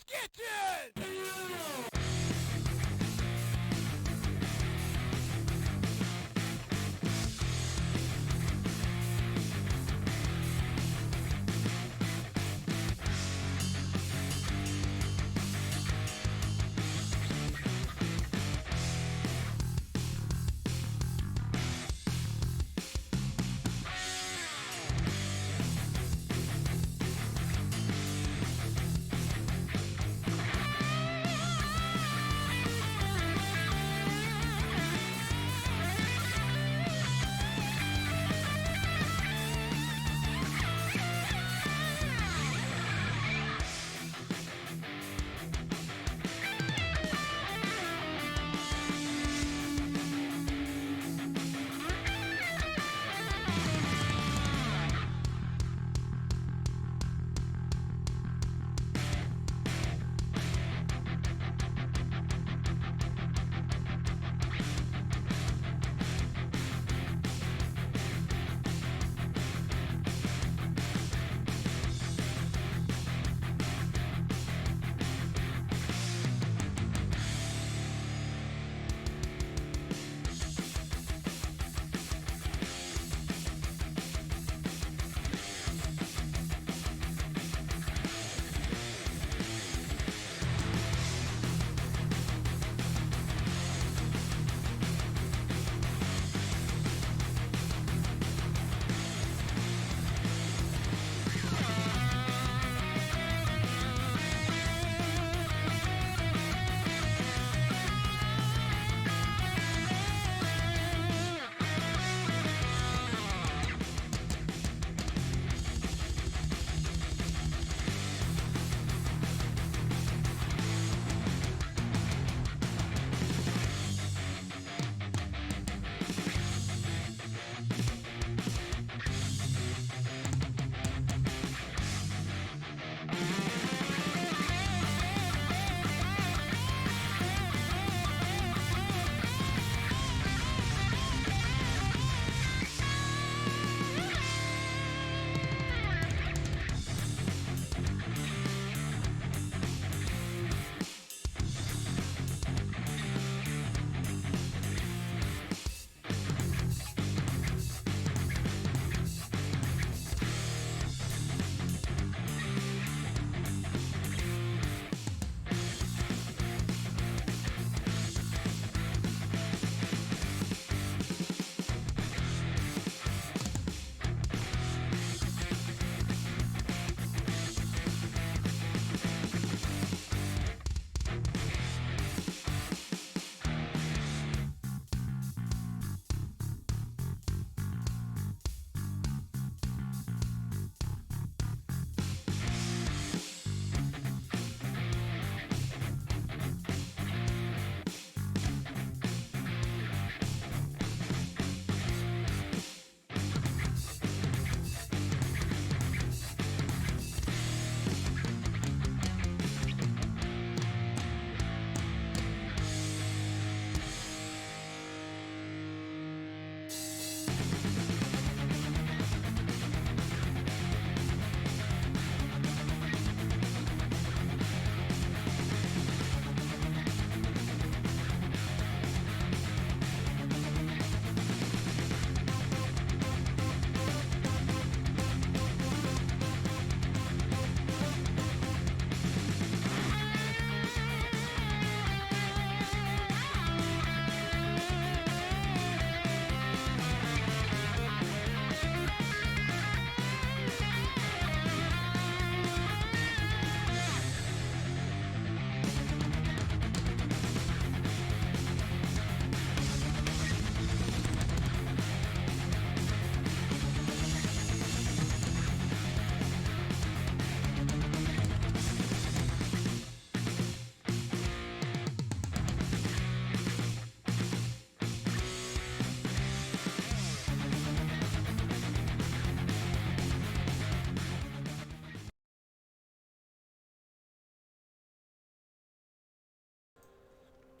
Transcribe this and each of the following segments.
kitchen!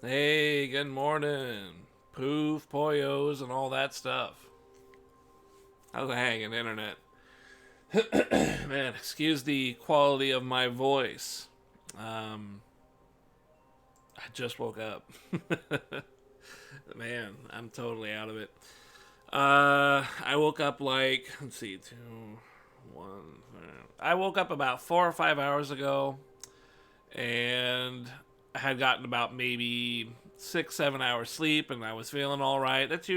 Hey, good morning. Poof, poyos, and all that stuff. How's it hanging, internet? Man, excuse the quality of my voice. I just woke up. Man, I'm totally out of it. I woke up like, let's see, 2, 1. I woke up about 4 or 5 hours ago, and I had gotten about maybe 6, 7 hours sleep, and I was feeling all right. That's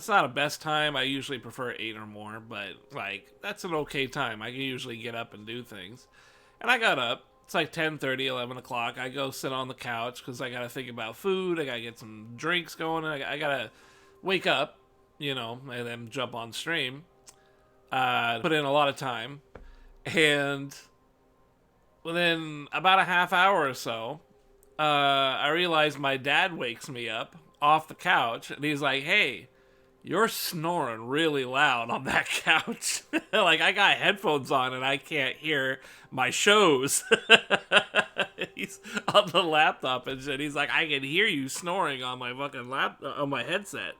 not a best time. I usually prefer 8 or more, but like that's an okay time. I can usually get up and do things. And I got up. It's like 10:30, 11 o'clock. I go sit on the couch because I got to think about food. I got to get some drinks going. I got to wake up, and then jump on stream. Put in a lot of time. And within about a half hour or so, I realized my dad wakes me up off the couch. And he's like, hey, you're snoring really loud on that couch. Like, I got headphones on and I can't hear my shows. He's on the laptop and shit. He's like, I can hear you snoring on my fucking on my headset.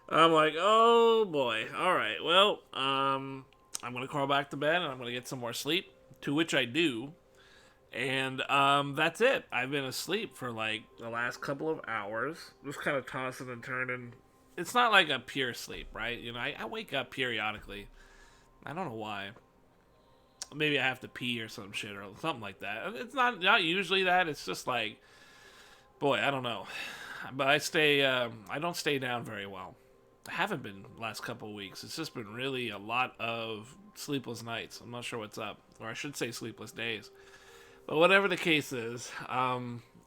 I'm like, oh boy. All right. Well, I'm gonna crawl back to bed and I'm gonna get some more sleep. To which I do. And that's it. I've been asleep for like the last couple of hours, just kind of tossing and turning. It's not like a pure sleep, right? I wake up periodically. I don't know why. Maybe I have to pee or some shit or something like that. It's not usually that. It's just like, boy, I don't know. But I don't stay down very well. I haven't been the last couple of weeks. It's just been really a lot of sleepless nights. I'm not sure what's up. Or I should say sleepless days. But whatever the case is, I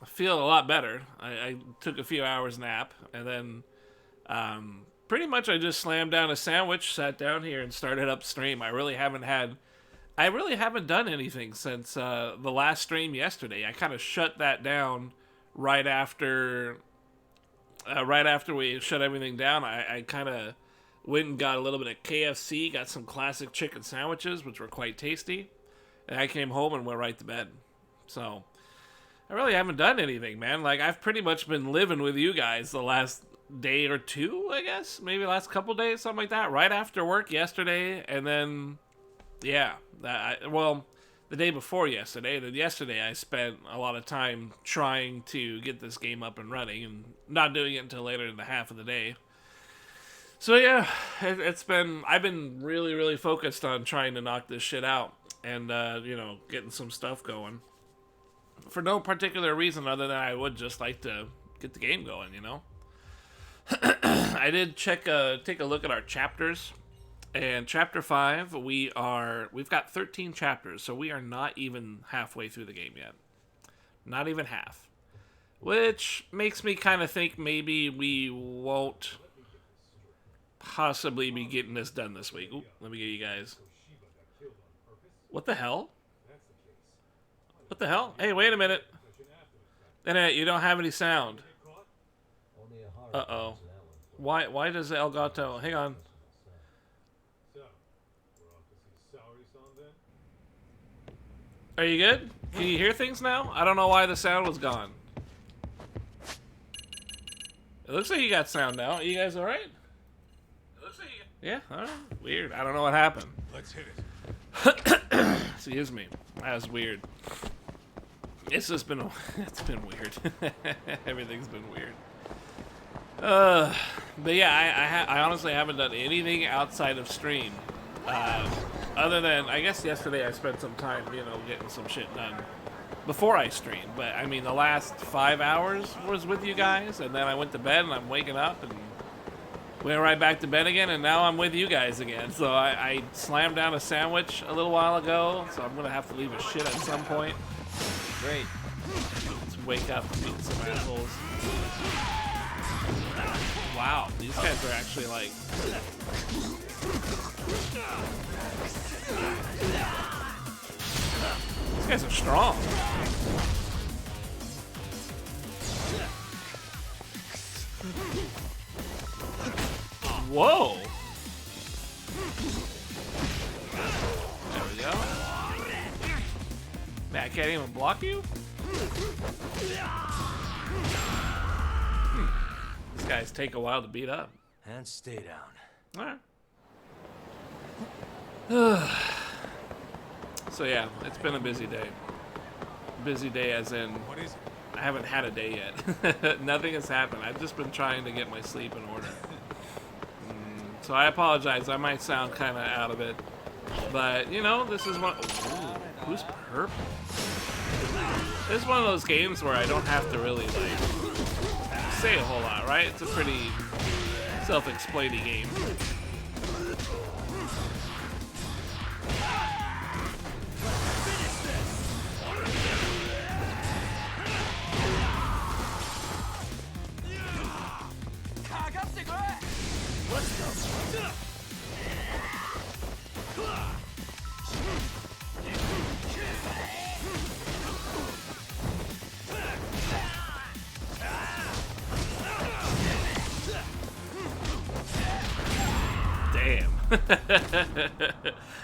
feel a lot better. I took a few hours nap, and then pretty much I just slammed down a sandwich, sat down here, and started up stream. I really haven't done anything since the last stream yesterday. I kind of shut that down right after we shut everything down. I kind of went and got a little bit of KFC, got some classic chicken sandwiches, which were quite tasty, and I came home and went right to bed. So I really haven't done anything, man. Like, I've pretty much been living with you guys the last day or two, I guess. Maybe the last couple days, something like that. Right after work yesterday, and then, yeah. The day before yesterday. Then yesterday I spent a lot of time trying to get this game up and running, and not doing it until later in the half of the day. So, yeah, I've been really, really focused on trying to knock this shit out, and, getting some stuff going. For no particular reason other than I would just like to get the game going, I did take a look at our chapters, and chapter 5 we've got 13 chapters, so we are not even halfway through the game yet. Not even half. Which makes me kind of think maybe we won't possibly be getting this done this week. Ooh, let me get you guys. What the hell? What the hell? Hey, wait a minute. You don't have any sound. Uh-oh. Why does Elgato... Hang on. Are you good? Can you hear things now? I don't know why the sound was gone. It looks like you got sound now. Are you guys alright? Yeah, alright. Weird. I don't know what happened. Let's hit it. Excuse me. That was weird. It's been weird. Everything's been weird. But yeah, I honestly haven't done anything outside of stream. Other than, I guess yesterday I spent some time, getting some shit done before I streamed. But I mean, the last 5 hours was with you guys, and then I went to bed, and I'm waking up and went right back to bed again, and now I'm with you guys again. So I slammed down a sandwich a little while ago, so I'm gonna have to leave a shit at some point. Great. Let's wake up and meet some assholes. Wow, these guys are actually like... These guys are strong. Whoa! There we go. Man, I can't even block you? These guys take a while to beat up. And stay down. Alright. So yeah, it's been a busy day. busy day as in What is it? I haven't had a day yet. Nothing has happened. I've just been trying to get my sleep in order. So I apologize. I might sound kind of out of it. But, you know, this is one... Ooh, who's purple? This is one of those games where I don't have to really, like, say a whole lot, right? It's a pretty self-explaining game. Damn.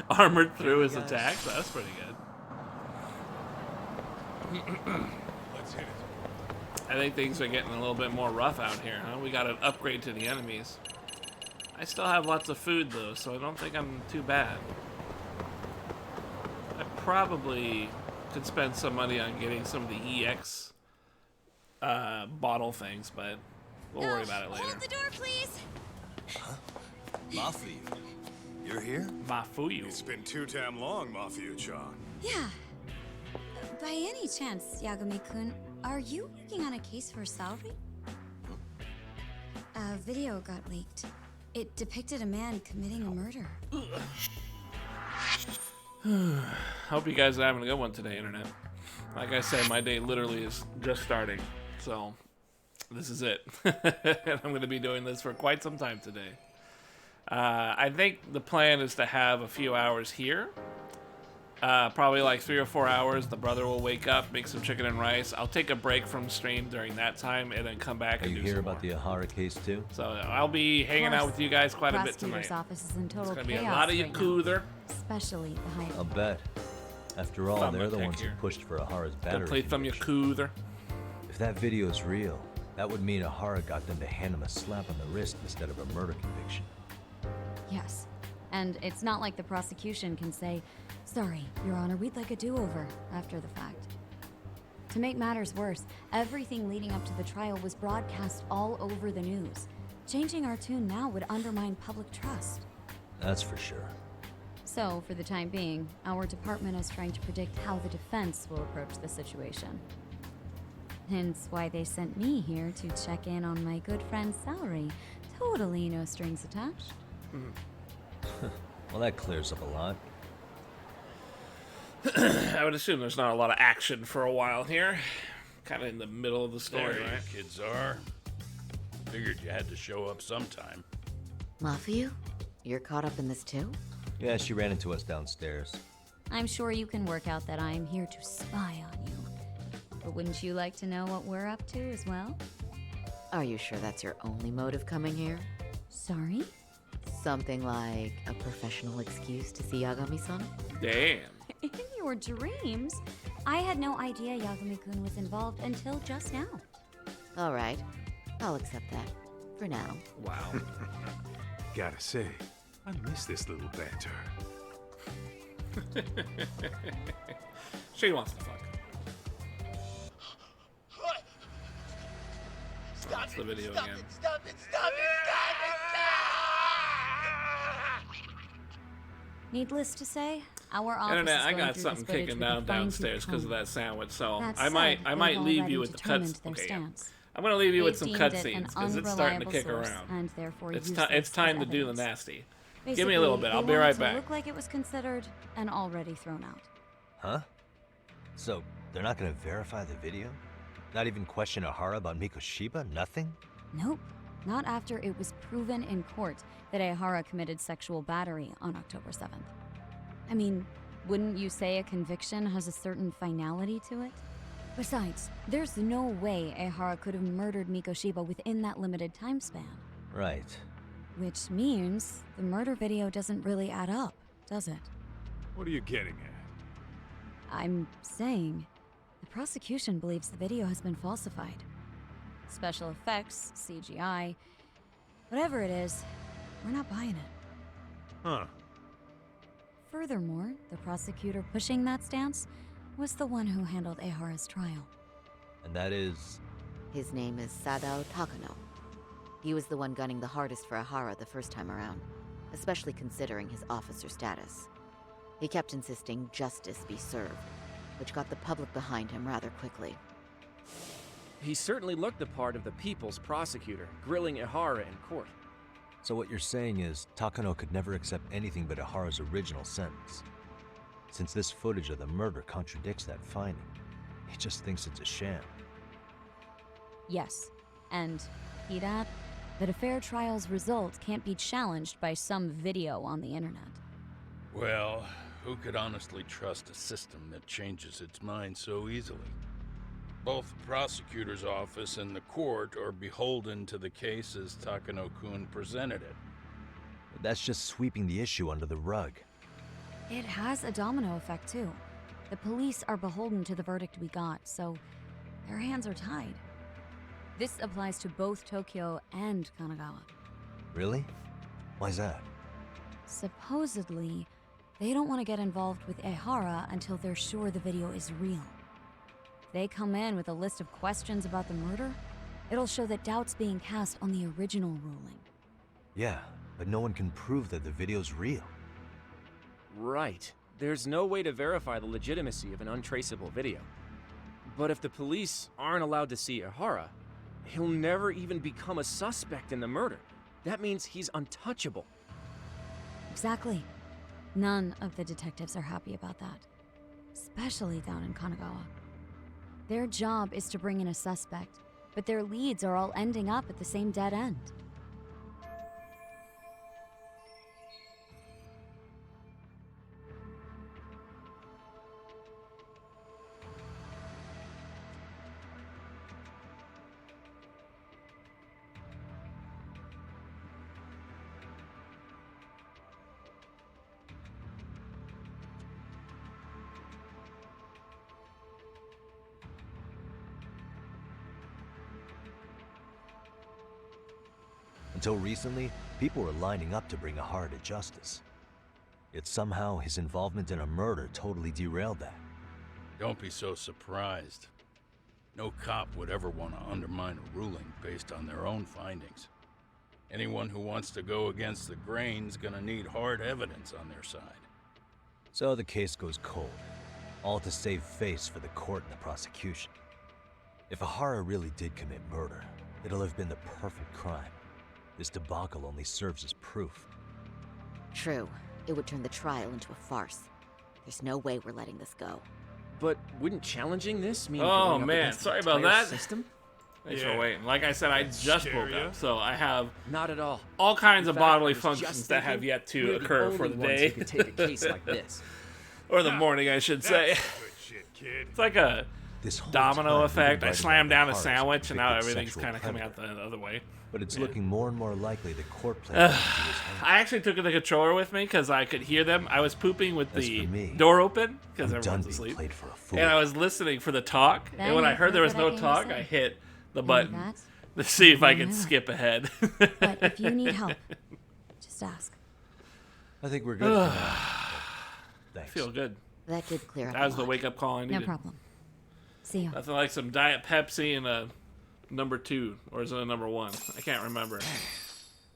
Armored through his attacks. That's pretty good. Let's hit it. I think things are getting a little bit more rough out here, huh? We got an upgrade to the enemies. I still have lots of food, though, so I don't think I'm too bad. I probably could spend some money on getting some of the EX bottle things, but we'll worry about it later. Hold the door, please. Mafuyu, you're here? Mafuyu. It's been too damn long, Mafuyu-chan. Yeah. By any chance, Yagami-kun, are you working on a case for salary? A video got leaked. It depicted a man committing a murder. Hope you guys are having a good one today, Internet. Like I said, my day literally is just starting, so this is it. And I'm going to be doing this for quite some time today. I think the plan is to have a few hours here. Probably like 3 or 4 hours. The brother will wake up, make some chicken and rice. I'll take a break from stream during that time and then come back and do some more. You hear about the Ahara case too? So I'll be hanging out with you guys quite a bit tonight. Office is in total It's going to be a chaos lot of right now, Yakuza. especially the high. I'll bet. After all, Thumb they're the attack ones who here. pushed for Ahara's Gonna battery. play some conviction. Yakuza. If that video is real, that would mean Ahara got them to hand him a slap on the wrist instead of a murder conviction. Yes. And it's not like the prosecution can say, "Sorry, Your Honor, we'd like a do-over," after the fact. To make matters worse, everything leading up to the trial was broadcast all over the news. Changing our tune now would undermine public trust. That's for sure. So, for the time being, our department is trying to predict how the defense will approach the situation. Hence why they sent me here to check in on my good friend's salary. Totally no strings attached. Well, that clears up a lot. I would assume there's not a lot of action for a while here. Kind of in the middle of the story, There you right? kids are. Figured you had to show up sometime. Mafuyu, you're caught up in this too? Yeah, she ran into us downstairs. I'm sure you can work out that I'm here to spy on you. But wouldn't you like to know what we're up to as well? Are you sure that's your only motive coming here? Sorry? Something like a professional excuse to see Yagami-san? Damn. In your dreams? I had no idea Yagami-kun was involved until just now. All right, I'll accept that. For now. Wow. Gotta say, I miss this little banter. She wants to fuck. That's the video again. Needless to say, our office Internet, is I going got through something this footage kicking with a down fine-tooth downstairs because of comb. that sandwich, so That I might said, leave they've you with the already cuts. determined their Okay, stance. I'm gonna leave you with They've some deemed it an cutscenes because it's starting to unreliable kick source, around. and therefore It's useless time as to do the evidence. nasty. Give me Basically, a little bit. they I'll be want right it to back. look like it was considered and already thrown out. Huh? So, they're not gonna verify the video? Not even question Ahara about Mikoshiba? Nothing? Nope. Not after it was proven in court that Ehara committed sexual battery on October 7th. I mean, wouldn't you say a conviction has a certain finality to it? Besides, there's no way Ehara could have murdered Mikoshiba within that limited time span. Right. Which means the murder video doesn't really add up, does it? What are you getting at? I'm saying the prosecution believes the video has been falsified. Special effects, CGI, whatever it is, we're not buying it. Huh. Furthermore, the prosecutor pushing that stance was the one who handled Ehara's trial. And that is... His name is Sadao Takano. He was the one gunning the hardest for Ehara the first time around, especially considering his officer status. He kept insisting justice be served, which got the public behind him rather quickly. He certainly looked the part of the people's prosecutor, grilling Ehara in court. So what you're saying is, Takano could never accept anything but Ehara's original sentence. Since this footage of the murder contradicts that finding, he just thinks it's a sham. Yes, and Hidat, that a fair trial's result can't be challenged by some video on the internet. Well, who could honestly trust a system that changes its mind so easily? Both the prosecutor's office and the court are beholden to the case as Takano-kun presented it. But that's just sweeping the issue under the rug. It has a domino effect, too. The police are beholden to the verdict we got, so their hands are tied. This applies to both Tokyo and Kanagawa. Really? Why's that? Supposedly, they don't want to get involved with Ehara until they're sure the video is real. If they come in with a list of questions about the murder, it'll show that doubt's being cast on the original ruling. Yeah, but no one can prove that the video's real. Right. There's no way to verify the legitimacy of an untraceable video. But if the police aren't allowed to see Ehara, he'll never even become a suspect in the murder. That means he's untouchable. Exactly. None of the detectives are happy about that. Especially down in Kanagawa. Their job is to bring in a suspect, but their leads are all ending up at the same dead end. Until recently, people were lining up to bring Ehara to justice. Yet somehow his involvement in a murder totally derailed that. Don't be so surprised. No cop would ever want to undermine a ruling based on their own findings. Anyone who wants to go against the grain's gonna need hard evidence on their side. So the case goes cold, all to save face for the court and the prosecution. If Ehara really did commit murder, it'll have been the perfect crime. This debacle only serves as proof. True. It would turn the trial into a farce. There's no way we're letting this go. But wouldn't challenging this mean Oh, going up man, against the sorry about entire that. system? Thanks Yeah. for waiting. Like I said, I just scare woke ya? up, so I have Not at all. all kinds In of fact, I bodily was functions just that have thinking yet to we're occur the for the only ones day. who can take a case like this. Or the morning, I should say. That's good shit, kid. It's like a This whole domino time, we've effect. been I writing slammed about down a Ehara's sandwich, and now convicted everything's sexual kind of coming out predator. the other way. But it's Yeah. looking more and more likely the court played into his hands. I actually took the controller with me because I could hear them. I was pooping with As the for me, door open because I'm done everyone's being asleep. played for a fool. And I was listening for the talk. Then And when I you heard there was heard what I no came to talk, say. I hit the And button that, to see if I could yeah. skip ahead. but if you need help, just ask. I think we're good for now. Thanks. Feel good. That did clear up That was a the lot. wake up call I No needed. problem. See you. Nothing like some Diet Pepsi and a number 2, or is it a number 1? I can't remember. It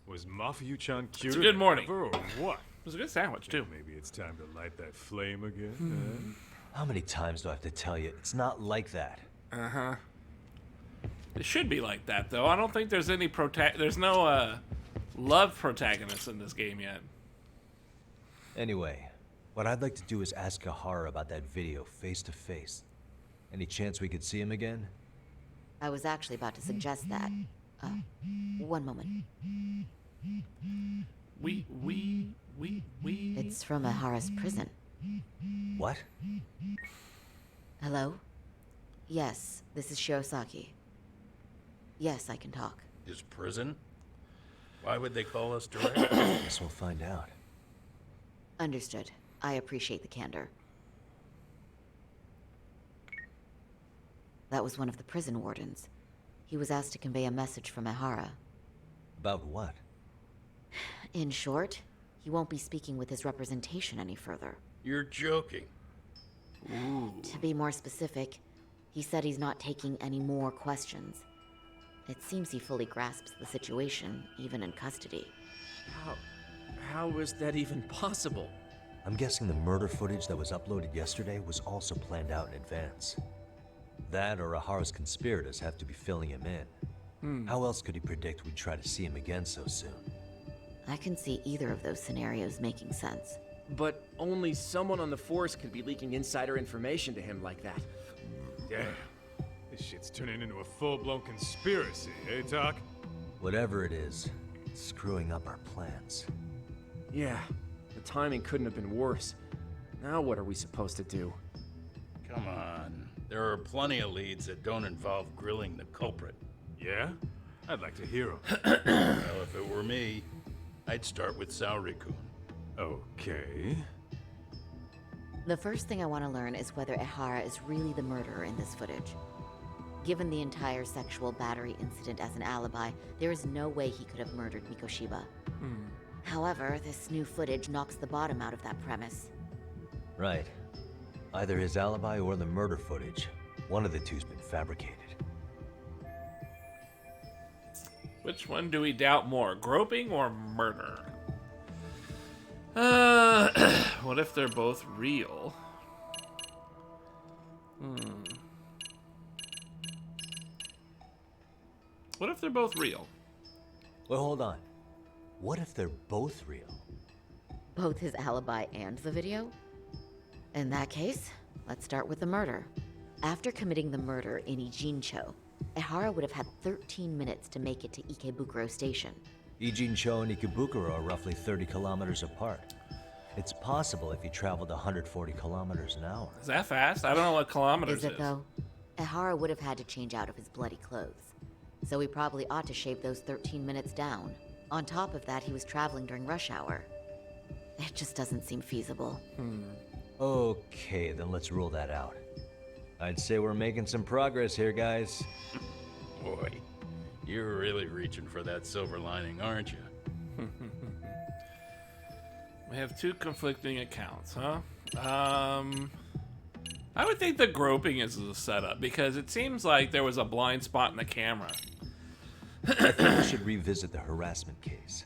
Was Mafuyu-chan cuter It's a good than morning. ever, or what? was a good sandwich too. Maybe it's time to light that flame again. How many times do I have to tell you? It's not like that. It should be like that though. I don't think there's any there's no love protagonist in this game yet. Anyway, what I'd like to do is ask Ehara about that video face to face. Any chance we could see him again? I was actually about to suggest that. One moment. We. It's from Ehara's prison. What? Hello? Yes, this is Shiosaki. Yes, I can talk. His prison? Why would they call us direct? Guess we'll find out. Understood. I appreciate the candor. That was one of the prison wardens. He was asked to convey a message from Ehara. About what? In short, he won't be speaking with his representation any further. You're joking. To be more specific, he said he's not taking any more questions. It seems he fully grasps the situation, even in custody. How is that even possible? I'm guessing the murder footage that was uploaded yesterday was also planned out in advance. That or Ahara's conspirators have to be filling him in. How else could he predict we'd try to see him again so soon? I can see either of those scenarios making sense. But only someone on the force could be leaking insider information to him like that. Damn. This shit's turning into a full-blown conspiracy, eh, Doc? Whatever it is, it's screwing up our plans. Yeah, the timing couldn't have been worse. Now what are we supposed to do? Come on. There are plenty of leads that don't involve grilling the culprit. Yeah? I'd like to hear him. Well, if it were me, I'd start with Saori-kun. Okay. The first thing I want to learn is whether Ehara is really the murderer in this footage. Given the entire sexual battery incident as an alibi, there is no way he could have murdered Mikoshiba. However, this new footage knocks the bottom out of that premise. Right. Either his alibi or the murder footage. One of the two's been fabricated. Which one do we doubt more, groping or murder? What if they're both real? What if they're both real? Well, hold on. What if they're both real? Both his alibi and the video? In that case, let's start with the murder. After committing the murder in Ijincho, Ehara would have had 13 minutes to make it to Ikebukuro Station. Ijincho and Ikebukuro are roughly 30 kilometers apart. It's possible if he traveled 140 kilometers an hour. Is that fast? I don't know what kilometers Is it though? Ehara would have had to change out of his bloody clothes. So he probably ought to shave those 13 minutes down. On top of that, he was traveling during rush hour. It just doesn't seem feasible. Okay, then let's rule that out. I'd say we're making some progress here, guys. Boy, you're really reaching for that silver lining, aren't you? We have two conflicting accounts, huh? I would think the groping is the setup because it seems like there was a blind spot in the camera. I think we should revisit the harassment case.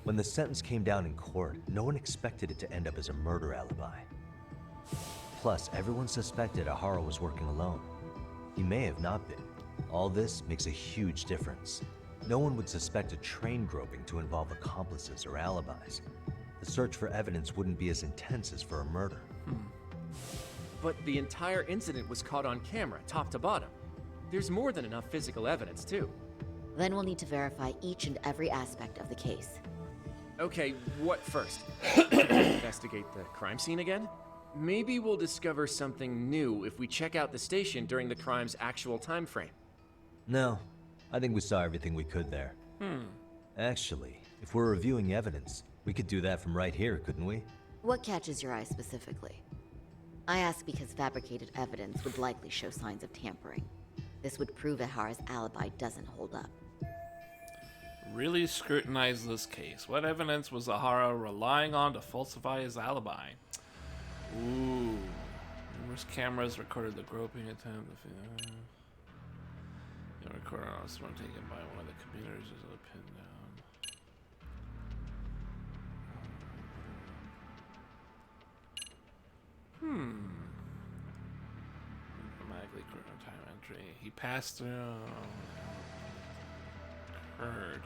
When the sentence came down in court, no one expected it to end up as a murder alibi. Plus, everyone suspected Ahara was working alone. He may have not been. All this makes a huge difference. No one would suspect a train groping to involve accomplices or alibis. The search for evidence wouldn't be as intense as for a murder. But the entire incident was caught on camera, top to bottom. There's more than enough physical evidence, too. Then we'll need to verify each and every aspect of the case. Okay, what first? Should we investigate the crime scene again? Maybe we'll discover something new if we check out the station during the crime's actual time frame. No, I think we saw everything we could there. Actually, if we're reviewing evidence, we could do that from right here, couldn't we? What catches your eye specifically? I ask because fabricated evidence would likely show signs of tampering. This would prove Ehara's alibi doesn't hold up. Really scrutinize this case. What evidence was Ahara relying on to falsify his alibi? Ooh. Numerous cameras recorded the groping attempt. The recorder on a one taken by one of the computers is a pin down. Automatically time entry. He passed through. Heard.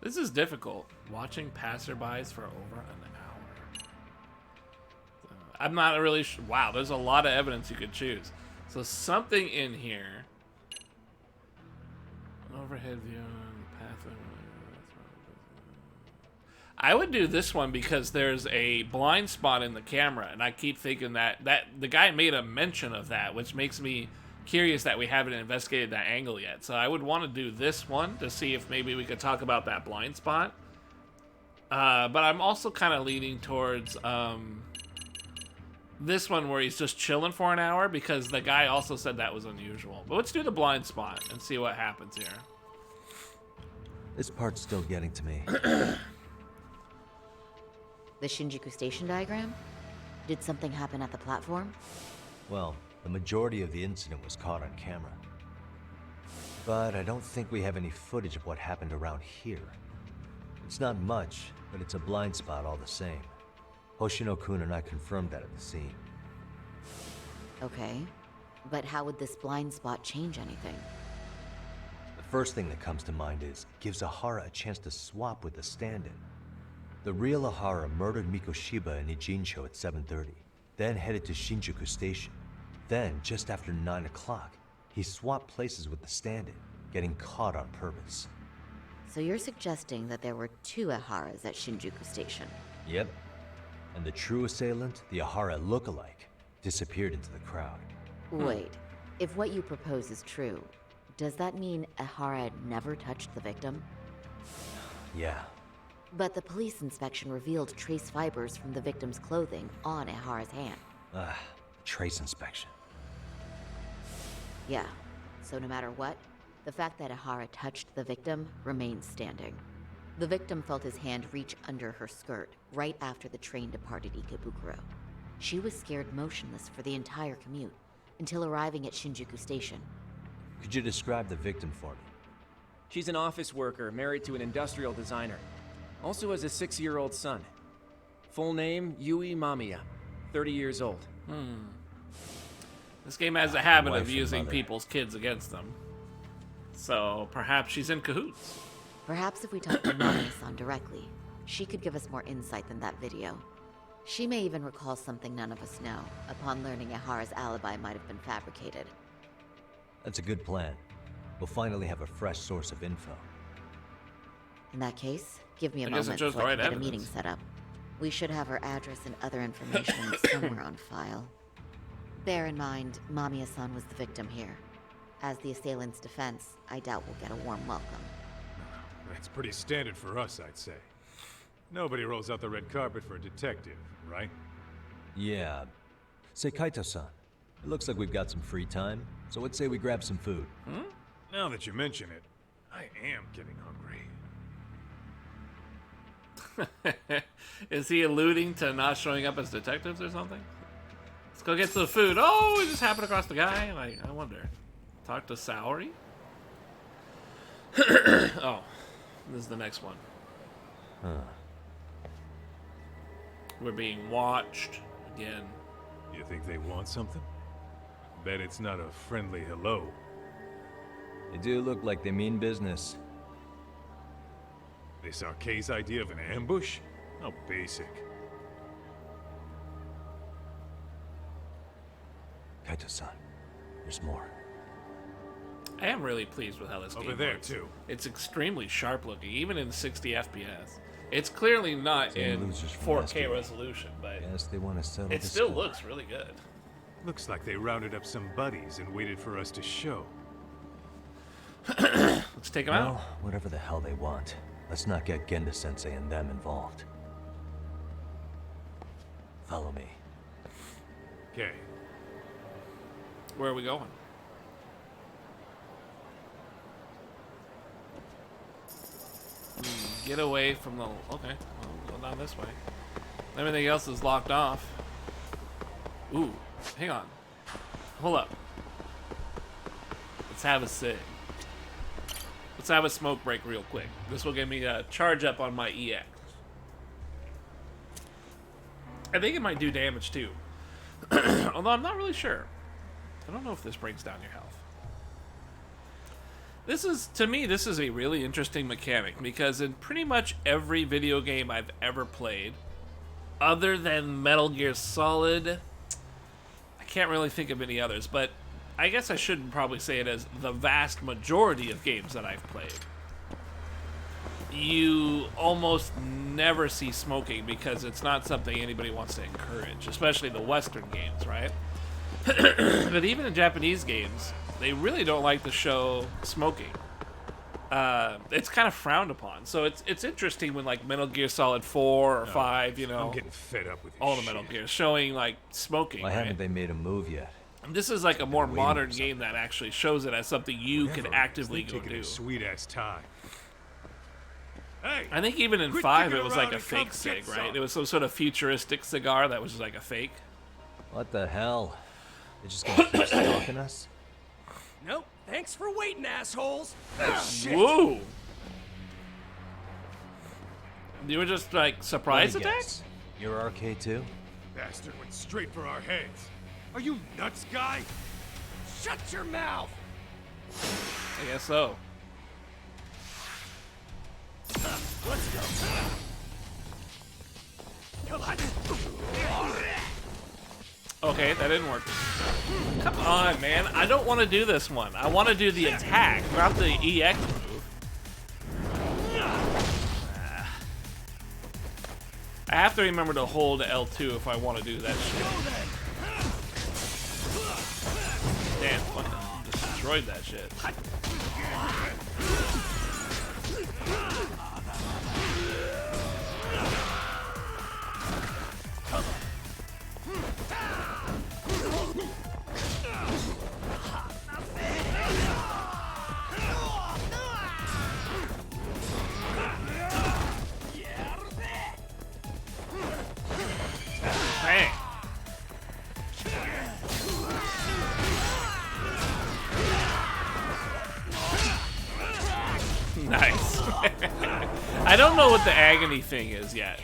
This is difficult. Watching passerbys for over an hour. I'm not really sure. Wow, there's a lot of evidence you could choose. So something in here. An overhead view on the pathway. I would do this one because there's a blind spot in the camera, and I keep thinking that the guy made a mention of that, which makes me curious that we haven't investigated that angle yet. So I would want to do this one to see if maybe we could talk about that blind spot. But I'm also kind of leaning towards this one where he's just chilling for an hour, because the guy also said that was unusual. But let's do the blind spot and see what happens here. This part's still getting to me. The Shinjuku station diagram? Did something happen at the platform? Well, the majority of the incident was caught on camera. But I don't think we have any footage of what happened around here. It's not much, but it's a blind spot all the same. Hoshino-kun and I confirmed that at the scene. Okay. But how would this blind spot change anything? The first thing that comes to mind is, it gives Ahara a chance to swap with the stand-in. The real Ahara murdered Mikoshiba in Ijincho at 7:30, then headed to Shinjuku Station. Then, just after 9 o'clock, he swapped places with the stand-in, getting caught on purpose. So you're suggesting that there were two Aharas at Shinjuku Station? Yep. And the true assailant, the Ahara look-alike, disappeared into the crowd. Wait, if what you propose is true, does that mean Ahara had never touched the victim? Yeah. But the police inspection revealed trace fibers from the victim's clothing on Ahara's hand. Trace inspection. Yeah, so no matter what, the fact that Ahara touched the victim remains standing. The victim felt his hand reach under her skirt right after the train departed Ikebukuro. She was scared motionless for the entire commute, until arriving at Shinjuku Station. Could you describe the victim for me? She's an office worker married to an industrial designer. Also has a 6-year-old son. Full name, Yui Mamiya. 30 years old. This game has a habit Wife of and using mother. people's kids against them. So perhaps she's in cahoots. Perhaps if we talk to Mamiya-san directly, she could give us more insight than that video. She may even recall something none of us know, upon learning Ahara's alibi might have been fabricated. That's a good plan. We'll finally have a fresh source of info. In that case, give me a I guess moment it's just so I right can get a meeting evidence. set up. We should have her address and other information somewhere on file. Bear in mind, Mamiya-san was the victim here. As the assailant's defense, I doubt we'll get a warm welcome. That's pretty standard for us, I'd say. Nobody rolls out the red carpet for a detective, right? Yeah. Say, Kaito-san, it looks like we've got some free time, so let's say we grab some food. Now that you mention it, I am getting hungry. Is he alluding to not showing up as detectives or something? Let's go get some food. Oh, we just happened across the guy. Like, I wonder. Talk to Saori? Oh, this is the next one. We're being watched again. You think they want something? Bet it's not a friendly hello. They do look like they mean business. This Arcade's idea of an ambush? How basic. Kaito-san, there's more. I am really pleased with how this game Over there, looks. too. It's extremely sharp looking, even in 60 FPS. It's clearly not Same in losers from 4K yesterday. resolution, but Guess they want to settle it the still score. looks really good. Looks like they rounded up some buddies and waited for us to show. Let's take them Well, out. whatever the hell they want, let's not get Genda-sensei and them involved. Follow me. Okay. Where are we going? Get away from the... Okay, well, go down this way. Everything else is locked off. Ooh, hang on. Hold up. Let's have a cig. Let's have a smoke break real quick. This will give me a charge up on my EX. I think it might do damage too. Although I'm not really sure. I don't know if this brings down your health. This is, to me, this is a really interesting mechanic because in pretty much every video game I've ever played, other than Metal Gear Solid, I can't really think of any others, but I guess I shouldn't probably say it as the vast majority of games that I've played. You almost never see smoking because it's not something anybody wants to encourage, especially the Western games, right? But even in Japanese games, they really don't like to show smoking. it's kind of frowned upon. So it's interesting when like Metal Gear Solid 4 or 5, you know, I'm getting fed up with this all the Metal Gears showing like smoking. Why right? haven't they made a move yet? And this is like a more waiting modern for game that actually shows it as something you can actively go taking do. a sweet ass time. Hey, I think even in quit 5 dicking it was like around a and fake come cig, get right? some. It was some sort of futuristic cigar that was just like a fake. What the hell? They're just gonna keep stalking us? Nope. Thanks for waiting, assholes. Whoa! You were just like surprise Let me attack? guess. You're RK too? bastard went straight for our heads. Are you nuts, guy? Shut your mouth. I guess so. Let's go. Come on. Okay, that didn't work. Come on, man. I don't want to do this one. I want to do the attack, not the EX move. I have to remember to hold L2 if I want to do that shit. Damn, fucking destroyed that shit. Bang. Nice. I don't know what the agony thing is yet.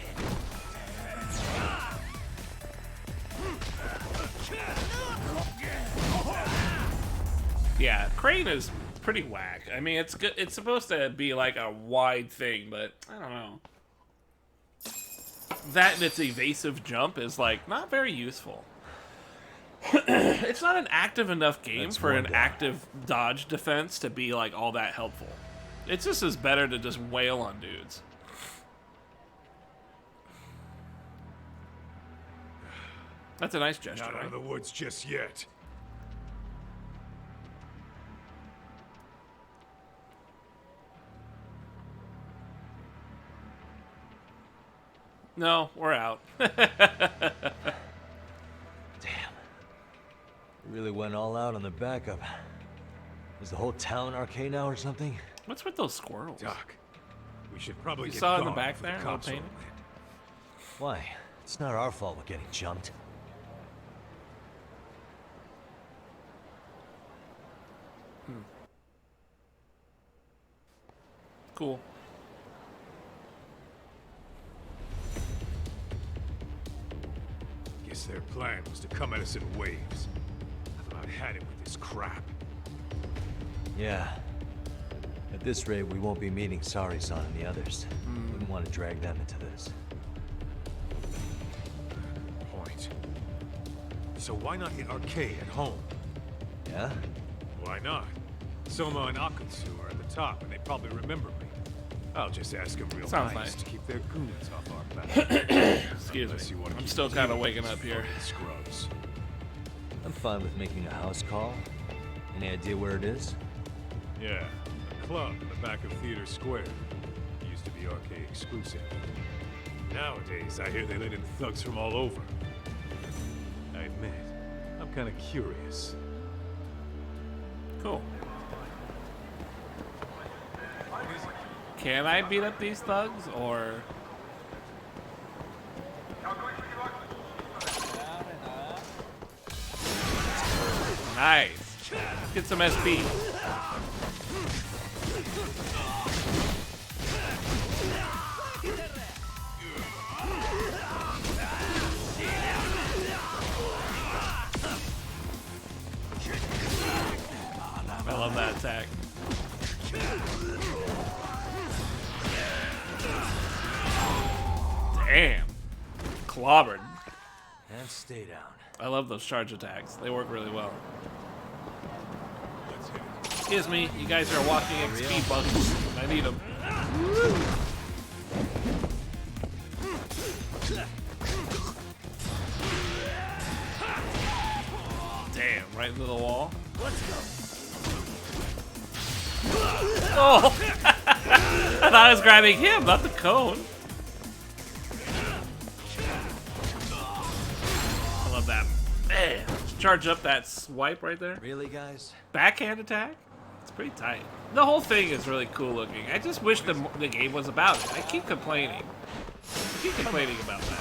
Yeah, Crane is pretty whack. I mean, it's good. It's supposed to be like a wide thing, but I don't know. That and its evasive jump is like not very useful. It's not an active enough game That's for one an down. active dodge defense to be like all that helpful. It's just as better to just wail on dudes. That's a nice gesture, Not out right? of the woods just yet. No, we're out. Damn. We really went all out on the backup. Is the whole town RK now or something? What's with those squirrels? Doc, we should probably You get saw in the gone back before there, the little cops painting? roll in. Why? It's not our fault we're getting jumped. Cool. Guess their plan was to come at us in waves. I've about had it with this crap. Yeah. At this rate, we won't be meeting Sari-san and the others. Wouldn't want to drag them into this. Point. So why not hit Arcade at home? Yeah? Why not? Soma and Akutsu are at the top, and they probably remember me. I'll just ask them real Sounds nice nice. to keep their goons off our back. Excuse Unless you me. wanna I'm keep still kind of you waking up here. fucking Scrubs. I'm fine with making a house call. Any idea where it is? Yeah, a club in the back of Theater Square. It used to be arcade exclusive. Nowadays, I hear they let in thugs from all over. I admit, I'm kind of curious. Cool. Can I beat up these thugs, or... Nice. Let's get some SP. I love that attack. Damn. Clobbered. And stay down. I love those charge attacks. They work really well. Let's hit it. Excuse me, you guys are walking XP bugs. I need them. Damn, right into the wall. Let's go. Oh! I thought I was grabbing him, not the cone. I love that. Man, just charge up that swipe right there. Really, guys? Backhand attack? It's pretty tight. The whole thing is really cool looking. I just wish the game was about it. I keep complaining. About that.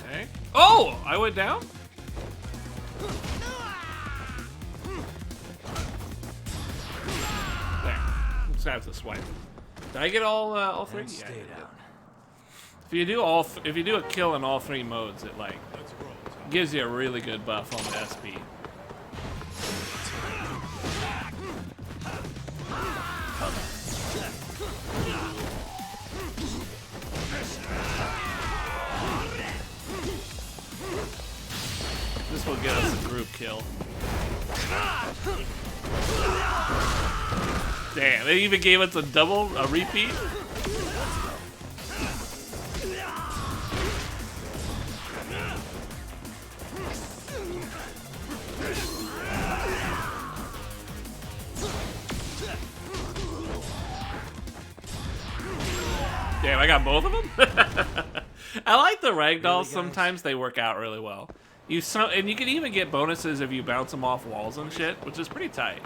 Okay. Oh! I went down? There. Just have to swipe. Did I get all three? Stay down. If you do a kill in all three modes, it like gives you a really good buff on the SP. This will get us a group kill. Damn, they even gave us a repeat. Damn, I got both of them? I like the ragdolls. Sometimes they work out really well. And you can even get bonuses if you bounce them off walls and shit, which is pretty tight.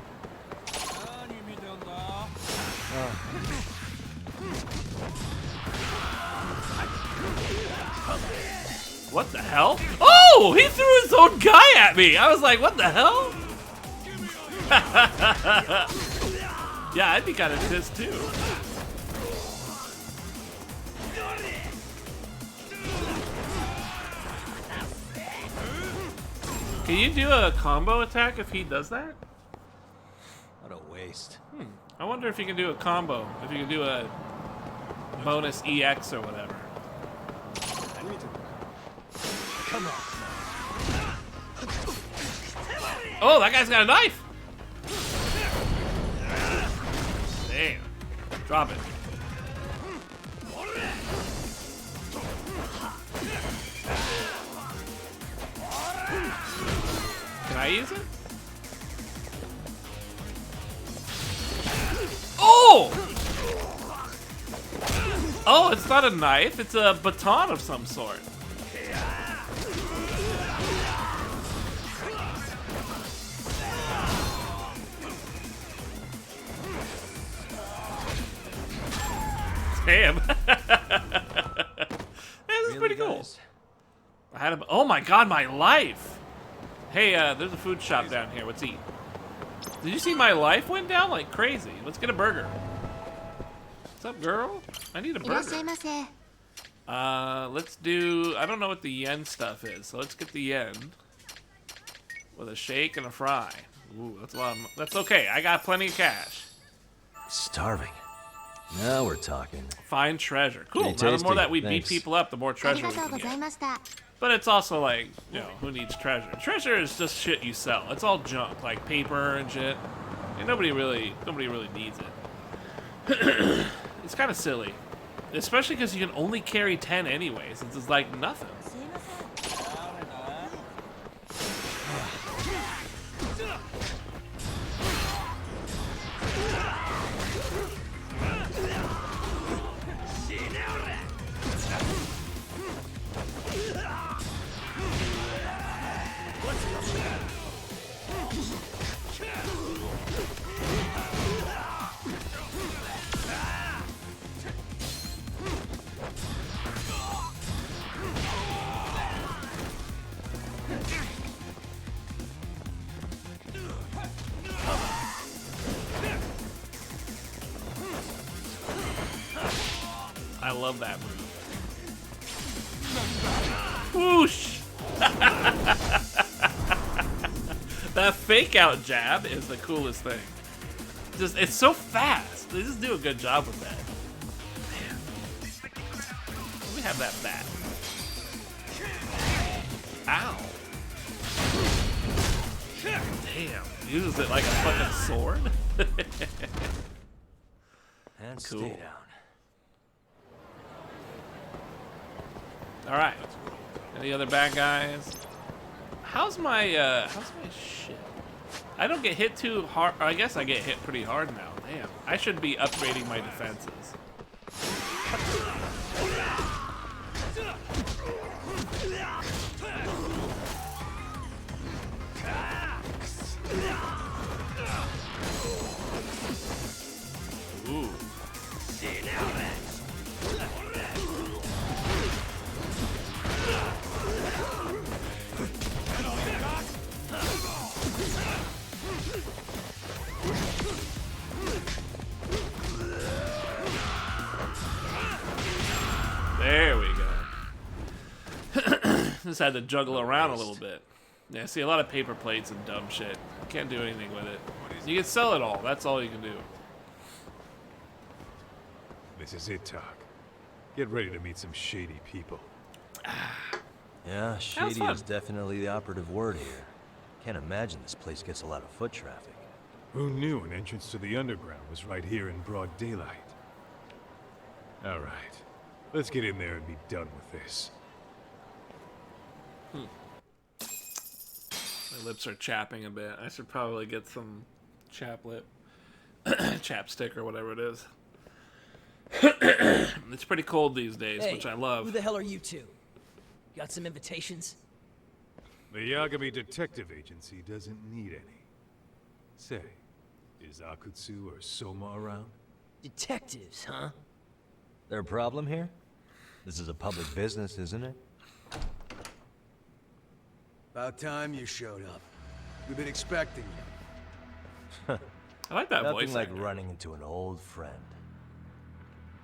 What the hell? Oh, he threw his own guy at me. I was like, what the hell? Yeah, I'd be kind of pissed too. Can you do a combo attack if he does that? What a waste. I wonder if you can do a combo. If you can do a bonus EX or whatever. Come on. Oh, that guy's got a knife! Damn. Drop it. Can I use it? Oh! Oh, it's not a knife, it's a baton of some sort. Damn. This is pretty cool. I had a, oh my god, my life! Hey, there's a food shop down here. Let's eat. Did you see my life went down like crazy? Let's get a burger. What's up, girl? I need a burger. Let's do, I don't know what the yen stuff is, so let's get the yen with a shake and a fry. Ooh, that's a lot of, that's okay. I got plenty of cash. Starving. Now we're talking. Find treasure. Cool. Pretty Now, the more tasty. that we Thanks. beat people up, the more treasure we can get. But it's also like, you know, who needs treasure? Treasure is just shit you sell. It's all junk, like paper and shit. And nobody really needs it. It's kind of silly, especially because you can only carry 10 anyways. It's just like nothing. I love that move. Whoosh! That fake out jab is the coolest thing. Just, it's so fast. They just do a good job with that. Man. Let me have that bat. Ow. Damn. Uses it like a fucking sword. And Cool. stay down. All right. Any other bad guys? How's my shit? I don't get hit too hard. I guess I get hit pretty hard now. Damn. I should be upgrading my defenses. Ooh. There we go. Just had to juggle around a little bit. Yeah, see a lot of paper plates and dumb shit. Can't do anything with it. You can sell it all. That's all you can do. This is it, Talk. Get ready to meet some shady people. Yeah, shady fun. is definitely the operative word here. Can't imagine this place gets a lot of foot traffic. Who knew an entrance to the underground was right here in broad daylight? All right, let's get in there and be done with this. My lips are chapping a bit. I should probably get some chap lip. Chapstick or whatever it is. It's pretty cold these days, Hey, which I love. Who the hell are you two? Got some invitations? The Yagami Detective Agency doesn't need any. Say, is Akutsu or Soma around? Detectives, huh? There a problem here? This is a public business, isn't it? About time you showed up. We've been expecting you. I like that Nothing voice like actor. running into an old friend.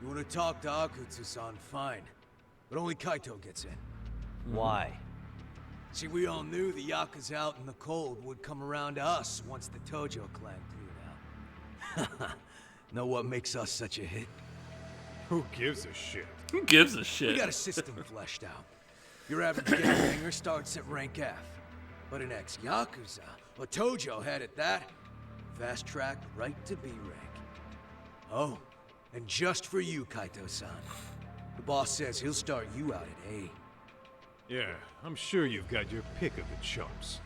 You want to talk to Akutsu-san, fine. But only Kaito gets in. Why? See, we all knew the Yakuza out in the cold would come around to us once the Tojo clan cleared out. Know what makes us such a hit? Who gives a shit? Who gives a We shit? got a system fleshed out. Your average gangbanger starts at rank F. But an ex-Yakuza, or Tojo head at that, fast track right to B rank. Oh, and just for you, Kaito-san. The boss says he'll start you out at A. Yeah, I'm sure you've got your pick of the chumps.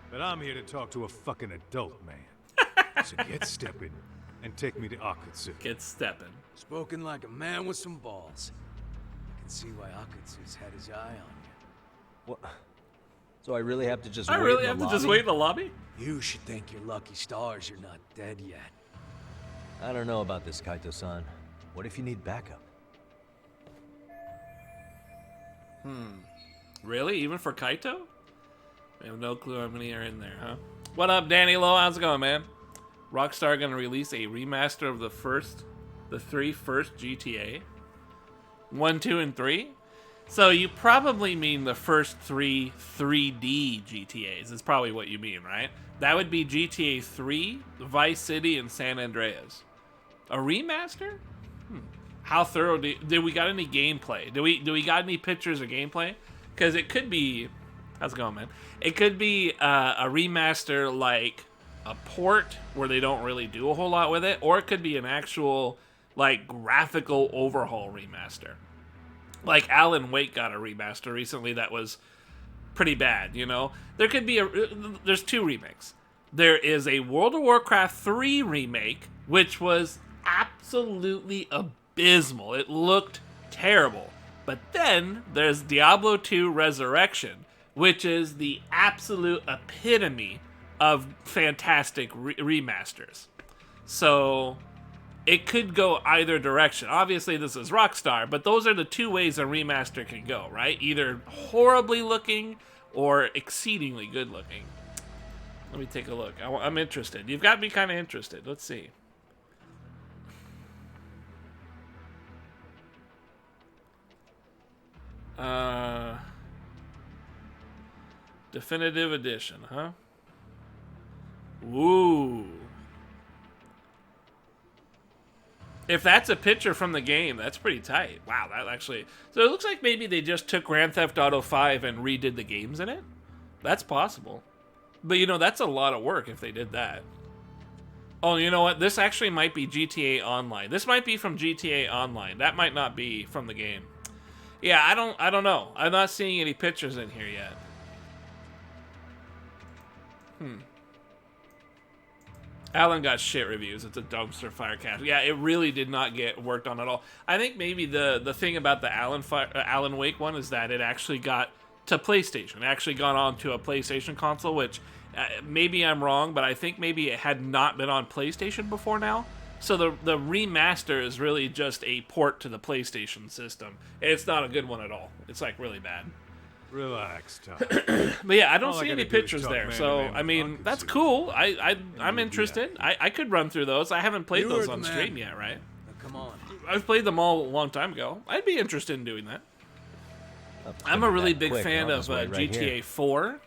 But I'm here to talk to a fucking adult man. So get stepping and take me to Akutsu. Get stepping. Spoken like a man with some balls. I can see why Akutsu's had his eye on you. What? So I really have to just I wait really in have the to just lobby? wait in the lobby? You should thank your lucky stars you're not dead yet. I don't know about this, Kaito-san. What if you need backup? Really? Even for Kaito? I have no clue how many are in there, huh? What up, Danny Lowe? How's it going, man? Rockstar gonna release a remaster of the three first GTA? 1, 2, and 3? So you probably mean the first 3 3D GTAs is probably what you mean, right? That would be GTA 3, Vice City, and San Andreas. A remaster? How thorough did we got any gameplay? Do we got any pictures of gameplay? Because it could be, how's it going, man? It could be a remaster like a port where they don't really do a whole lot with it, or it could be an actual like graphical overhaul remaster. Like Alan Wake got a remaster recently that was pretty bad, you know? There could be there's 2 remakes. There is a World of Warcraft 3 remake, which was absolutely abysmal. It looked terrible. But then there's Diablo 2 Resurrection, which is the absolute epitome of fantastic remasters. So it could go either direction. Obviously, this is Rockstar, but those are the 2 ways a remaster can go, right? Either horribly looking or exceedingly good looking. Let me take a look. I'm interested. You've got me kind of interested. Let's see. Definitive edition, huh? Ooh. If that's a picture from the game, that's pretty tight. Wow, that actually... So it looks like maybe they just took Grand Theft Auto 5 and redid the games in it? That's possible. But, that's a lot of work if they did that. Oh, you know what? This actually might be GTA Online. This might be from GTA Online. That might not be from the game. Yeah, I don't know. I'm not seeing any pictures in here yet. Alan got shit reviews. It's a dumpster fire cast. Yeah, it really did not get worked on at all. I think maybe the thing about the Alan Wake one is that it actually got to PlayStation. It actually got onto a PlayStation console, which maybe I'm wrong, but I think maybe it had not been on PlayStation before now. So the remaster is really just a port to the PlayStation system. It's not a good one at all. It's like really bad. Relax, Tom. But yeah, I don't All I see gotta any do is pictures talk there. man to So man I with mean, Uncle that's Sue. cool. I'm you'll be interested. I could run through those. I haven't played You those heard on the stream man. yet, right? Now, come on. I've played them all a long time ago. I'd be interested in doing that. I'm a really big fan of GTA 4.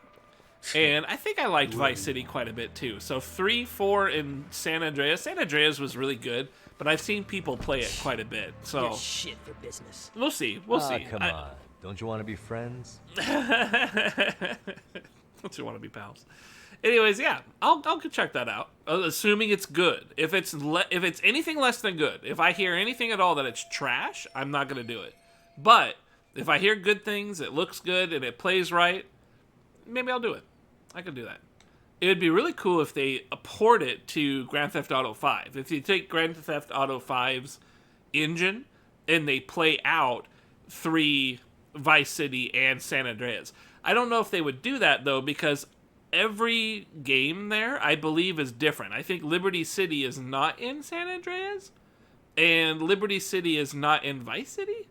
And I think I liked Vice City quite a bit too. So 3, 4, and San Andreas. San Andreas was really good, but I've seen people play it quite a bit. So You're shit for business. we'll see. We'll see. Come on. Don't you want to be friends? Don't you want to be pals? Anyways, yeah, I'll go check that out. Assuming it's good. If it's anything less than good, if I hear anything at all that it's trash, I'm not gonna do it. But if I hear good things, it looks good, and it plays right, maybe I'll do it. I could do that. It would be really cool if they port it to Grand Theft Auto 5. If you take Grand Theft Auto 5's engine and they play out 3 Vice City and San Andreas. I don't know if they would do that though, because every game there, I believe, is different. I think Liberty City is not in San Andreas, and Liberty City is not in Vice City?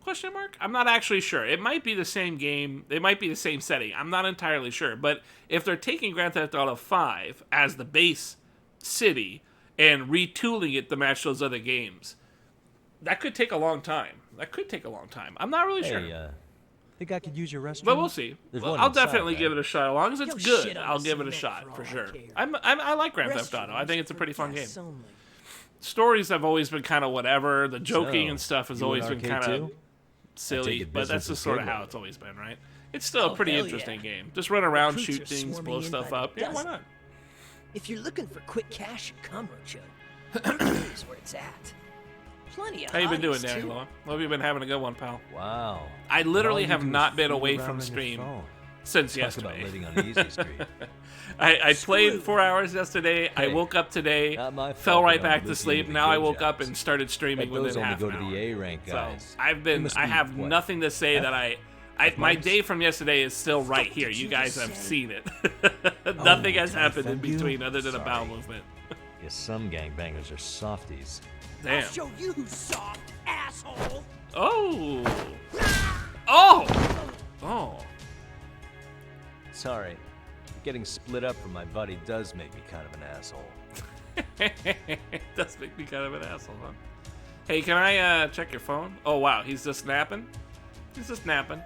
Question mark? I'm not actually sure. It might be the same game. It might be the same setting. I'm not entirely sure. But if they're taking Grand Theft Auto 5 as the base city and retooling it to match those other games, that could take a long time. I'm not really sure. Hey, think I could use your restroom? But we'll see. There's Well, one I'll inside, definitely right? give it a shot. As long as it's Yo, good, shit on I'll the give it a cement shot for for all I sure. care. I like Grand Theft Auto. I think it's a pretty fun game. Guests only. Stories have always been kind of whatever. The joking So, and stuff has you always an been arcade kind of too? silly, it but business that's is just sort of good, how right? it's always been, right? It's still a Oh, pretty hell interesting yeah. game. Just run around, Recruits shoot are things, swarming blow in stuff by the up. Yeah, why dozen. not? If you're looking for quick cash in Kamurocho, is where it's at. Plenty of How you been doing, hotties, Danny too. Loa? Hope you've been having a good one, pal. Wow. I literally All you have do is not been fool away around from on your stream phone. since Talk yesterday. about living on easy street. I played Screw. 4 hours yesterday. I Hey, woke up today, not my fell fault right you don't back to live sleep. in Now I good woke up jobs. and started streaming Bet those within only half go an to hour. the A rank guys. So I've You been. must I be, have what, nothing to say that my minus? day from yesterday is still right here. You guys have seen it. Nothing has can I happened in offend you? between other than a bowel Sorry. movement. Yes, some gangbangers are softies. Damn. I'll show you who's soft, asshole. Oh. Oh. Oh. Sorry. Getting split up from my buddy does make me kind of an asshole. Does make me kind of an asshole, huh? Hey, can I check your phone? Oh wow, he's just napping. He's just napping.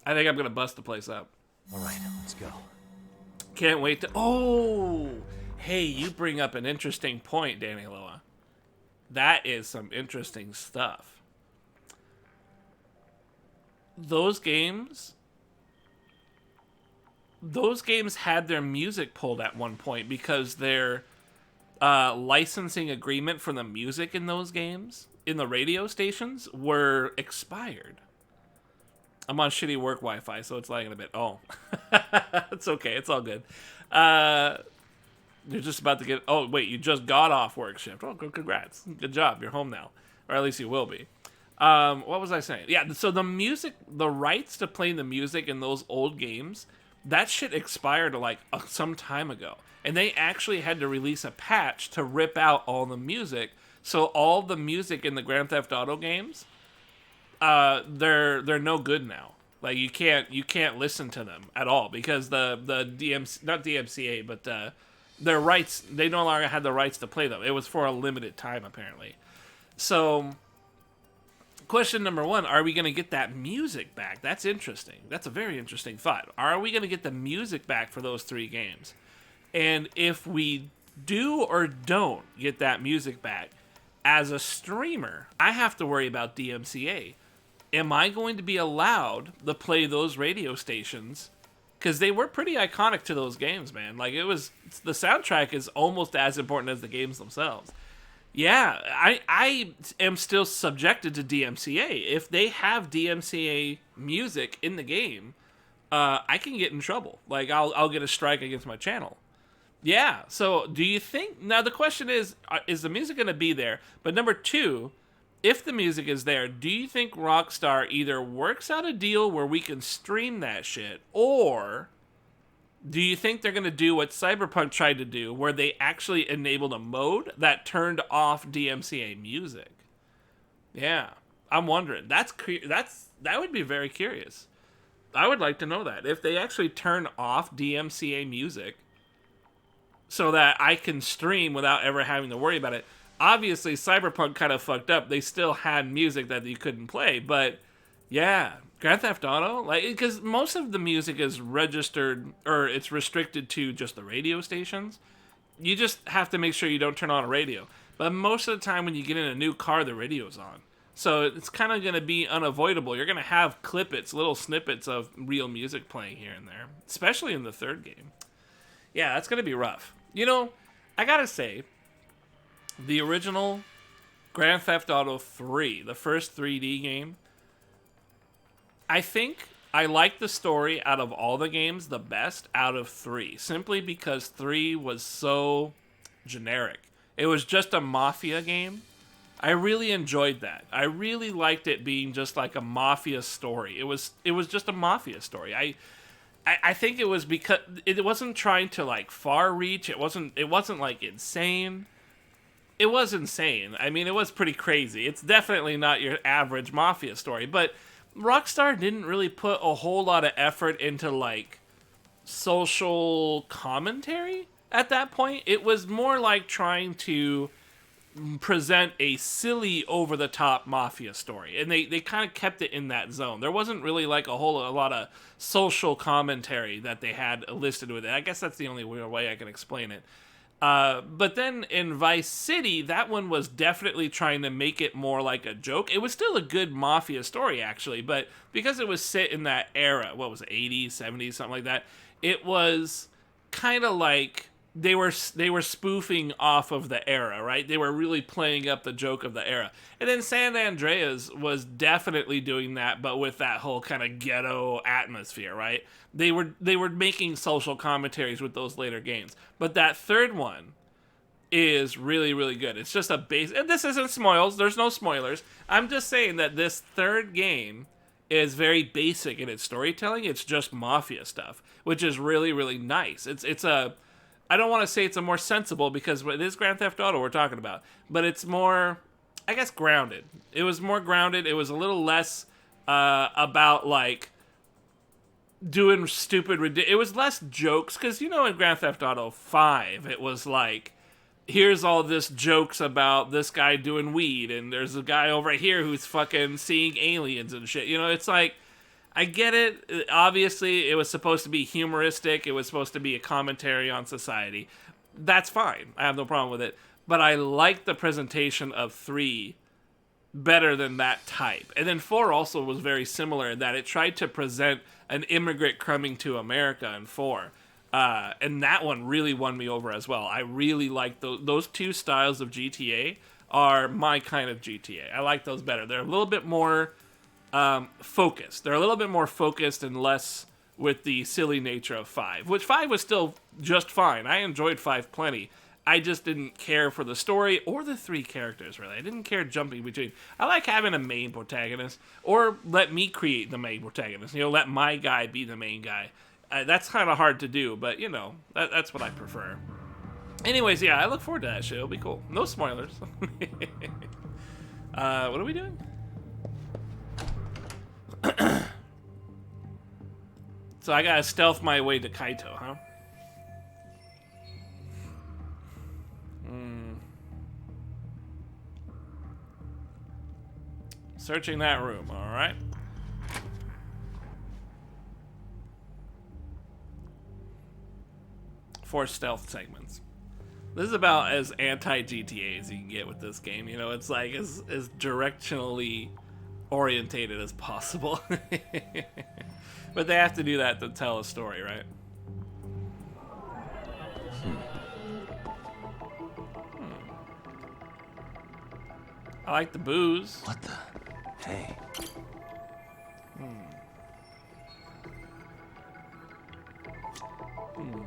I think I'm gonna bust the place up. All right, let's go. Can't wait to. Oh, hey, you bring up an interesting point, Danny Loa. That is some interesting stuff. Those games had their music pulled at one point because their licensing agreement for the music in those games, in the radio stations, were expired. I'm on shitty work Wi-Fi, so it's lagging a bit. Oh, it's okay. It's all good. You're just about to get... Oh, wait, you just got off work shift. Oh, congrats. Good job. You're home now. Or at least you will be. What was I saying? Yeah, so the music, the rights to play the music in those old games, that shit expired like some time ago. And they actually had to release a patch to rip out all the music. So all the music in the Grand Theft Auto games, they're no good now. Like you can't listen to them at all because the DMC, not DMCA, but their rights, they no longer had the rights to play them. It was for a limited time apparently. So question number one, are we going to get that music back? That's interesting. That's a very interesting thought. Are we going to get the music back for those 3 games? And if we do or don't get that music back, as a streamer, I have to worry about DMCA. Am I going to be allowed to play those radio stations? Because they were pretty iconic to those games, man. Like, the soundtrack is almost as important as the games themselves. Yeah, I am still subjected to DMCA. If they have DMCA music in the game, I can get in trouble. Like, I'll get a strike against my channel. Yeah, so do you think... Now, the question is the music going to be there? But number two, if the music is there, do you think Rockstar either works out a deal where we can stream that shit, or... do you think they're going to do what Cyberpunk tried to do, where they actually enabled a mode that turned off DMCA music? Yeah, I'm wondering. That would be very curious. I would like to know that. If they actually turn off DMCA music so that I can stream without ever having to worry about it. Obviously, Cyberpunk kind of fucked up. They still had music that you couldn't play, but yeah... Grand Theft Auto, like, because most of the music is registered, or it's restricted to just the radio stations. You just have to make sure you don't turn on a radio. But most of the time when you get in a new car, the radio's on. So it's kind of going to be unavoidable. You're going to have clippets, little snippets of real music playing here and there, especially in the third game. Yeah, that's going to be rough. You know, I got to say, the original Grand Theft Auto 3, the first 3D game, I think I like the story out of all the games the best out of 3, simply because 3 was so generic. It was just a mafia game. I really enjoyed that. I really liked it being just like a mafia story. It was just a mafia story. I think it was because it wasn't trying to like far reach. It wasn't like insane. It was insane. I mean, it was pretty crazy. It's definitely not your average mafia story, but Rockstar didn't really put a whole lot of effort into, like, social commentary at that point. It was more like trying to present a silly, over-the-top mafia story. And they kind of kept it in that zone. There wasn't really, like, a lot of social commentary that they had listed with it. I guess that's the only way I can explain it. But then in Vice City, that one was definitely trying to make it more like a joke. It was still a good mafia story, actually, but because it was set in that era, what was it, 80s, 70s, something like that, it was kind of like they were spoofing off of the era, right? They were really playing up the joke of the era. And then San Andreas was definitely doing that, but with that whole kind of ghetto atmosphere, right? They were making social commentaries with those later games. But that third one is really, really good. It's just a base... And this isn't spoils. There's no spoilers. I'm just saying that this third game is very basic in its storytelling. It's just mafia stuff, which is really, really nice. It's a... I don't want to say it's a more sensible, because it is Grand Theft Auto we're talking about. But it's more, I guess, grounded. It was more grounded. It was a little less about, like... doing stupid... It was less jokes, because, you know, in Grand Theft Auto 5, it was like, here's all this jokes about this guy doing weed, and there's a guy over here who's fucking seeing aliens and shit. You know, it's like, I get it. Obviously, it was supposed to be humoristic. It was supposed to be a commentary on society. That's fine. I have no problem with it. But I like the presentation of 3 better than that type. And then 4 also was very similar in that it tried to present an immigrant coming to America in 4. And that one really won me over as well. I really like those two styles of GTA are my kind of GTA. I like those better. They're a little bit more focused. They're a little bit more focused and less with the silly nature of 5, which 5 was still just fine. I enjoyed 5 plenty. I just didn't care for the story or the 3 characters, really. I didn't care jumping between. I like having a main protagonist, or let me create the main protagonist. You know, let my guy be the main guy. That's kind of hard to do, but, you know, that's what I prefer. Anyways, yeah, I look forward to that shit. It'll be cool. No spoilers. What are we doing? So I gotta stealth my way to Kaito, huh? Searching that room, alright. For stealth segments. This is about as anti-GTA as you can get with this game. You know, it's like as directionally orientated as possible. But they have to do that to tell a story, right? I like the booze. What the? Hey.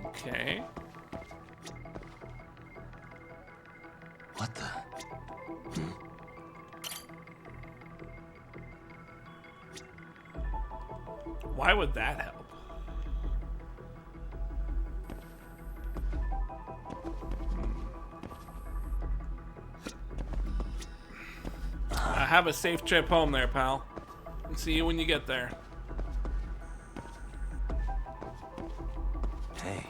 Okay. What the? Why would that help? Have a safe trip home there, pal. And see you when you get there. Hey.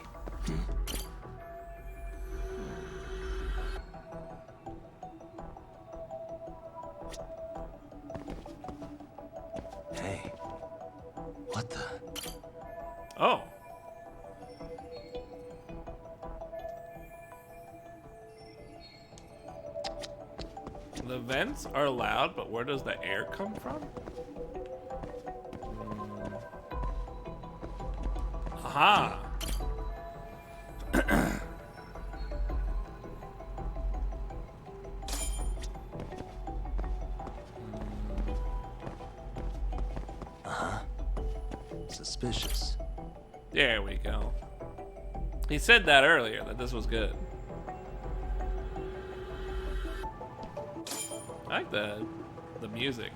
Hey. What the? Oh. The vents are loud, but where does the air come from? Aha. Suspicious. There we go. He said that earlier, that this was good. I like the music.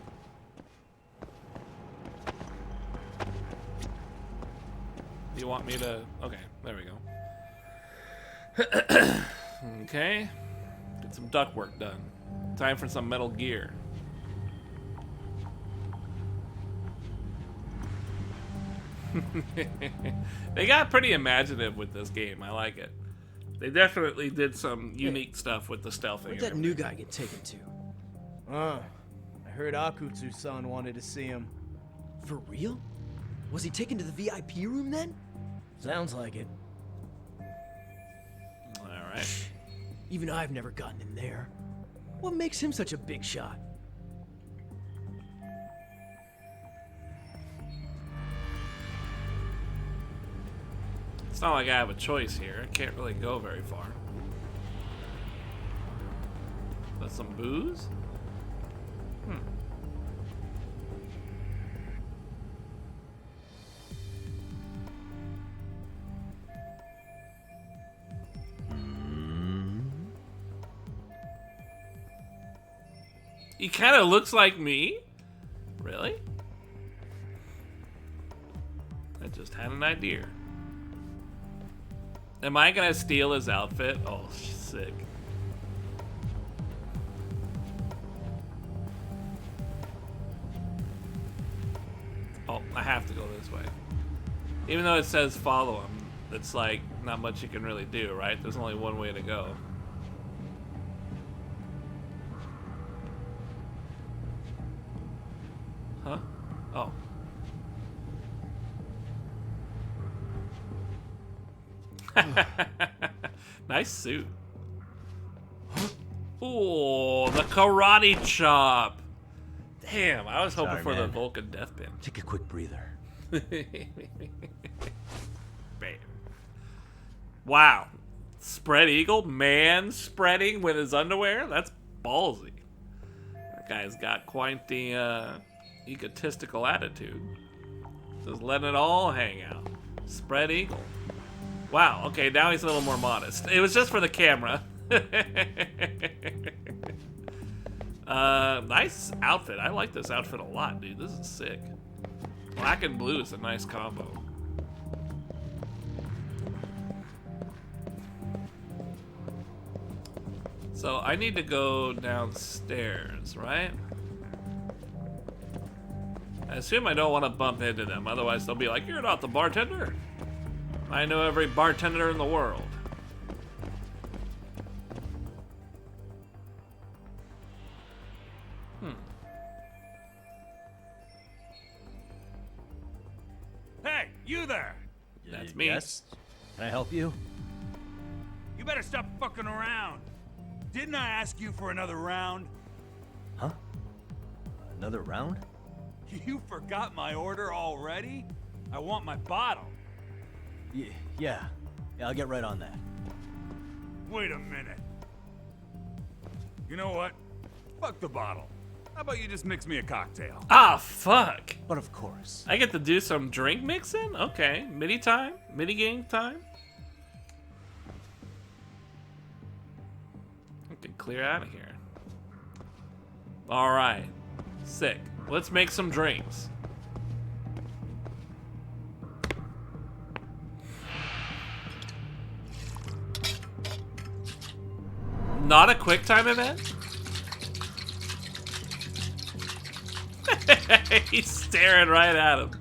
You want me to... Okay, there we go. Okay. Get some duct work done. Time for some Metal Gear. They got pretty imaginative with this game. I like it. They definitely did some unique stuff with the stealthing. Where'd that new guy get taken to? I heard Akutsu-san wanted to see him. For real? Was he taken to the VIP room then? Sounds like it. Alright. Even I've never gotten in there. What makes him such a big shot? It's not like I have a choice here. I can't really go very far. That's some booze? He kind of looks like me? Really? I just had an idea. Am I gonna steal his outfit? Oh, sick. Oh, I have to go this way. Even though it says follow him, it's like not much you can really do, right? There's only one way to go. Huh? Oh. Nice suit. Ooh, the karate chop. Damn, I was hoping for the Vulcan death pin. Take a quick breather. Bam. Wow. Spread eagle? Man spreading with his underwear? That's ballsy. That guy's got quite the egotistical attitude. Just letting it all hang out. Spread eagle. Wow, okay, now he's a little more modest. It was just for the camera. Nice outfit. I like this outfit a lot, dude. This is sick. Black and blue is a nice combo. So I need to go downstairs, right? I assume I don't want to bump into them, otherwise they'll be like, "You're not the bartender." I know every bartender in the world. Hey, you there! That's me. Yes? Can I help you? You better stop fucking around. Didn't I ask you for another round? Huh? Another round? You forgot my order already? I want my bottle. Yeah, I'll get right on that. Wait a minute. You know what? Fuck the bottle. How about you just mix me a cocktail? Ah, fuck. But of course. I get to do some drink mixing? Okay. Mini time? Mini game time? We can clear out of here. Alright. Sick. Let's make some drinks. Not a quick time event? He's staring right at him.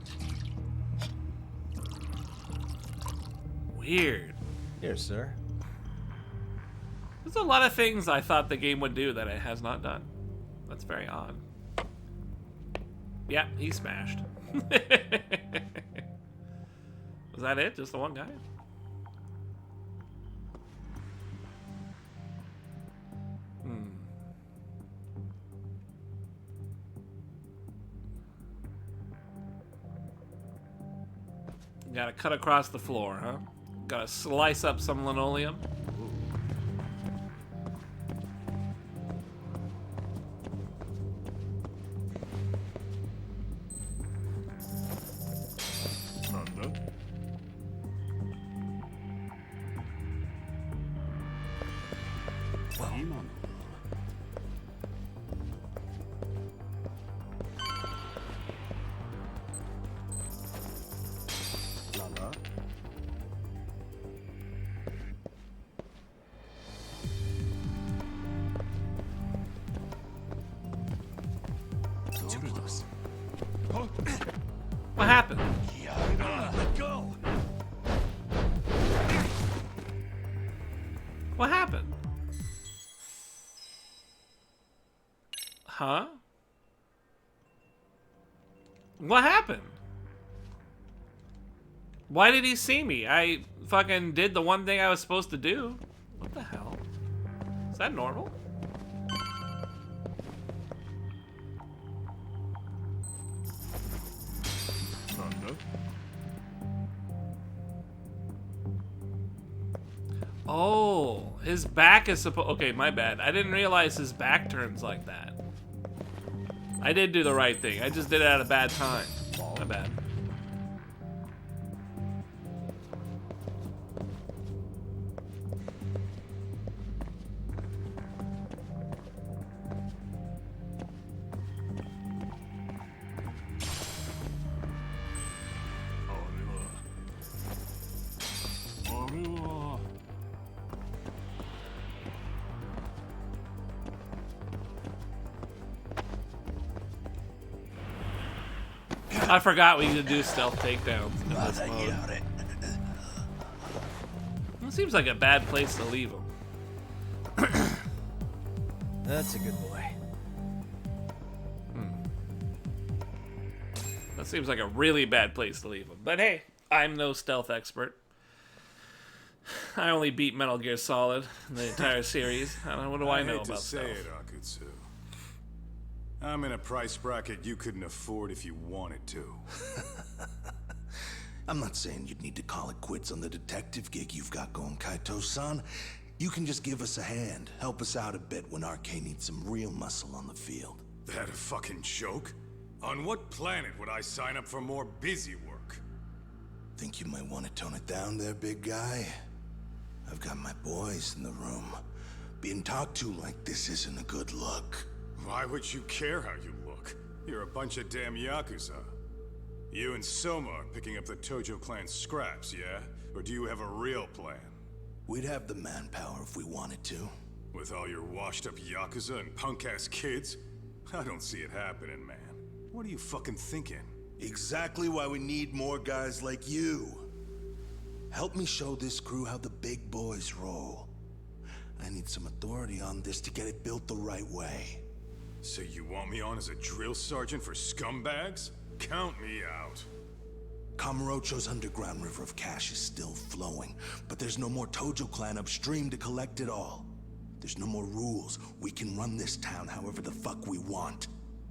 Weird. Here, sir. There's a lot of things I thought the game would do that it has not done. That's very odd. Yeah, he smashed. Was that it? Just the one guy? Gotta cut across the floor, huh? Gotta slice up some linoleum. What happened? Let go. What happened? Huh? What happened? Why did he see me? I fucking did the one thing I was supposed to do. What the hell? Is that normal? Oh, his back is supposed... Okay, my bad. I didn't realize his back turns like that. I did do the right thing. I just did it at a bad time. My bad. I forgot we could do stealth takedowns in this mode. It seems like a bad place to leave him. That's a good boy. That seems like a really bad place to leave him. But hey, I'm no stealth expert. I only beat Metal Gear Solid in the entire series. I don't know, what do I know hate about to say stealth? it, Akutsu. I'm in a price bracket you couldn't afford if you wanted to. I'm not saying you'd need to call it quits on the detective gig you've got going, Kaito-san. You can just give us a hand, help us out a bit when RK needs some real muscle on the field. That a fucking joke? On what planet would I sign up for more busy work? Think you might want to tone it down there, big guy? I've got my boys in the room. Being talked to like this isn't a good look. Why would you care how you look? You're a bunch of damn Yakuza. You and Soma are picking up the Tojo clan's scraps, yeah? Or do you have a real plan? We'd have the manpower if we wanted to. With all your washed-up Yakuza and punk-ass kids? I don't see it happening, man. What are you fucking thinking? Exactly why we need more guys like you. Help me show this crew how the big boys roll. I need some authority on this to get it built the right way. So you want me on as a drill sergeant for scumbags? Count me out. Kamurocho's underground river of cash is still flowing, but there's no more Tojo clan upstream to collect it all. There's no more rules. We can run this town however the fuck we want.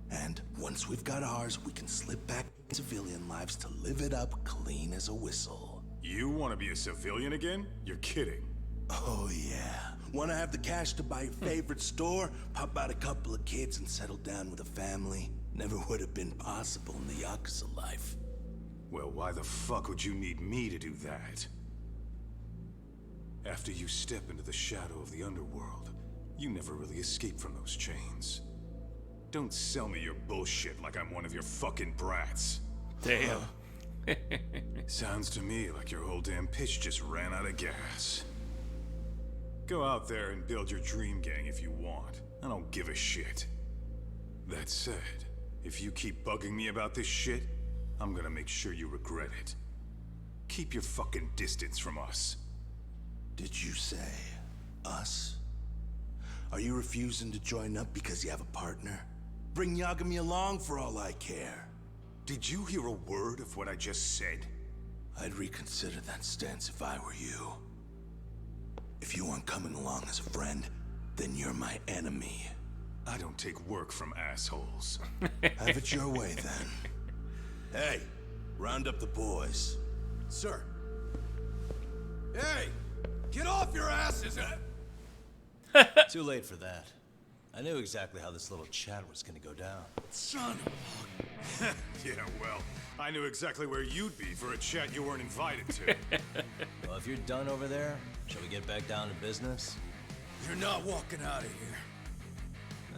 And once we've got ours, we can slip back in civilian lives to live it up clean as a whistle. You want to be a civilian again? You're kidding. Oh yeah. Want to have the cash to buy your favorite store, pop out a couple of kids and settle down with a family? Never would have been possible in the Yakuza life. Well, why the fuck would you need me to do that? After you step into the shadow of the underworld, you never really escape from those chains. Don't sell me your bullshit like I'm one of your fucking brats. Damn. Sounds to me like your whole damn pitch just ran out of gas. Go out there and build your dream gang if you want. I don't give a shit. That said, if you keep bugging me about this shit, I'm gonna make sure you regret it. Keep your fucking distance from us. Did you say us? Are you refusing to join up because you have a partner? Bring Yagami along for all I care. Did you hear a word of what I just said? I'd reconsider that stance if I were you. If you aren't coming along as a friend, then you're my enemy. I don't take work from assholes. Have it your way, then. Hey, round up the boys. Sir. Hey! Get off your asses! Too late for that. I knew exactly how this little chat was gonna go down. Son of Yeah, well, I knew exactly where you'd be for a chat you weren't invited to. Well, if you're done over there, shall we get back down to business? You're not walking out of here.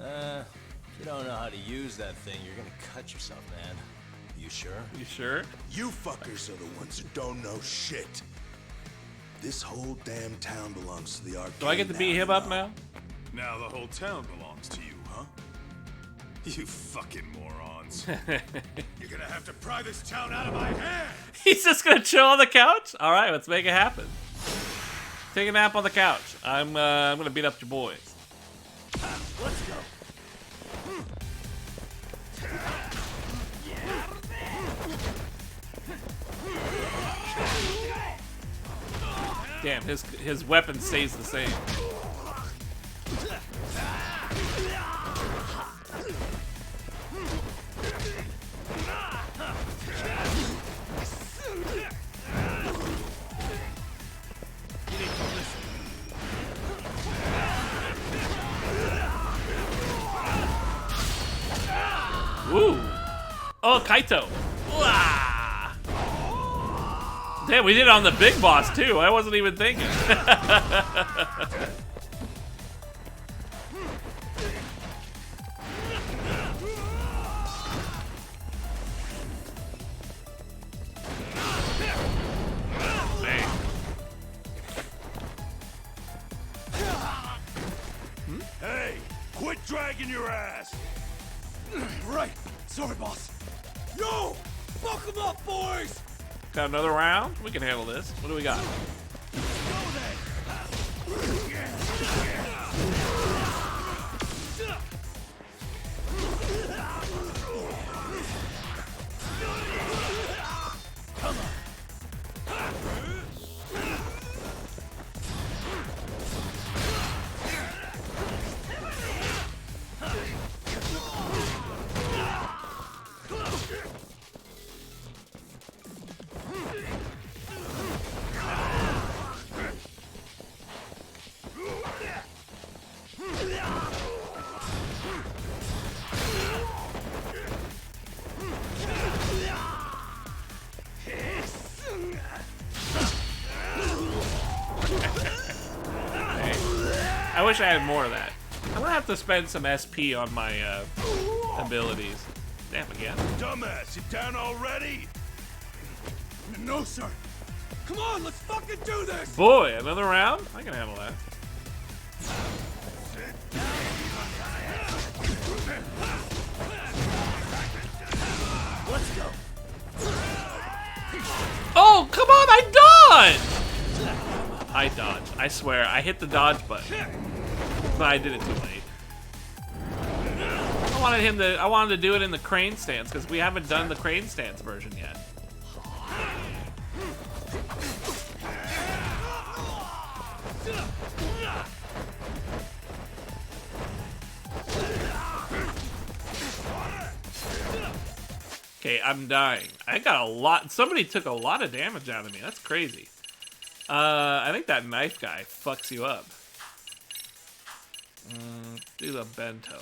If you don't know how to use that thing, you're gonna cut yourself, man. You sure? You sure? You fuckers are the ones who don't know shit. This whole damn town belongs to the arcade. Do I get to beat him up now? Now the whole town belongs to you, huh? You fucking morons. You're gonna have to pry this town out of my hands! He's just gonna chill on the couch? Alright, let's make it happen. Take a nap on the couch. I'm gonna beat up your boys. Let's go. Damn, his weapon stays the same. Ooh. Oh, Kaito. Wah. Damn, we did it on the big boss too. I wasn't even thinking. Hey, quit dragging your ass! Right. Sorry, boss. Yo! Fuck them up, boys! Got another round? We can handle this. What do we got? I wish I had more of that. I'm gonna have to spend some SP on my abilities. Damn, again. Dumbass, you down already? No, sir. Come on, let's fucking do this! Boy, another round? I can handle that. Let's go. Oh, come on, I dodged! I dodged. I swear, I hit the dodge button. But I did it too late. I wanted to do it in the crane stance, because we haven't done the crane stance version yet. Okay, I'm dying. I got a lot. Somebody took a lot of damage out of me. That's crazy. I think that knife guy fucks you up. Do the bento.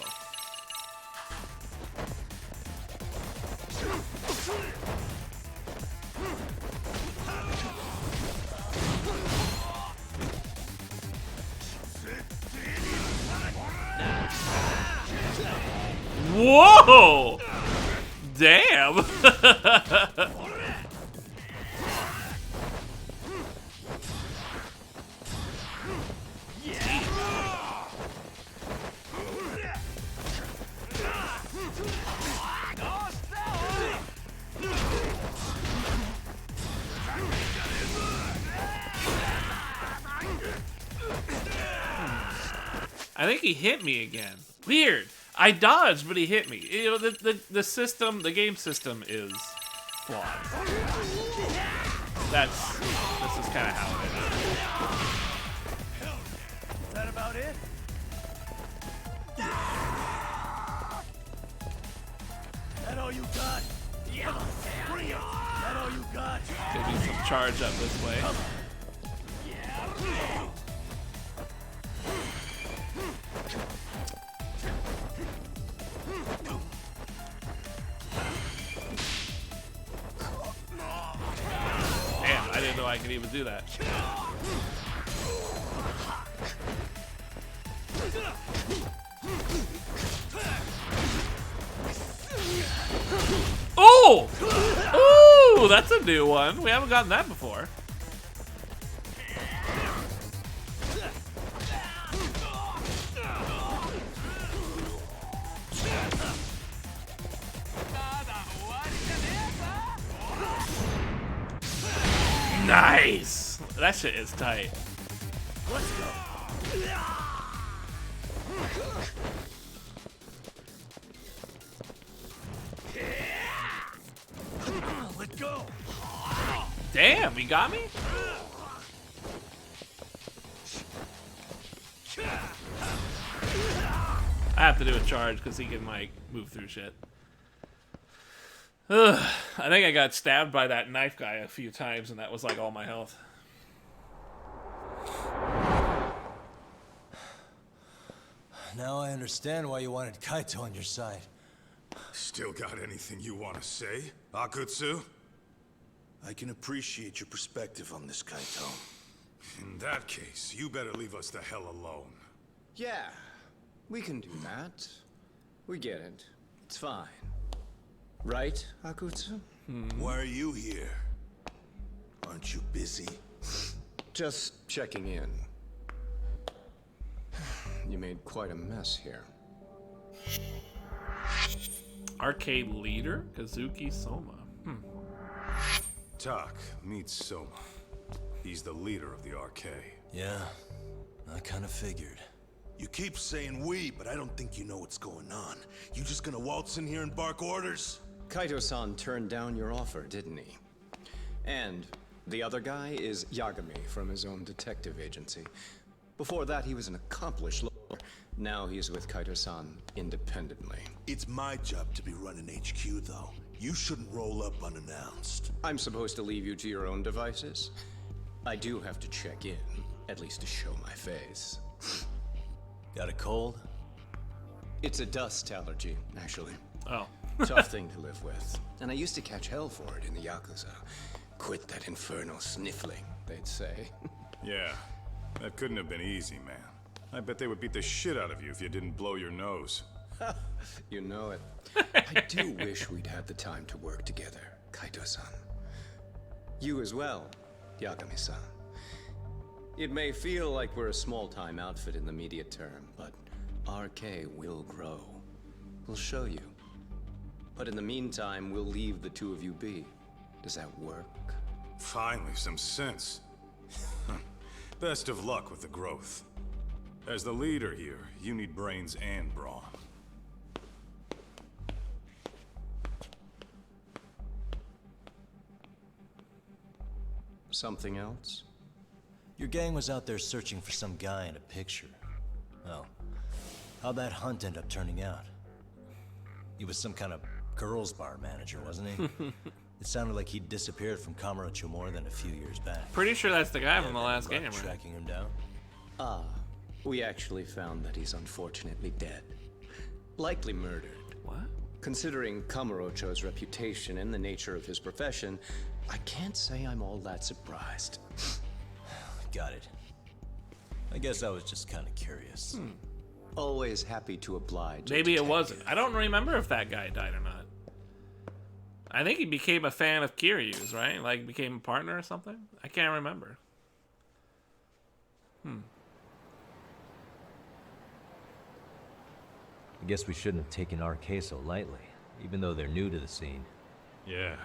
Whoa! Damn! I think he hit me again. Weird. I dodged, but he hit me. You know, the system, the game system is flawed. This is kind of how it is. Is that about it? That all you got? Yeah. Bring it. That all you got? Gonna need some charge up this way. Damn, I didn't know I could even do that. Oh! Ooh, that's a new one. We haven't gotten that before. Nice! That shit is tight. Let's go. Let go. Damn, he got me? I have to do a charge because he can, like, move through shit. Ugh, I think I got stabbed by that knife guy a few times, and that was, like, all my health. Now I understand why you wanted Kaito on your side. Still got anything you want to say, Akutsu? I can appreciate your perspective on this, Kaito. In that case, you better leave us the hell alone. Yeah, we can do that. We get it. It's fine. Right, Akutsu? Why are you here? Aren't you busy? Just checking in. You made quite a mess here. Arcade leader? Kazuki Soma. Tak meets Soma. He's the leader of the arcade. Yeah, I kind of figured. You keep saying we, but I don't think you know what's going on. You just gonna waltz in here and bark orders? Kaito-san turned down your offer, didn't he? And the other guy is Yagami from his own detective agency. Before that, he was an accomplished lawyer. Now he's with Kaito-san independently. It's my job to be running HQ, though. You shouldn't roll up unannounced. I'm supposed to leave you to your own devices? I do have to check in, at least to show my face. Got a cold? It's a dust allergy, actually. Oh. Tough thing to live with. And I used to catch hell for it in the Yakuza. Quit that infernal sniffling, they'd say. Yeah, that couldn't have been easy, man. I bet they would beat the shit out of you if you didn't blow your nose. You know it. I do wish we'd had the time to work together, Kaito-san. You as well, Yagami-san. It may feel like we're a small-time outfit in the immediate term, but RK will grow. We'll show you. But in the meantime, we'll leave the two of you be. Does that work? Finally, some sense. Best of luck with the growth. As the leader here, you need brains and brawn. Something else? Your gang was out there searching for some guy in a picture. Well, how'd that hunt end up turning out? He was some kind of girls' bar manager, wasn't he? It sounded like he'd disappeared from Kamurocho more than a few years back. Pretty sure that's the guy from the last game, right? Tracking him down? Ah, we actually found that he's unfortunately dead. Likely murdered. What? Considering Kamurocho's reputation and the nature of his profession, I can't say I'm all that surprised. Got it. I guess I was just kind of curious. Always happy to oblige. Maybe it wasn't. I don't remember if that guy died or not. I think he became a fan of Kiryu's, right? Like, became a partner or something? I can't remember. I guess we shouldn't have taken RK so lightly, even though they're new to the scene. Yeah.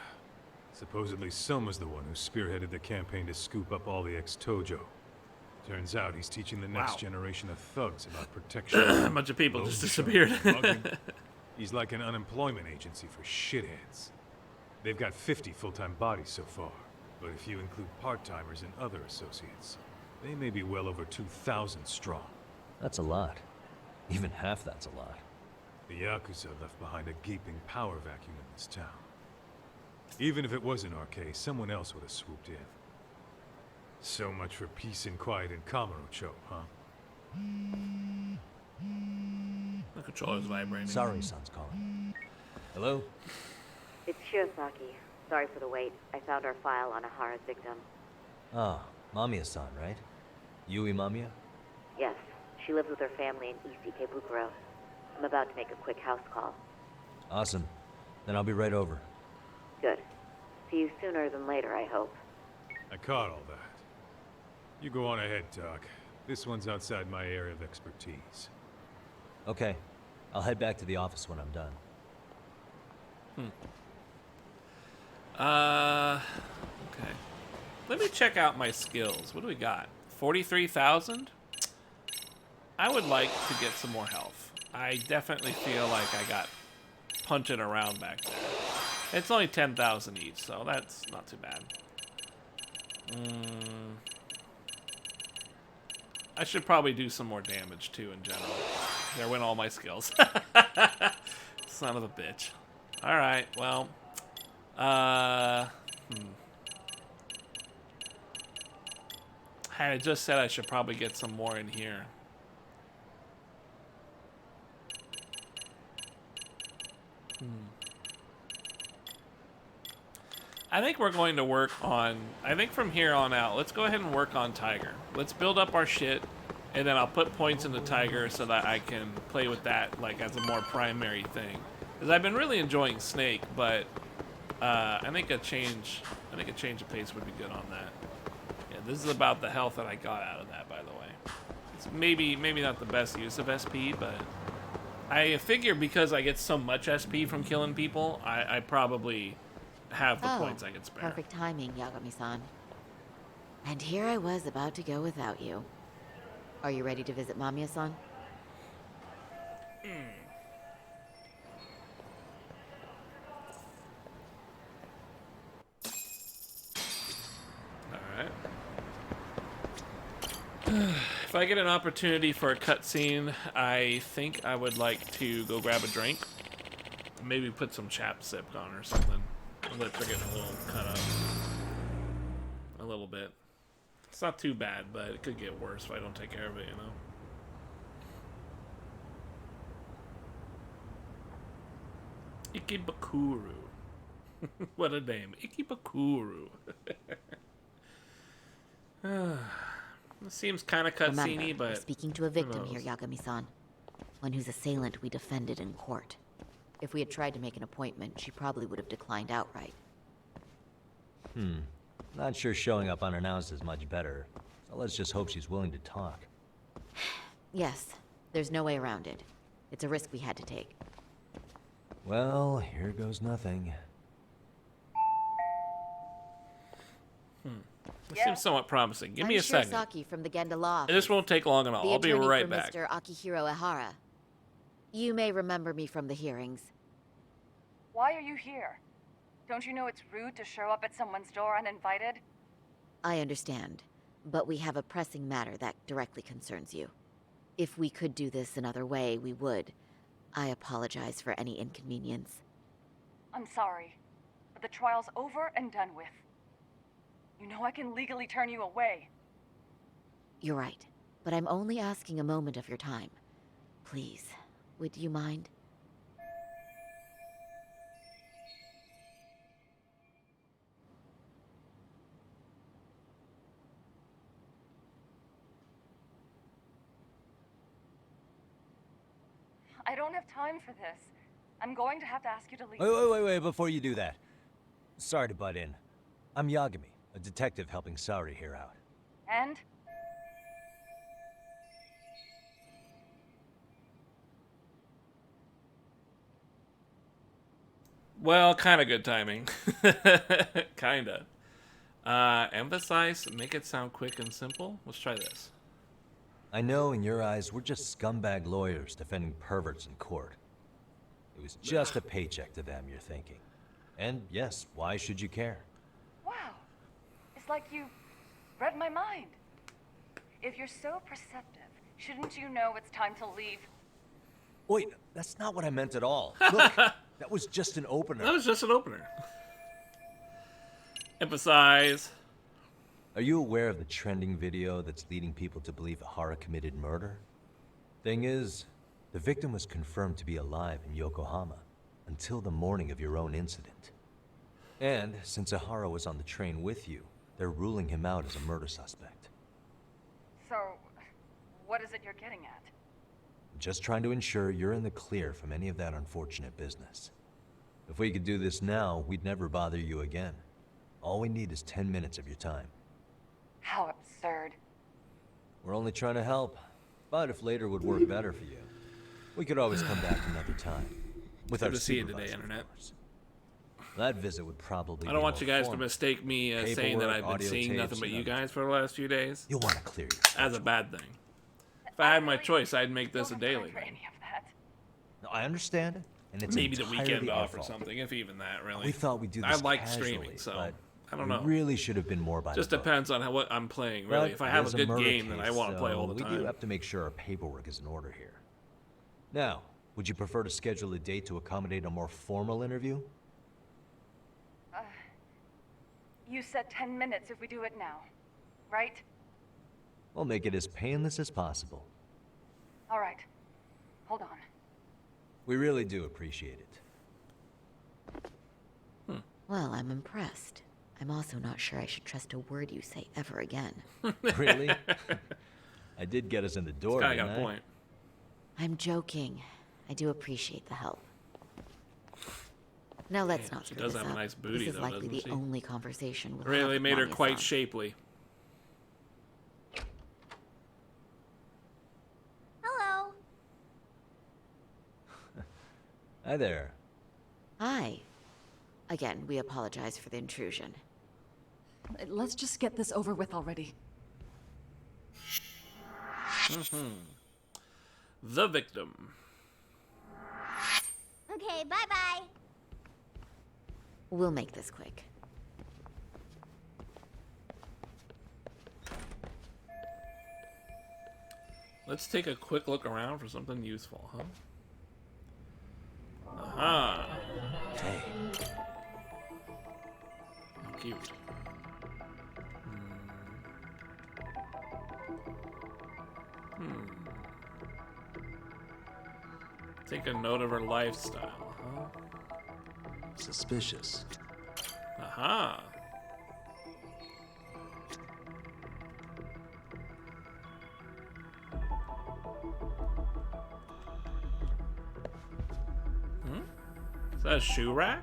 Supposedly Selma's the one who spearheaded the campaign to scoop up all the ex-Tojo. Turns out he's teaching the next generation of thugs about protection. A bunch of people just disappeared. He's like an unemployment agency for shitheads. They've got 50 full-time bodies so far, but if you include part-timers and other associates, they may be well over 2,000 strong. That's a lot. Even half that's a lot. The Yakuza left behind a gaping power vacuum in this town. Even if it wasn't RK, someone else would have swooped in. So much for peace and quiet in Kamurocho, huh? The controller's vibrating. Sorry, son's calling. Hello? It's Shirosaki. Sorry for the wait. I found our file on Ahara's victim. Ah, Mamiya-san, right? Yui Mamiya? Yes, she lives with her family in East Ikebukuro. I'm about to make a quick house call. Awesome. Then I'll be right over. Good. See you sooner than later, I hope. I caught all that. You go on ahead, Doc. This one's outside my area of expertise. Okay. I'll head back to the office when I'm done. Okay. Let me check out my skills. What do we got? 43,000? I would like to get some more health. I definitely feel like I got punching around back there. It's only 10,000 each, so that's not too bad. I should probably do some more damage too in general. There went all my skills. Son of a bitch. Alright, well. I just said I should probably get some more in here. I think we're going to work on, I think from here on out, let's go ahead and work on Tiger. Let's build up our shit, and then I'll put points into Tiger so that I can play with that like as a more primary thing. Because I've been really enjoying Snake, but I think a change of pace would be good on that. Yeah, this is about the health that I got out of that, by the way. It's maybe not the best use of SP, but I figure because I get so much SP from killing people, I probably have the points I could spare. Perfect timing, Yagami-san. And here I was about to go without you. Are you ready to visit Mamiya-san? Alright. If I get an opportunity for a cutscene, I think I would like to go grab a drink. Maybe put some chapstick on or something. My lips are getting a little cut up. A little bit. It's not too bad, but it could get worse if I don't take care of it, you know? Ikebukuro. What a name. Ikebukuro. This seems kind of cutscene-y, but... We're speaking to a victim here, Yagami-san. One whose assailant we defended in court. If we had tried to make an appointment, she probably would have declined outright. Not sure showing up unannounced is much better. So let's just hope she's willing to talk. Yes, there's no way around it. It's a risk we had to take. Well, here goes nothing. This seems somewhat promising. Give me a second. Shirosaki from the Genda Law. This won't take long at all. I'll be right back. Mr. Akihiro Ehara. You may remember me from the hearings. Why are you here? Don't you know it's rude to show up at someone's door uninvited? I understand. but we have a pressing matter that directly concerns you. If we could do this another way, we would. I apologize for any inconvenience. I'm sorry, but the trial's over and done with. You know I can legally turn you away. You're right, but I'm only asking a moment of your time. Please, would you mind? I don't have time for this. I'm going to have to ask you to leave. Wait, before you do that. Sorry to butt in. I'm Yagami, a detective helping Saori here out. And? Well, kind of good timing. Kinda. Emphasize, make it sound quick and simple. Let's try this. I know in your eyes we're just scumbag lawyers defending perverts in court. It was just a paycheck to them, you're thinking. And yes, why should you care? Wow. It's like you read my mind. If you're so perceptive, shouldn't you know it's time to leave? Wait, that's not what I meant at all. Look, that was just an opener. That was just an opener. Emphasize. Are you aware of the trending video that's leading people to believe Hara committed murder? Thing is, the victim was confirmed to be alive in Yokohama until the morning of your own incident. And since Ahara was on the train with you, they're ruling him out as a murder suspect. So, what is it you're getting at? Just trying to ensure you're in the clear from any of that unfortunate business. If we could do this now, we'd never bother you again. All we need is 10 minutes of your time. How absurd. We're only trying to help, but if later would work better for you, we could always come back another time. With our Good to see you supervisor, today, of Internet. course. That visit would probably I don't be want more you guys to formal. mistake me as saying that I've Paperwork, been audio seeing tapes, nothing but and you other guys for the last few days. You'll want to clear your As a bad thing. If I had my choice, I'd make this a daily For thing. any of that. No, I understand, and it's Maybe the entirely weekend our off or fault. something, if even that, really. We thought we'd do I this like casually, streaming, so but I don't we know. really should have been more by Just the book. depends on what I'm playing, really. But If I have it a is good murder game, then I case, want to play all the so time. We do have to make sure our paperwork is in order here. Now, would you prefer to schedule a date to accommodate a more formal interview? You said 10 minutes if we do it now, right? We'll make it as painless as possible. All right. Hold on. We really do appreciate it. Well, I'm impressed. I'm also not sure I should trust a word you say ever again. Really? I did get us in the door, This guy didn't got a I? point. I'm joking. I do appreciate the help. Now let's Yeah, not she screw does this have a up. nice booty, This is though, likely doesn't the she? only conversation we'll Really have made her with quite Mami-san. shapely. Hello. Hi there. Hi. Again, we apologize for the intrusion. Let's just get this over with already. The victim. Okay, bye-bye. We'll make this quick. Let's take a quick look around for something useful, huh? Aha. Hey. Cute. Take a note of her lifestyle, huh? Suspicious. Aha. Is that a shoe rack?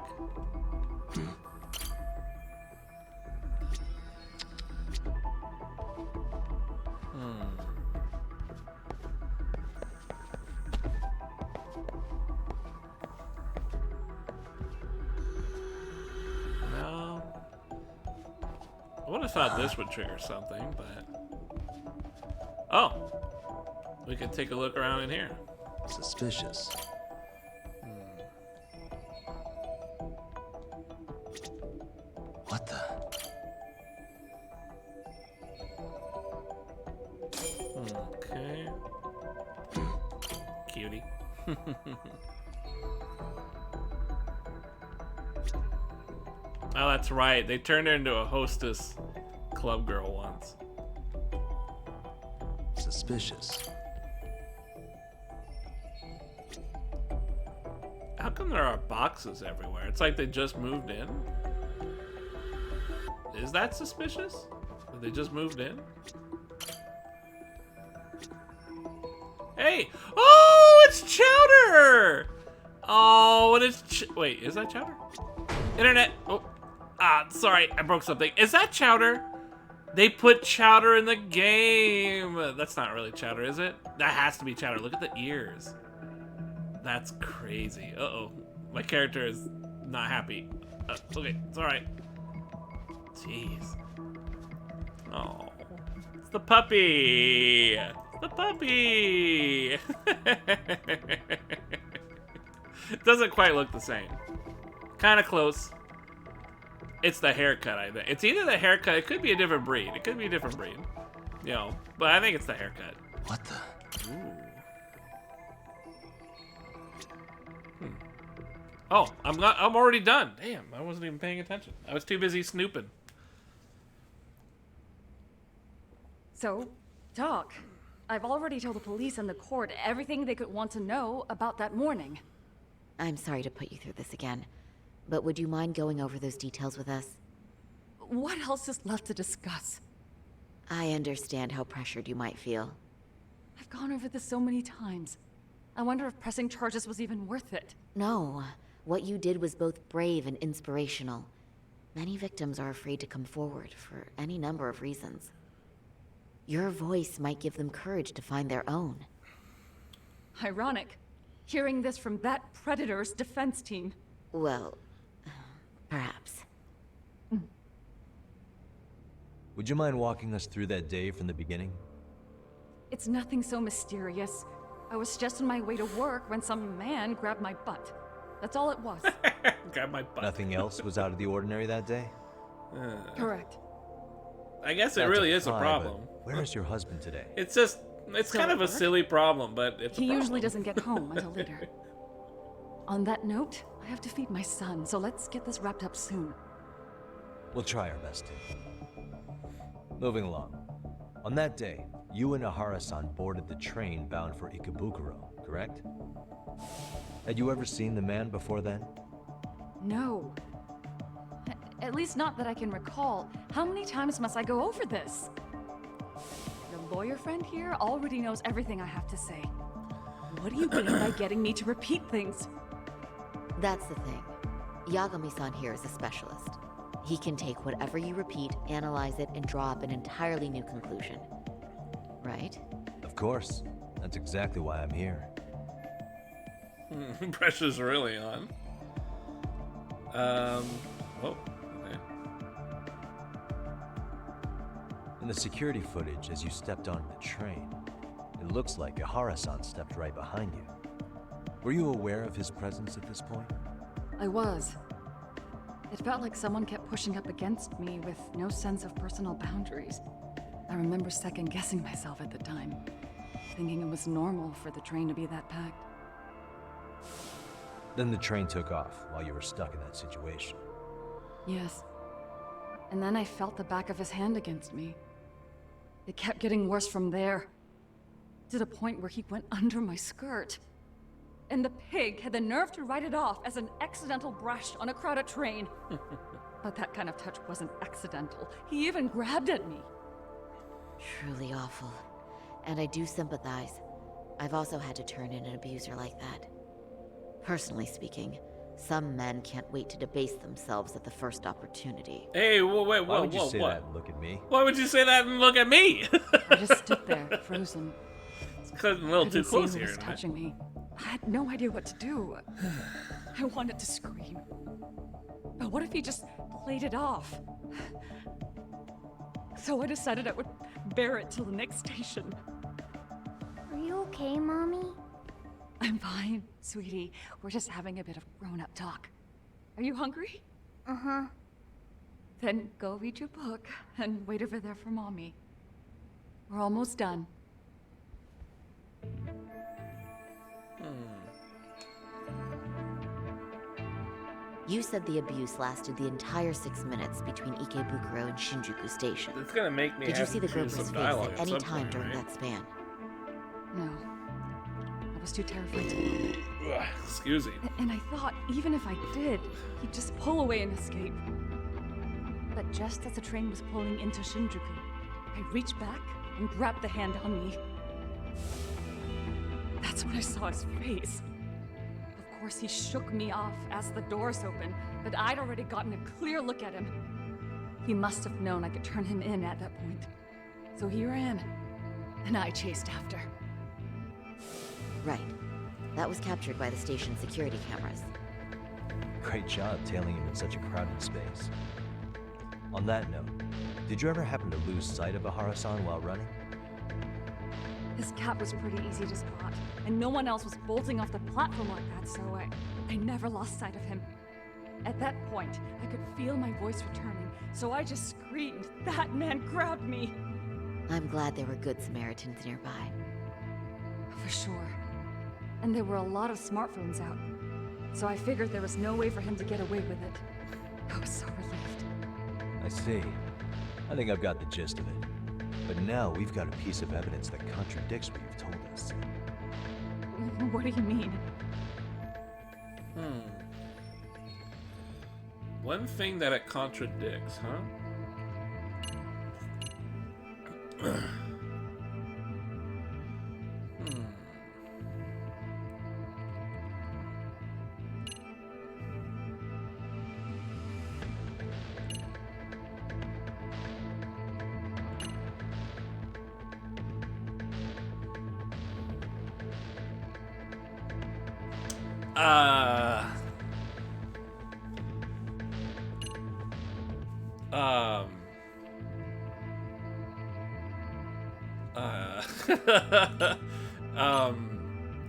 No. I would have thought this would trigger something, but... Oh! We could take a look around in here. Suspicious. What the? Oh, that's right. They turned her into a hostess club girl once. Suspicious. How come there are boxes everywhere? It's like they just moved in. Is that suspicious? That they just moved in? Hey! Oh, it's Chowder! Oh, and it's wait, is that Chowder? Internet. Oh, sorry, I broke something. Is that Chowder? They put Chowder in the game. That's not really Chowder, is it? That has to be Chowder. Look at the ears. That's crazy. Uh-oh. My character is not happy. Okay, it's alright. Jeez. Oh. It's the puppy! It's the puppy! It doesn't quite look the same. Kind of close. It's the haircut, I think. It's either the haircut, it could be a different breed. It could be a different breed. You know, but I think it's the haircut. What the? Ooh. Oh, I'm already done. Damn, I wasn't even paying attention. I was too busy snooping. So, Doc, I've already told the police and the court everything they could want to know about that morning. I'm sorry to put you through this again, but would you mind going over those details with us? What else is left to discuss? I understand how pressured you might feel. I've gone over this so many times. I wonder if pressing charges was even worth it. No. What you did was both brave and inspirational. Many victims are afraid to come forward for any number of reasons. Your voice might give them courage to find their own. Ironic. Hearing this from that Predator's defense team. Well, perhaps. Would you mind walking us through that day from the beginning? It's nothing so mysterious. I was just on my way to work when some man grabbed my butt. That's all it was. Grab my butt. Nothing else was out of the ordinary that day? Correct. I guess it really is a problem. Where is your husband today? It's just, it's kind of a silly problem, but it's a He problem. usually doesn't get home until later. On that note, I have to feed my son, so let's get this wrapped up soon. We'll try our best to. Moving along. On that day, you and Ahara-san boarded the train bound for Ikebukuro, correct? Had you ever seen the man before then? No. At least not that I can recall. How many times must I go over this? The lawyer friend here already knows everything I have to say. What do you gain by getting me to repeat things? That's the thing. Yagami-san here is a specialist. He can take whatever you repeat, analyze it, and draw up an entirely new conclusion. Right? Of course. That's exactly why I'm here. Pressure's really on. Oh, okay. In the security footage, as you stepped onto the train, it looks like Ahara-san stepped right behind you. Were you aware of his presence at this point? I was. It felt like someone kept pushing up against me with no sense of personal boundaries. I remember second-guessing myself at the time, thinking it was normal for the train to be that packed. Then the train took off while you were stuck in that situation. Yes. And then I felt the back of his hand against me. It kept getting worse from there, to the point where he went under my skirt. And the pig had the nerve to write it off as an accidental brush on a crowded train. But that kind of touch wasn't accidental. He even grabbed at me. Truly awful. And I do sympathize. I've also had to turn in an abuser like that. Personally speaking, some men can't wait to debase themselves at the first opportunity. Hey, wait, Why whoa, would you whoa, say what? that and look at me? Why would you say that and look at me? I just stood there, frozen. It's cutting a little too Couldn't close see who here. was touching me. I had no idea what to do. I wanted to scream. But what if he just played it off? So I decided I would bear it till the next station. Are you okay, Mommy? I'm fine, sweetie. We're just having a bit of grown-up talk. Are you hungry? Uh-huh. Then go read your book and wait over there for Mommy. We're almost done. You said the abuse lasted the entire 6 minutes between Ikebukuro and Shinjuku Station. It's gonna make me. Did you have see the to choose Groper's some face dialogue at any some time point, during right? that span? No. I was too terrified to. Ugh, excuse me. And I thought, even if I did, he'd just pull away and escape. But just as the train was pulling into Shinjuku, I reached back and grabbed the hand on me. That's when I saw his face. Of course, he shook me off as the doors opened, but I'd already gotten a clear look at him. He must have known I could turn him in at that point. So he ran, and I chased after. Right. That was captured by the station's security cameras. Great job tailing him in such a crowded space. On that note, did you ever happen to lose sight of Ahara-san while running? His cap was pretty easy to spot, and no one else was bolting off the platform like that, so I never lost sight of him. At that point, I could feel my voice returning, so I just screamed. That man grabbed me! I'm glad there were good Samaritans nearby. For sure. And there were a lot of smartphones out, so I figured there was no way for him to get away with it. I was so relieved. I see. I think I've got the gist of it. But now we've got a piece of evidence that contradicts what you've told us. What do you mean? One thing that it contradicts, huh?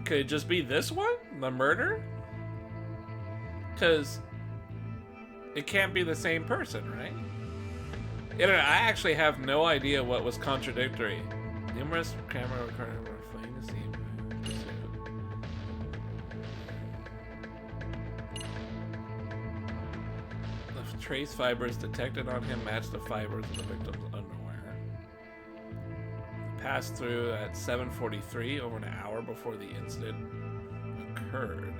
Could it just be this one? The murder? Because it can't be the same person, right? I actually have no idea what was contradictory. Numerous camera recordings were fleeing the scene. The trace fibers detected on him matched the fibers of the victim's underwear. Passed through at 7:43, over an hour before the incident occurred.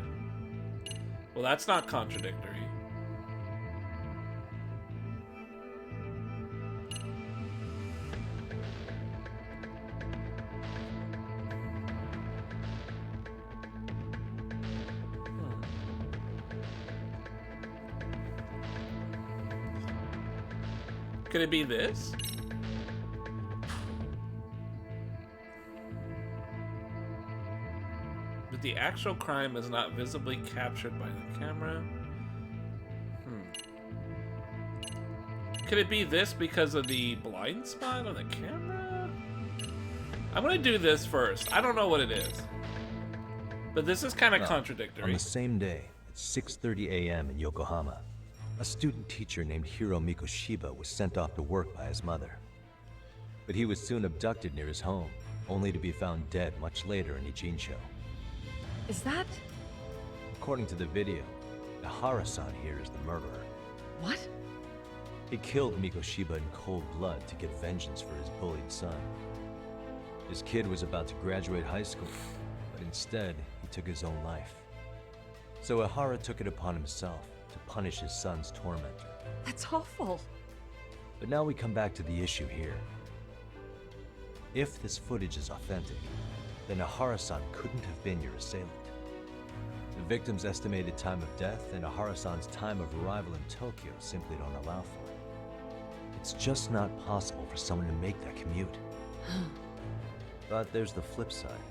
Well, that's not contradictory. Could it be this? But the actual crime is not visibly captured by the camera. Could it be this because of the blind spot on the camera? I'm gonna do this first. I don't know what it is. But this is kind of contradictory. On the same day, at 6:30 a.m. in Yokohama, a student teacher named Hiro Mikoshiba was sent off to work by his mother. But he was soon abducted near his home, only to be found dead much later in Ijincho. Is that... According to the video, Ahara-san here is the murderer. What? He killed Mikoshiba in cold blood to get vengeance for his bullied son. His kid was about to graduate high school, but instead, he took his own life. So Ahara took it upon himself to punish his son's tormentor. That's awful. But now we come back to the issue here. If this footage is authentic, then Ahara-san couldn't have been your assailant. The victim's estimated time of death and Ahara-san's time of arrival in Tokyo simply don't allow for it. It's just not possible for someone to make that commute. But there's the flip side.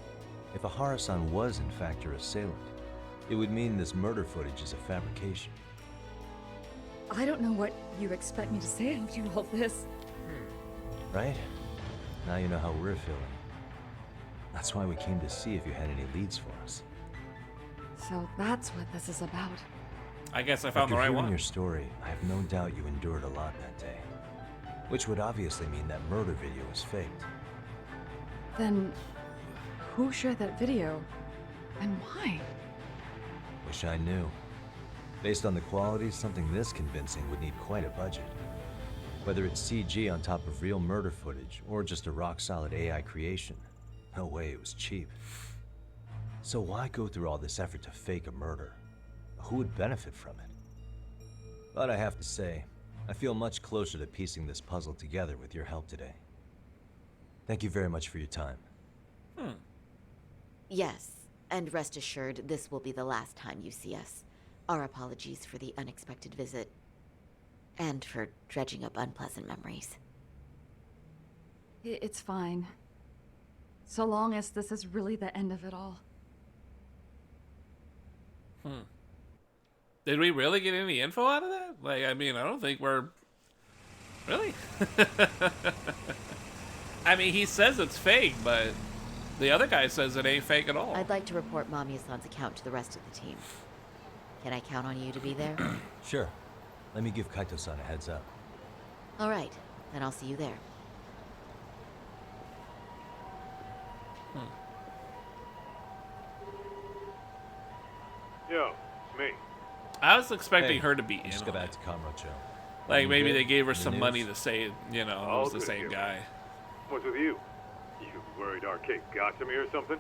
If Ahara-san was in fact your assailant, it would mean this murder footage is a fabrication. I don't know what you expect me to say after all this. Right? Now you know how we're feeling. That's why we came to see if you had any leads for us. So that's what this is about. I guess I found the right After hearing one. your story, I have no doubt you endured a lot that day. Which would obviously mean that murder video was faked. Then, who shared that video? And why? Wish I knew. Based on the quality, something this convincing would need quite a budget. Whether it's CG on top of real murder footage, or just a rock-solid AI creation, no way it was cheap. So why go through all this effort to fake a murder? Who would benefit from it? But I have to say, I feel much closer to piecing this puzzle together with your help today. Thank you very much for your time. Yes, and rest assured, this will be the last time you see us. Our apologies for the unexpected visit, and for dredging up unpleasant memories. It's fine. So long as this is really the end of it all. Did we really get any info out of that? Like, I mean, I don't think we're... Really? I mean, he says it's fake, but the other guy says it ain't fake at all. I'd like to report Mamiya-san's account to the rest of the team. Can I count on you to be there? Sure. Let me give Kaito-san a heads up. All right, then I'll see you there. Yo, it's me. I was expecting her to be in Just on go back it. to Kamurocho. Like, You maybe good? they gave her Any some news? money to say, you know, it was the good same here. guy. What's with you? You worried Arcade got to me or something?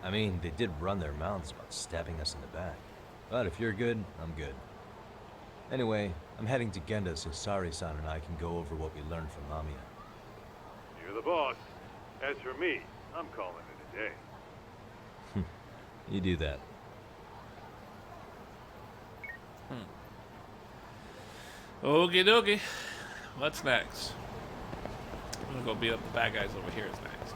I mean, they did run their mouths about stabbing us in the back. But if you're good, I'm good. Anyway, I'm heading to Genda so Sari-san and I can go over what we learned from Mamiya. You're the boss. As for me, I'm calling it a day. You do that. Okie dokie. What's next? I'm gonna go beat up the bad guys over here is next.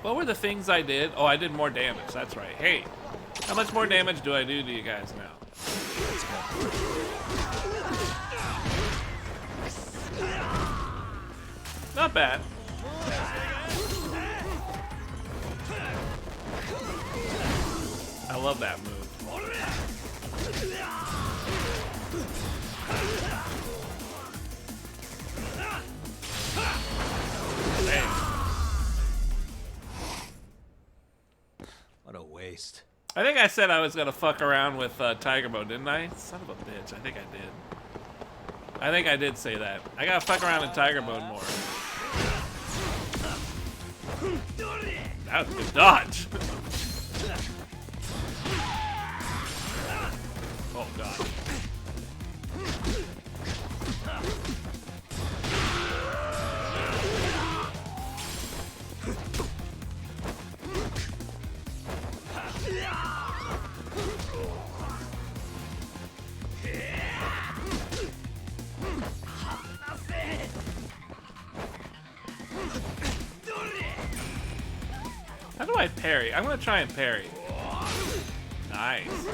What were the things I did? Oh, I did more damage. That's right. Hey, how much more damage do I do to you guys now? Not bad. I love that move. What a waste. I think I said I was gonna fuck around with Tiger Mode, didn't I? Son of a bitch. I think I did. I think I did say that. I gotta fuck around in Tiger Mode more. That was a good dodge. Oh god. How do I parry? I'm gonna try and parry. Nice.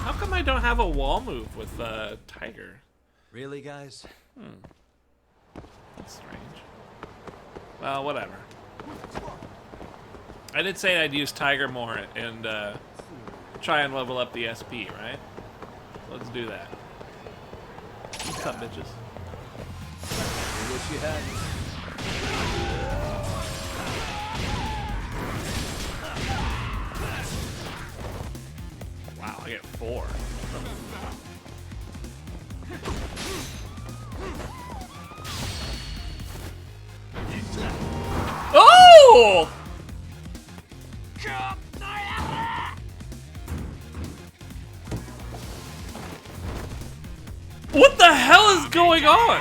How come I don't have a wall move with Tiger? Really, guys? That's strange. Well, whatever. I did say I'd use Tiger more and try and level up the SP, right? Let's do that. What's up, bitches? I wish you had. Wow, I get 4. Oh! What the hell is going on?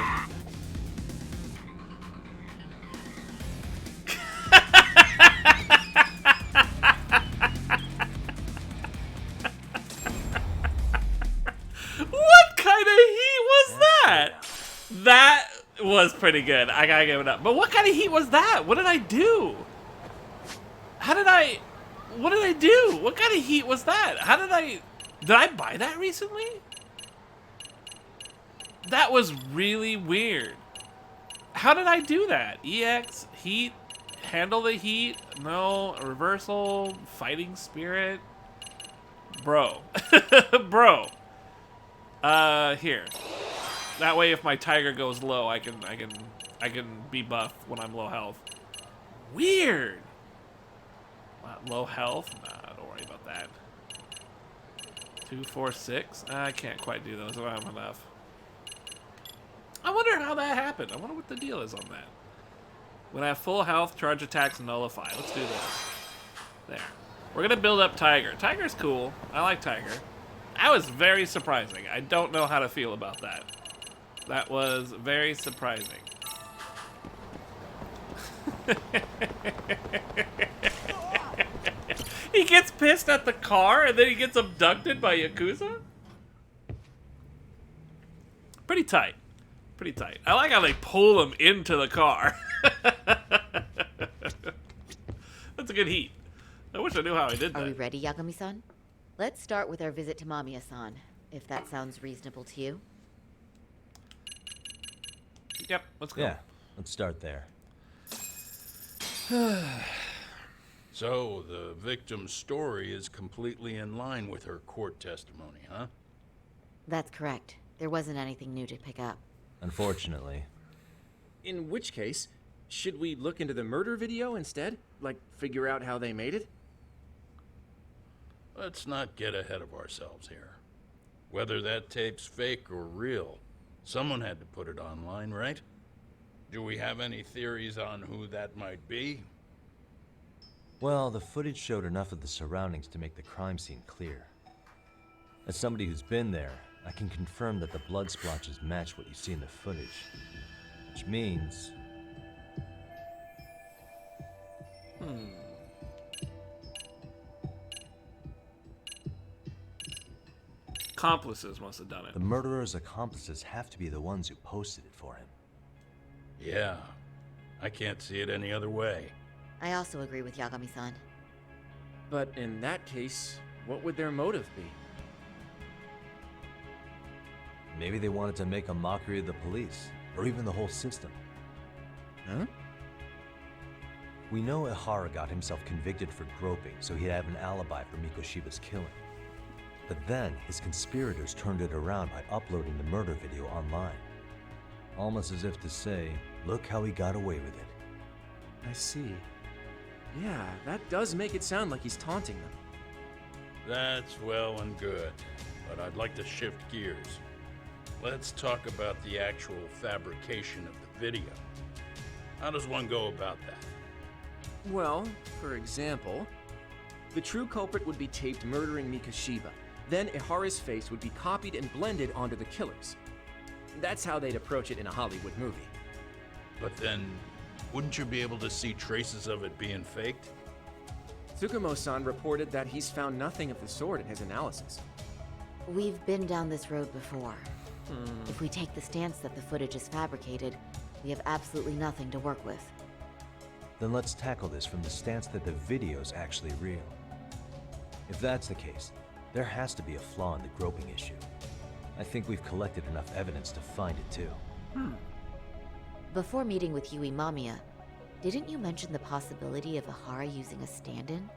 What kind of heat was that? That was pretty good. I gotta give it up. But what kind of heat was that? What did I do? How did I... What did I do? What kind of heat was that? How did I... Did I buy that recently? That was really weird. How did I do that? EX, heat, handle the heat, no, reversal, fighting spirit. Bro. Bro. Here. That way if my tiger goes low, I can be buffed when I'm low health. Weird. Wow. Low health? Nah, don't worry about that. 2, 4, 6? I can't quite do those. I don't have enough. I wonder how that happened. I wonder what the deal is on that. When I have full health, charge attacks nullify. Let's do this. There. We're gonna build up Tiger. Tiger's cool. I like Tiger. That was very surprising. I don't know how to feel about that. That was very surprising. He gets pissed at the car and then he gets abducted by Yakuza? Pretty tight. Pretty tight. I like how they pull him into the car. That's a good heat. I wish I knew how I did that. Are we ready, Yagami-san? Let's start with our visit to Mamiya-san, if that sounds reasonable to you. Yep, let's go. Yeah, let's start there. So, the victim's story is completely in line with her court testimony, huh? That's correct. There wasn't anything new to pick up. Unfortunately. In which case, should we look into the murder video instead? Like, figure out how they made it? Let's not get ahead of ourselves here. Whether that tape's fake or real, someone had to put it online, right? Do we have any theories on who that might be? Well, the footage showed enough of the surroundings to make the crime scene clear. As somebody who's been there, I can confirm that the blood splotches match what you see in the footage. Which means... Accomplices must have done it. the murderer's accomplices have to be the ones who posted it for him. Yeah, I can't see it any other way. I also agree with Yagami-san. But in that case, what would their motive be? Maybe they wanted to make a mockery of the police, or even the whole system. Huh? We know Ihara got himself convicted for groping, so he'd have an alibi for Mikoshiba's killing. But then, his conspirators turned it around by uploading the murder video online. Almost as if to say, look how he got away with it. I see. Yeah, that does make it sound like he's taunting them. That's well and good, but I'd like to shift gears. Let's talk about the actual fabrication of the video. How does one go about that? Well, for example, the true culprit would be taped murdering Mikoshiba. Then Ihara's face would be copied and blended onto the killers. That's how they'd approach it in a Hollywood movie. But then, wouldn't you be able to see traces of it being faked? Tsukumo-san reported that he's found nothing of the sort in his analysis. We've been down this road before. If we take the stance that the footage is fabricated, we have absolutely nothing to work with. Then let's tackle this from the stance that the video's actually real. If that's the case, there has to be a flaw in the groping issue. I think we've collected enough evidence to find it too. Before meeting with Yui Mamiya, didn't you mention the possibility of Ihara using a stand-in?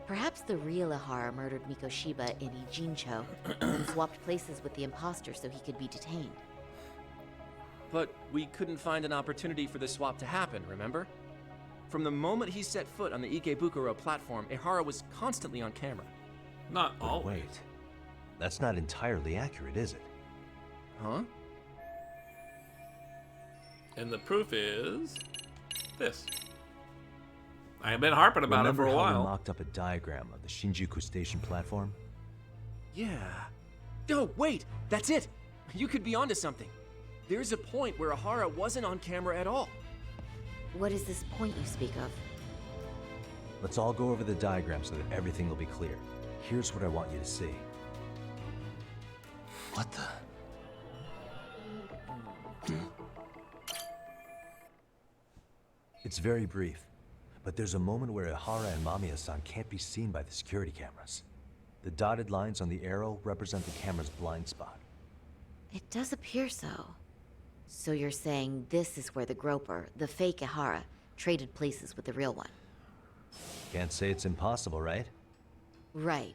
Perhaps the real Ihara murdered Mikoshiba in Ijincho and swapped places with the imposter so he could be detained. But we couldn't find an opportunity for the swap to happen, remember? From the moment he set foot on the Ikebukuro platform, Ihara was constantly on camera. Not always. Wait, that's not entirely accurate, is it? Huh? And the proof is this. I have been harping about it for a Remember how while. we mocked up a diagram of the Shinjuku station platform? Yeah. Oh, wait! That's it! You could be onto something. There's a point where Ihara wasn't on camera at all. What is this point you speak of? Let's all go over the diagram so that everything will be clear. Here's what I want you to see. What the? It's very brief, but there's a moment where Ihara and Mamiya-san can't be seen by the security cameras. The dotted lines on the arrow represent the camera's blind spot. It does appear so. So you're saying this is where the groper, the fake Ihara, traded places with the real one? Can't say it's impossible, right? Right.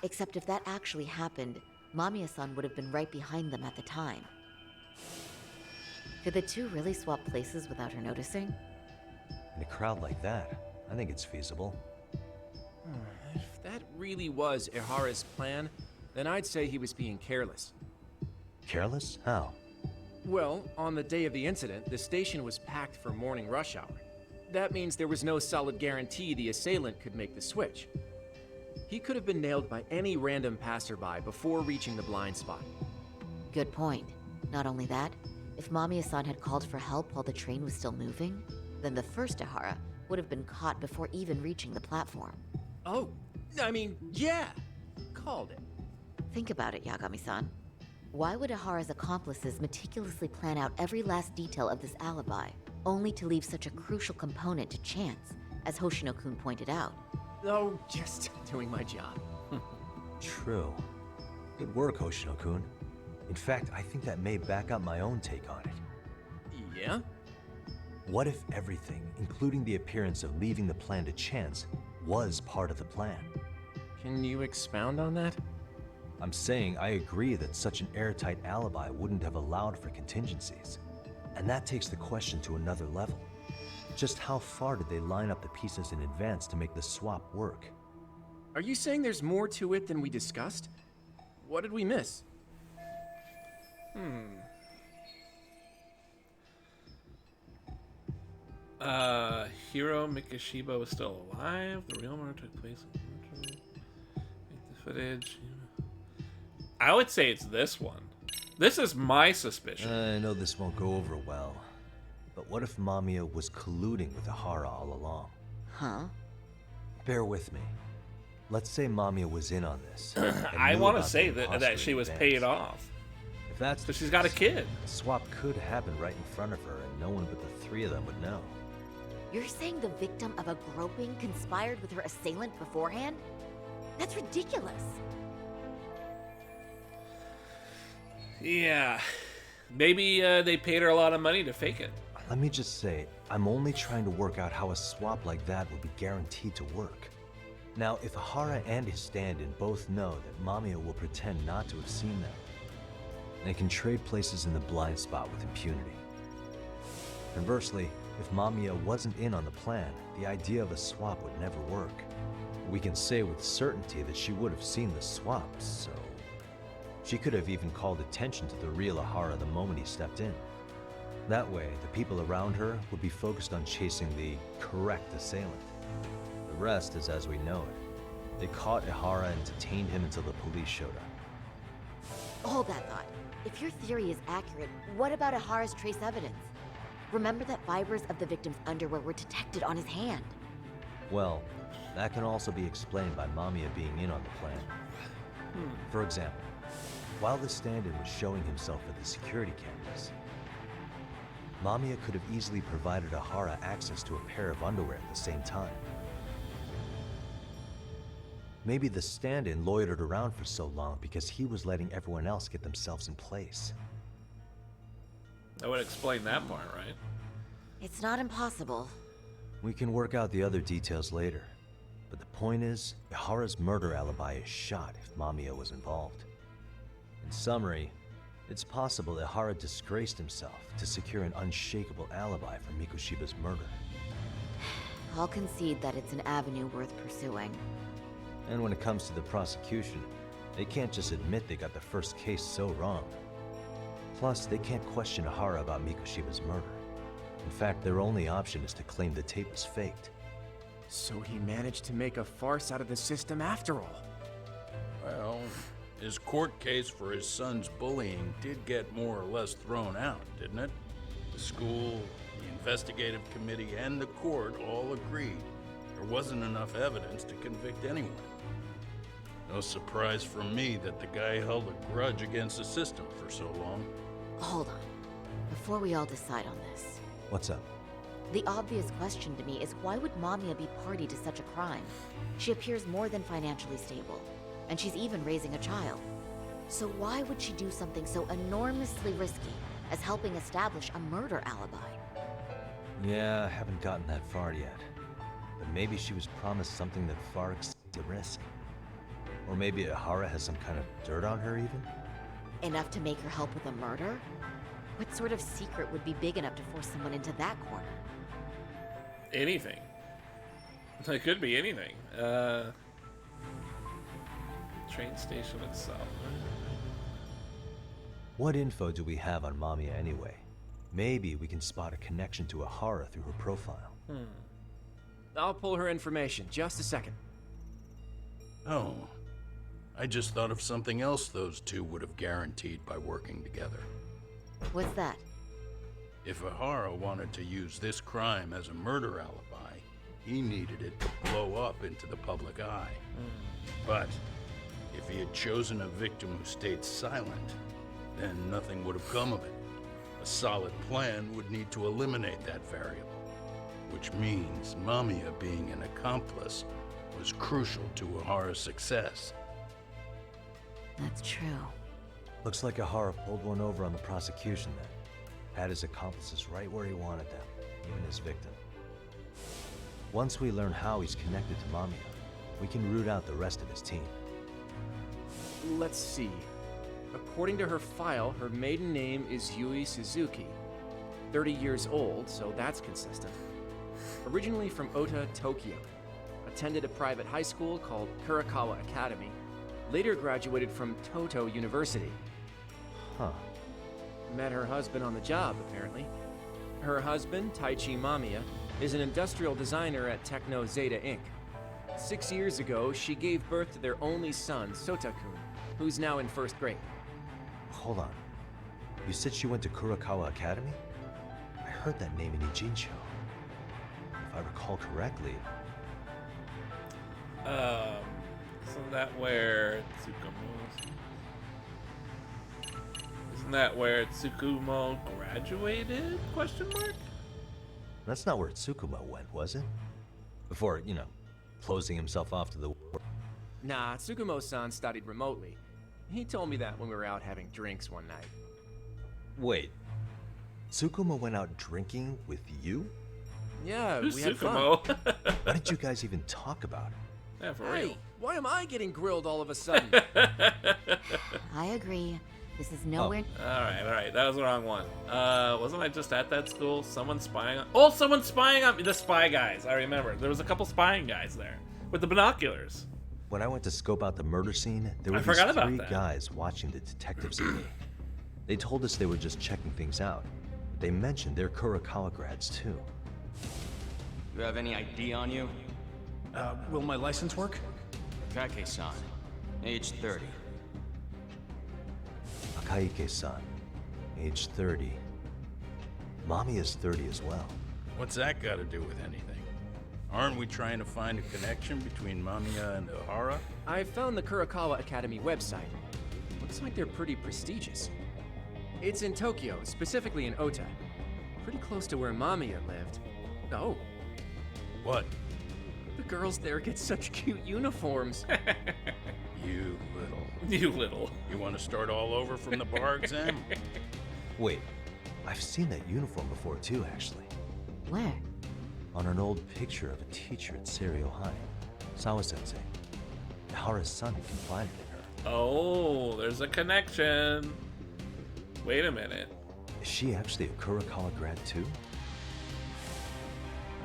Except if that actually happened, Mamiya-san would have been right behind them at the time. Could the two really swap places without her noticing? In a crowd like that, I think it's feasible. if that really was Ihara's plan, then I'd say he was being careless. Careless? How? Well, on the day of the incident, the station was packed for morning rush hour. That means there was no solid guarantee the assailant could make the switch. He could have been nailed by any random passerby before reaching the blind spot. Good point. Not only that, if Mamiya-san had called for help while the train was still moving, then the first Ihara would have been caught before even reaching the platform. Oh, I mean, yeah. Called it. Think about it, Yagami-san. Why would Ihara's accomplices meticulously plan out every last detail of this alibi, only to leave such a crucial component to chance, as Hoshino-kun pointed out? Oh, just doing my job. True. Good work, Hoshino-kun. In fact, I think that may back up my own take on it. Yeah? What if everything, including the appearance of leaving the plan to chance, was part of the plan? Can you expound on that? I'm saying I agree that such an airtight alibi wouldn't have allowed for contingencies. And that takes the question to another level. Just how far did they line up the pieces in advance to make the swap work? Are you saying there's more to it than we discussed? What did we miss? Hiro Mikishiba was still alive. The real murder took place in the footage. I would say it's this one. This is my suspicion. I know this won't go over well, but what if Mamiya was colluding with Ihara all along? Huh? Bear with me. Let's say Mamiya was in on this. I want to say that she was paid off. If that's but she's got a kid. The swap could happen right in front of her, and no one but the three of them would know. You're saying the victim of a groping conspired with her assailant beforehand? That's ridiculous. Yeah. Maybe they paid her a lot of money to fake it. Let me just say, I'm only trying to work out how a swap like that would be guaranteed to work. Now, if Ihara and his stand-in both know that Mamiya will pretend not to have seen them, they can trade places in the blind spot with impunity. Conversely, if Mamiya wasn't in on the plan, the idea of a swap would never work. We can say with certainty that she would have seen the swap, so... She could have even called attention to the real Ihara the moment he stepped in. That way, the people around her would be focused on chasing the correct assailant. The rest is as we know it. They caught Ihara and detained him until the police showed up. Hold that thought. If your theory is accurate, what about Ihara's trace evidence? Remember that fibers of the victim's underwear were detected on his hand. Well, that can also be explained by Mamiya being in on the plan. For example, while the stand-in was showing himself at the security cameras, Mamiya could have easily provided Ihara access to a pair of underwear at the same time. Maybe the stand-in loitered around for so long because he was letting everyone else get themselves in place. That would explain that part, right? It's not impossible. We can work out the other details later. But the point is, Ihara's murder alibi is shot if Mamiya was involved. In summary, it's possible that Ihara disgraced himself to secure an unshakable alibi for Mikoshiba's murder. I'll concede that it's an avenue worth pursuing. And when it comes to the prosecution, they can't just admit they got the first case so wrong. Plus, they can't question Ihara about Mikoshiba's murder. In fact, their only option is to claim the tape was faked. So he managed to make a farce out of the system after all. Well, his court case for his son's bullying did get more or less thrown out, didn't it? The school, the investigative committee, and the court all agreed there wasn't enough evidence to convict anyone. No surprise for me that the guy held a grudge against the system for so long. Hold on. Before we all decide on this. What's up? The obvious question to me is why would Mamiya be party to such a crime? She appears more than financially stable, and she's even raising a child. So why would she do something so enormously risky as helping establish a murder alibi? Yeah, I haven't gotten that far yet. But maybe she was promised something that far exceeds the risk. Or maybe Ihara has some kind of dirt on her even? Enough to make her help with a murder? What sort of secret would be big enough to force someone into that corner? Anything. It could be anything. train station itself. What info do we have on Mamiya anyway? Maybe we can spot a connection to Ahara through her profile. I'll pull her information. Just a second. Oh. I just thought of something else those two would have guaranteed by working together. What's that? If Ahara wanted to use this crime as a murder alibi, he needed it to blow up into the public eye. But if he had chosen a victim who stayed silent, then nothing would have come of it. A solid plan would need to eliminate that variable, which means Mamiya being an accomplice was crucial to Ahara's success. That's true. Looks like Ahara pulled one over on the prosecution then. Had his accomplices right where he wanted them, even his victim. Once we learn how he's connected to Mamiya, we can root out the rest of his team. Let's see. According to her file, her maiden name is Yui Suzuki. 30 years old, so that's consistent. Originally from Ota, Tokyo. Attended a private high school called Kurakawa Academy. Later graduated from Toto University. Huh. Met her husband on the job, apparently. Her husband, Taichi Mamiya, is an industrial designer at Techno Zeta Inc. 6 years ago, she gave birth to their only son, Sotakun, who's now in first grade. Hold on. You said she went to Kurakawa Academy? I heard that name in Ijincho. If I recall correctly... Isn't that where Tsukumo is? Isn't that where Tsukumo graduated? Question mark? That's not where Tsukumo went, was it? Before, closing himself off to the world. Nah, Tsukumo-san studied remotely. He told me that when we were out having drinks one night. Wait. Tsukumo went out drinking with you? Yeah, Who's we had Tsukumo? fun. Why didn't you guys even talk about it? Yeah, for Hey, real. why am I getting grilled all of a sudden? I agree. This is nowhere. All right. That was the wrong one. Wasn't I just at that school? Someone's spying on... Oh, someone's spying on me. The spy guys. I remember. There was a couple spying guys there with the binoculars. When I went to scope out the murder scene, there were I these forgot about 3 that. guys watching the detectives and me. They told us they were just checking things out. They mentioned they're Kurakawa grads too. You have any ID on you? Will my license work? Kake-san, age 30. Akaike-san, age 30. Mommy is 30 as well. What's that got to do with anything? Aren't we trying to find a connection between Mamiya and Ahara? I found the Kurakawa Academy website. Looks like they're pretty prestigious. It's in Tokyo, specifically in Ota. Pretty close to where Mamiya lived. Oh. What? The girls there get such cute uniforms. You little. You little. You want to start all over from the bar exam? Wait, I've seen that uniform before too, actually. Where? On an old picture of a teacher at Seiryo High, Sawa-sensei. Ahara's son had confided in her. Oh, there's a connection. Wait a minute. Is she actually a Kurakawa grad too?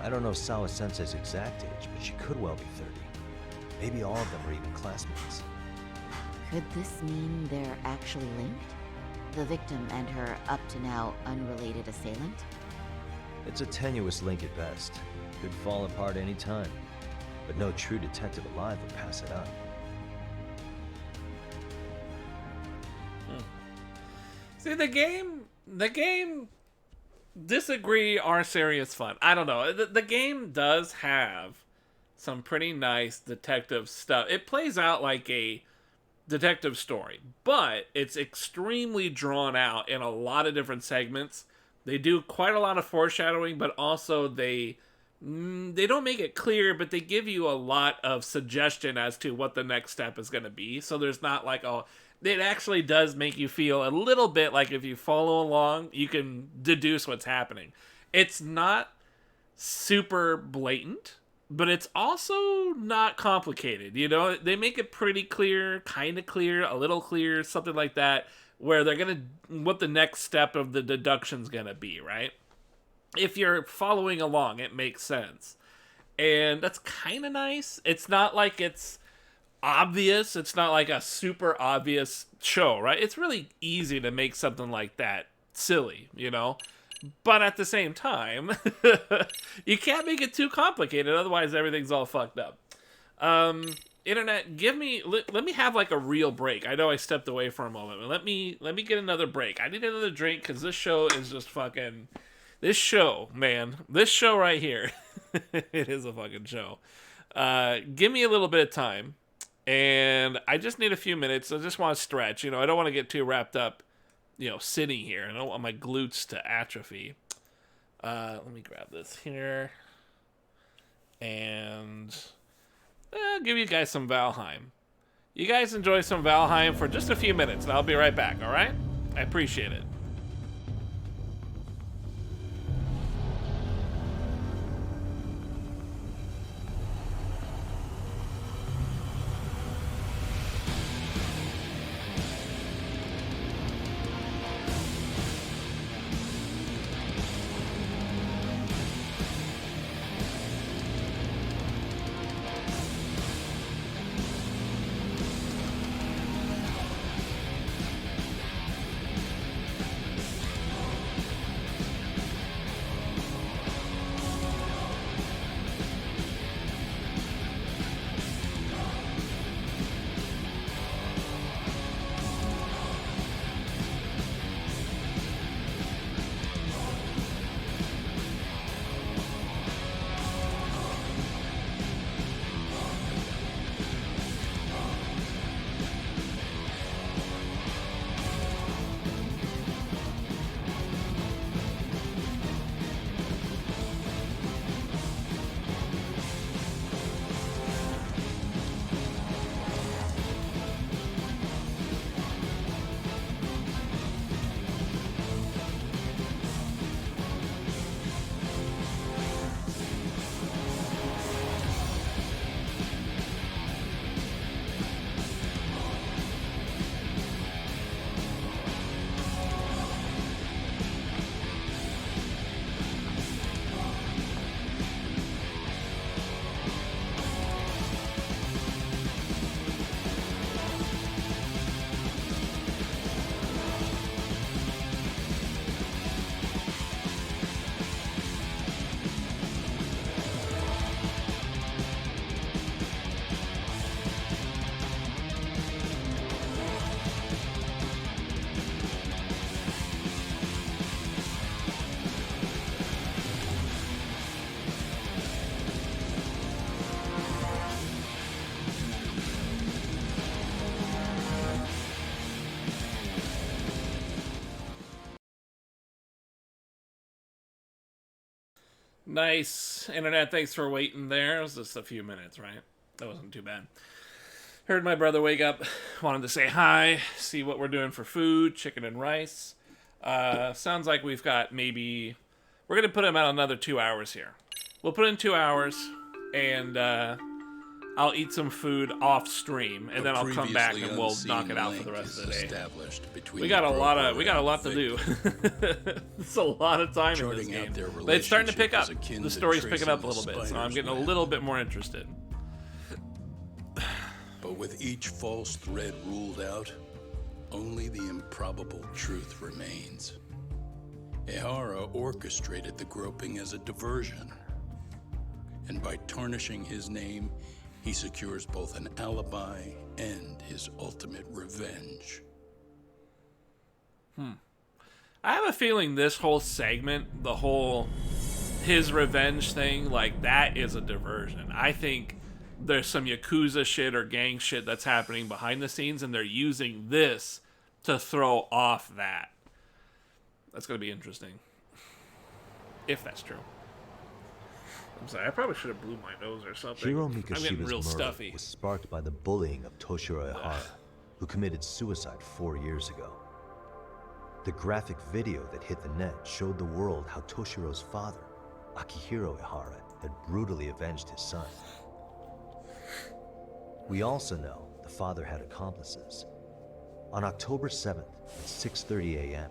I don't know Sawa-sensei's exact age, but she could well be 30. Maybe all of them are even classmates. Could this mean they're actually linked? The victim and her up-to-now unrelated assailant? It's a tenuous link at best. Could fall apart any time. But no true detective alive would pass it up. See, the game disagree are serious fun. I don't know. The game does have some pretty nice detective stuff. It plays out like a detective story, but it's extremely drawn out in a lot of different segments. They do quite a lot of foreshadowing, but also they don't make it clear, but they give you a lot of suggestion as to what the next step is going to be. So there's not like, it actually does make you feel a little bit like if you follow along, you can deduce what's happening. It's not super blatant, but it's also not complicated. They make it pretty clear, kind of clear, a little clear, something like that, where what the next step of the deduction's gonna be, right? If you're following along, it makes sense. And that's kind of nice. It's not like it's obvious. It's not like a super obvious show, right? It's really easy to make something like that silly, you know? But at the same time, you can't make it too complicated, otherwise everything's all fucked up. Internet, let me have like a real break. I know I stepped away for a moment, but let me get another break. I need another drink because this show is just fucking... This show, man. This show right here. It is a fucking show. Give me a little bit of time. And I just need a few minutes. I just want to stretch. You know, I don't want to get too wrapped up, you know, sitting here. I don't want my glutes to atrophy. Let me grab this here. And I'll give you guys some Valheim. You guys enjoy some Valheim for just a few minutes, and I'll be right back, all right? I appreciate it. Nice. Internet, thanks for waiting there. It was just a few minutes, right? That wasn't too bad. Heard my brother wake up, wanted to say hi, see what we're doing for food, chicken and rice. Sounds like we've got maybe... We're going to put him out another 2 hours here. We'll put in 2 hours, and I'll eat some food off stream, and then I'll come back and we'll knock it out for the rest of the day. We got a lot to do. It's a lot of time in this game. But it's starting to pick up. The story's picking up a little bit, so I'm getting a little bit more interested. But with each false thread ruled out, only the improbable truth remains. Ehara orchestrated the groping as a diversion. And by tarnishing his name, he secures both an alibi and his ultimate revenge. I have a feeling this whole segment, the whole his revenge thing, like, that is a diversion. I think there's some Yakuza shit or gang shit that's happening behind the scenes, and they're using this to throw off that. That's going to be interesting. If that's true. I'm sorry, I probably should have blew my nose or something. Hiro I'm getting Mikoshiba's real murder stuffy. was sparked by the bullying of Toshiro Ehara, who committed suicide 4 years ago. The graphic video that hit the net showed the world how Toshiro's father, Akihiro Ehara, had brutally avenged his son. We also know the father had accomplices. On October 7th at 6:30 a.m.,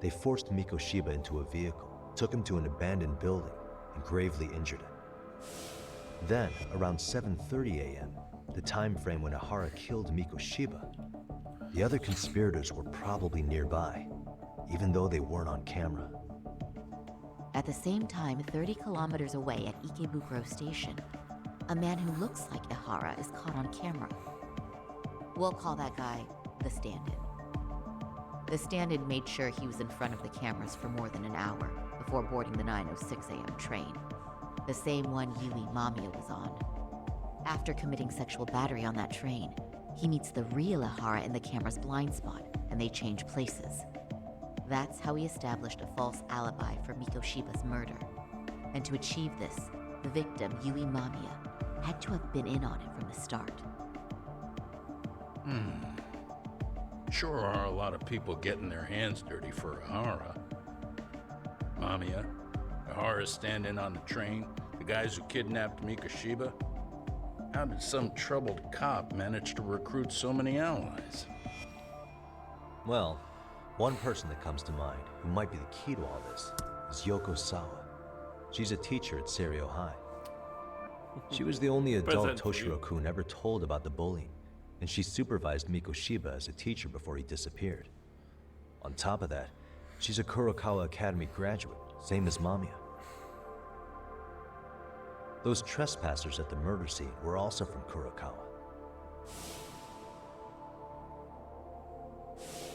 they forced Mikoshiba into a vehicle, took him to an abandoned building, and gravely injured him. Then, around 7:30 a.m., the time frame when Ihara killed Mikoshiba, the other conspirators were probably nearby, even though they weren't on camera. At the same time, 30 kilometers away at Ikebukuro Station, a man who looks like Ihara is caught on camera. We'll call that guy the stand-in. The stand-in made sure he was in front of the cameras for more than an hour before boarding the 9:06 a.m. train, the same one Yui Mamiya was on. After committing sexual battery on that train, he meets the real Ihara in the camera's blind spot, and they change places. That's how he established a false alibi for Mikoshiba's murder. And to achieve this, the victim, Yui Mamiya, had to have been in on it from the start. Sure are a lot of people getting their hands dirty for Ihara. Mamiya, Ihara's stand-in on the train, the guys who kidnapped Mikoshiba. How did some troubled cop manage to recruit so many allies? Well, one person that comes to mind who might be the key to all this is Yokosawa. She's a teacher at Seiryo High. She was the only adult Toshiro-kun ever told about the bullying, and she supervised Mikoshiba as a teacher before he disappeared. On top of that, she's a Kurakawa Academy graduate, same as Mamiya. Those trespassers at the murder scene were also from Kurakawa.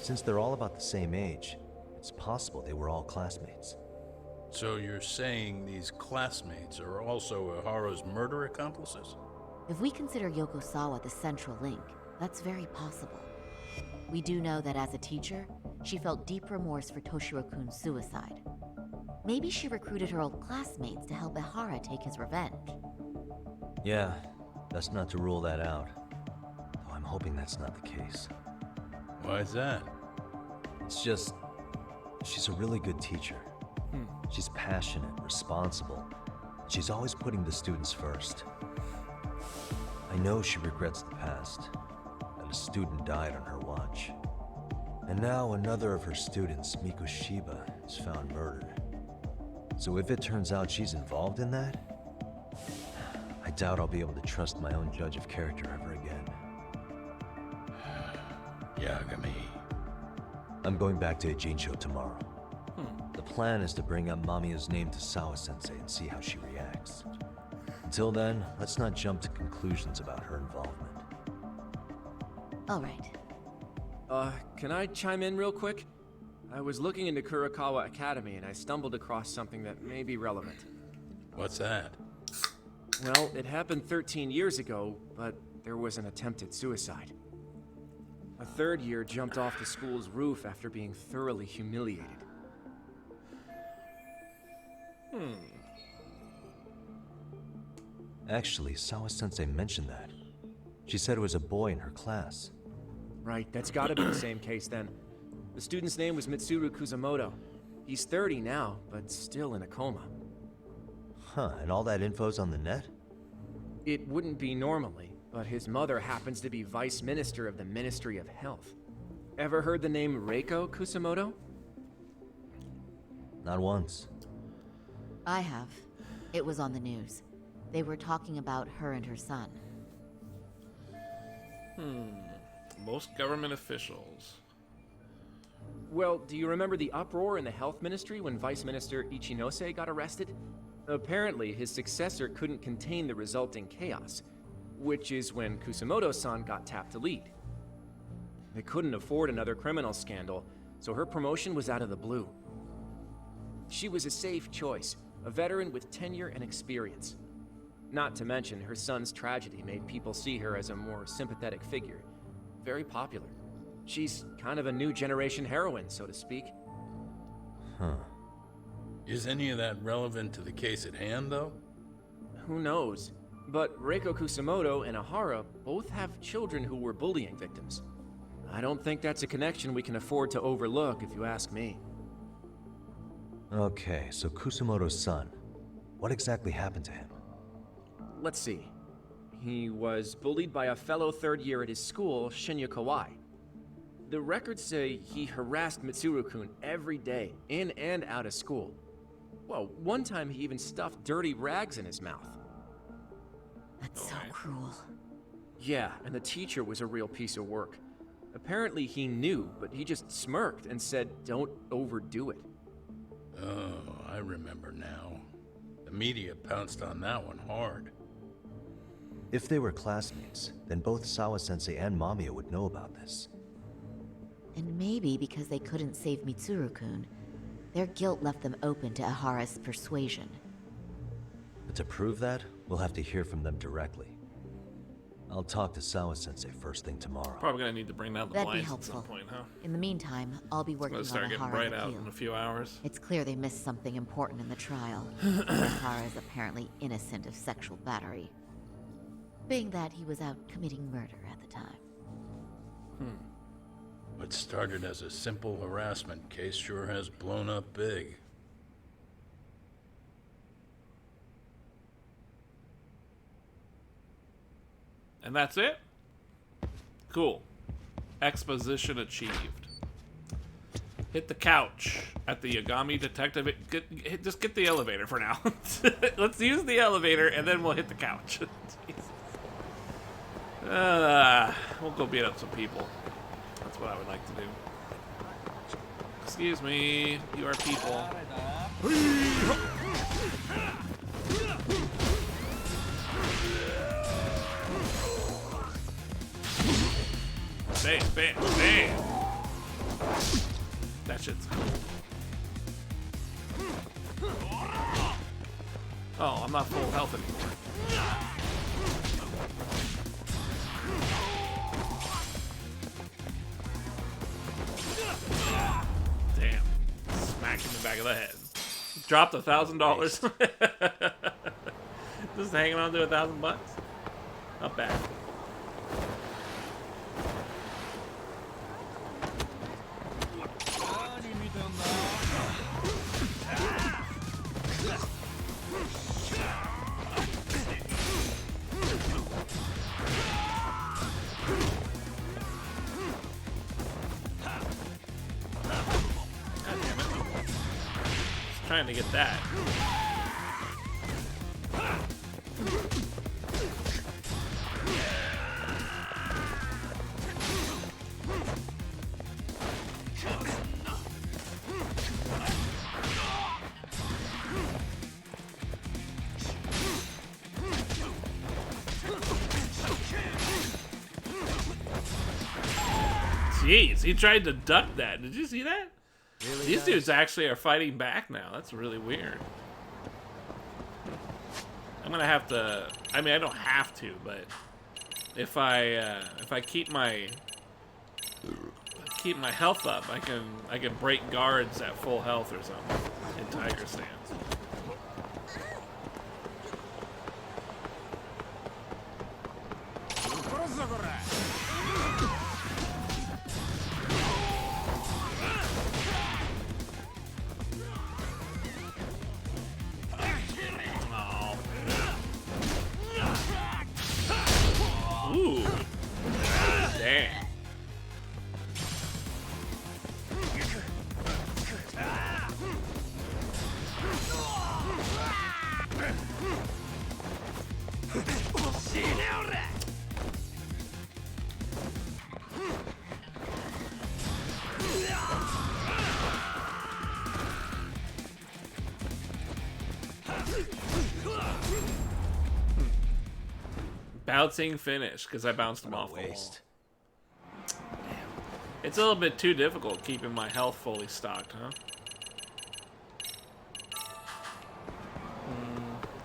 Since they're all about the same age, it's possible they were all classmates. So you're saying these classmates are also Ihara's murder accomplices? If we consider Yokosawa the central link, that's very possible. We do know that as a teacher, she felt deep remorse for Toshiro-kun's suicide. Maybe she recruited her old classmates to help Ihara take his revenge. Yeah, best not to rule that out. Though I'm hoping that's not the case. Why is that? It's just, she's a really good teacher. She's passionate, responsible. She's always putting the students first. I know she regrets the past, that a student died on her watch. And now another of her students, Mikoshiba, is found murdered. So if it turns out she's involved in that, I doubt I'll be able to trust my own judge of character ever again. Yagami. I'm going back to Ijincho tomorrow. The plan is to bring up Mamiya's name to Sawa-sensei and see how she reacts. Until then, let's not jump to conclusions about her involvement. All right. Can I chime in real quick? I was looking into Kurakawa Academy and I stumbled across something that may be relevant. What's that? Well, it happened 13 years ago, but there was an attempted suicide. A third year jumped off the school's roof after being thoroughly humiliated. Actually, Sawa-sensei mentioned that. She said it was a boy in her class. Right, that's gotta be the same case then. The student's name was Mitsuru Kusamoto. He's 30 now, but still in a coma. Huh, and all that info's on the net? It wouldn't be normally, but his mother happens to be Vice Minister of the Ministry of Health. Ever heard the name Reiko Kusamoto? Not once. I have. It was on the news. They were talking about her and her son. Most government officials. Well, do you remember the uproar in the health ministry when Vice Minister Ichinose got arrested? Apparently, his successor couldn't contain the resulting chaos, which is when Kusamoto-san got tapped to lead. They couldn't afford another criminal scandal, so her promotion was out of the blue. She was a safe choice, a veteran with tenure and experience. Not to mention, her son's tragedy made people see her as a more sympathetic figure. Very popular. She's kind of a new generation heroine, so to speak. Huh. Is any of that relevant to the case at hand, though? Who knows? But Reiko Kusamoto and Ihara both have children who were bullying victims. I don't think that's a connection we can afford to overlook, if you ask me. Okay, so Kusamoto's son. What exactly happened to him? Let's see. He was bullied by a fellow third year at his school, Shinjuku. The records say he harassed Mitsuru-kun every day, in and out of school. Well, one time he even stuffed dirty rags in his mouth. That's so cruel. Yeah, and the teacher was a real piece of work. Apparently he knew, but he just smirked and said, "Don't overdo it." Oh, I remember now. The media pounced on that one hard. If they were classmates, then both Sawa-sensei and Mamiya would know about this. And maybe because they couldn't save Mitsuru-kun, their guilt left them open to Ihara's persuasion. But to prove that, we'll have to hear from them directly. I'll talk to Sawa-sensei first thing tomorrow. Probably gonna need to bring down the That'd be blinds at helpful. some point, huh? In the meantime, I'll be working on Let's start getting Ihara's bright out appeal. in a few hours. It's clear they missed something important in the trial. Ihara is apparently innocent of sexual battery, being that he was out committing murder at the time. What started as a simple harassment case sure has blown up big. And that's it? Cool. Exposition achieved. Hit the couch at the Yagami Detective. Just get the elevator for now. Let's use the elevator and then we'll hit the couch. We'll go beat up some people. That's what I would like to do. Excuse me, you are people. Bam, bam, bam. That shit's cool. Oh, I'm not full health anymore. Damn. Smack in the back of the head. Dropped $1,000. Just hanging on to $1,000. Not bad. Trying to get that. Jeez, he tried to duck that. Did you see that? Really These dudes actually are fighting back now. That's really weird. I'm gonna have to. I mean, I don't have to, but if I keep my health up, I can break guards at full health or something in Tiger Stance. Ooh. Damn. Bouncing finish, because I bounced him off the wall. Damn. It's a little bit too difficult keeping my health fully stocked, huh?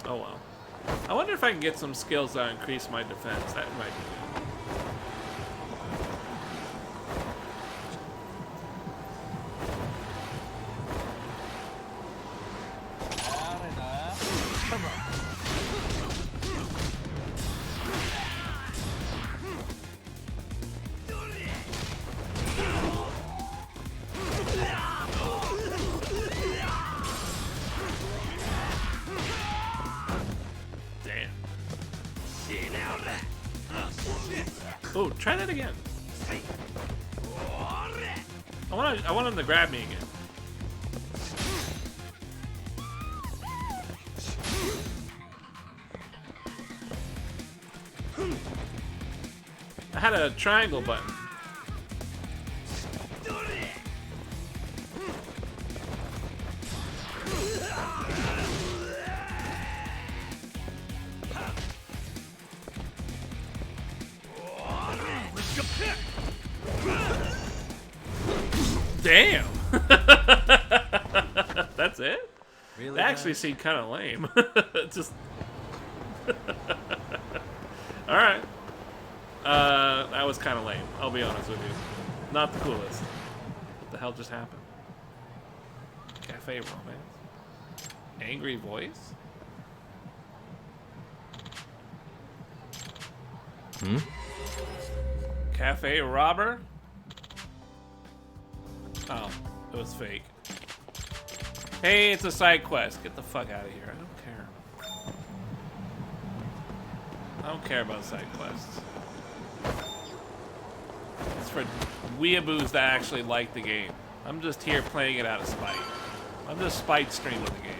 Oh well. I wonder if I can get some skills that increase my defense. That might be good. Oh, try that again. I want him to grab me again. I had a triangle button. Damn. That's it? Really, That actually guys? seemed kind of lame. Just. Alright. That was kind of lame. I'll be honest with you. Not the coolest. What the hell just happened? Cafe romance. Angry voice? Hmm? Cafe robber? Oh, it was fake. Hey, it's a side quest. Get the fuck out of here. I don't care. I don't care about side quests. It's for weeaboos that actually like the game. I'm just here playing it out of spite. I'm just spite streaming the game.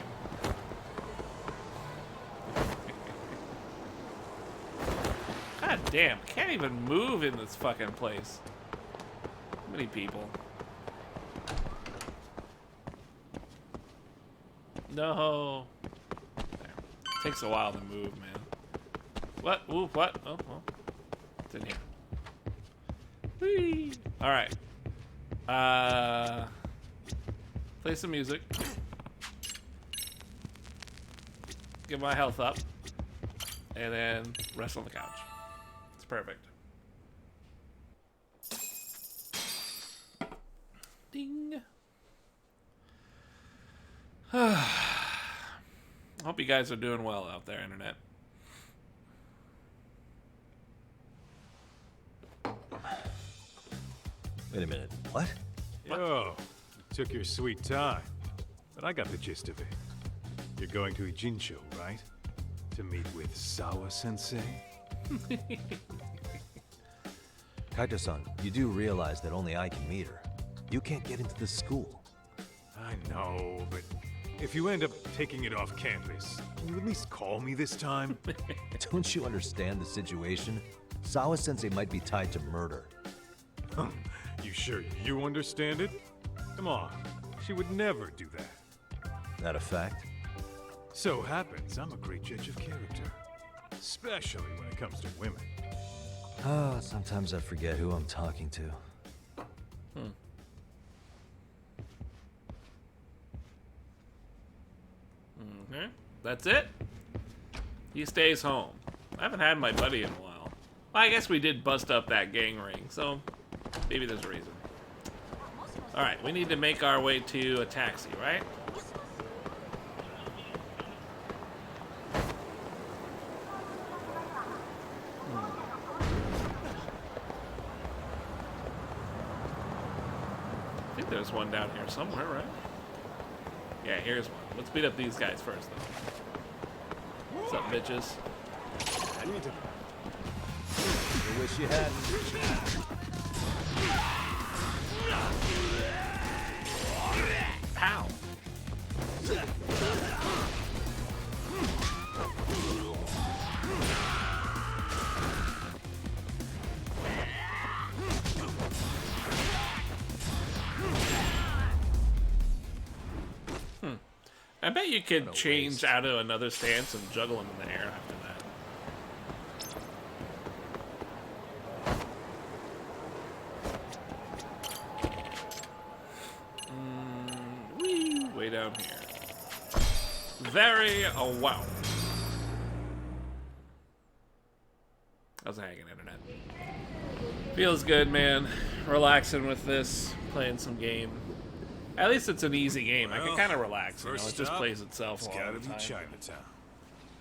God damn, can't even move in this fucking place. Too many people. No. There. Takes a while to move, man. What? Ooh, what? Oh, well. It's in here. Whee! Alright. Play some music. Get my health up. And then rest on the couch. It's perfect. Ding. Hope you guys are doing well out there, internet. Wait a minute. What? Yo, you took your sweet time, but I got the gist of it. You're going to Ijincho, right? To meet with Sawa-sensei? Kaito-san, you do realize that only I can meet her. You can't get into the school. I know, but if you end up taking it off campus, can you at least call me this time? Don't you understand the situation? Sawa-sensei might be tied to murder. You sure you understand it? Come on, she would never do that. That a fact? So happens I'm a great judge of character, especially when it comes to women. Oh, sometimes I forget who I'm talking to. Okay. That's it? He stays home. I haven't had my buddy in a while. Well, I guess we did bust up that gang ring, so maybe there's a reason. Alright, we need to make our way to a taxi, right? I think there's one down here somewhere, right? Yeah, here's one. Let's beat up these guys first, though. What's up, bitches? I need to... I wish you hadn't. Pow! I bet you could change out of another stance and juggle them in the air after that. Wee, way down here. Very wow. How's it hanging, internet? Feels good, man. Relaxing with this, playing some game. At least it's an easy game. I can kind of relax. You know, it just plays itself It's all gotta the be time. Chinatown.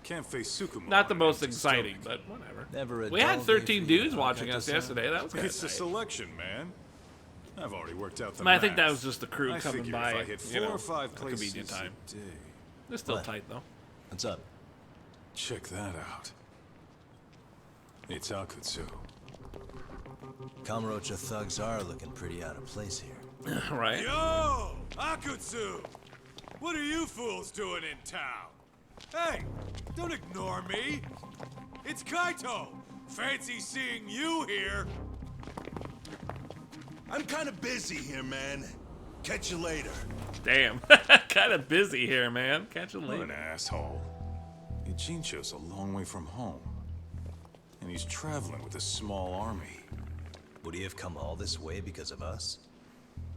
Can't face Sukumo. Not the on most an empty exciting, stomach. but whatever. Never a We had dull day 13 for you, dudes huh, watching us Kaito-san? yesterday. That was kind It's of the nice. selection, man. I've already worked out the I think that math. was just the crew I coming figure by. If I hit You 4 know, or 5 a places convenient time. a day. They're still What? tight though. What's up? Check that out. It's Akutsu. Kamurocho thugs are looking pretty out of place here. Right? Yo! Akutsu! What are you fools doing in town? Hey! Don't ignore me! It's Kaito! Fancy seeing you here. I'm kind of busy here, man. Catch you later. Damn. Kind of busy here, man. Catch you What later. an asshole. Ichincho's a long way from home. And he's traveling with a small army. Would he have come all this way because of us?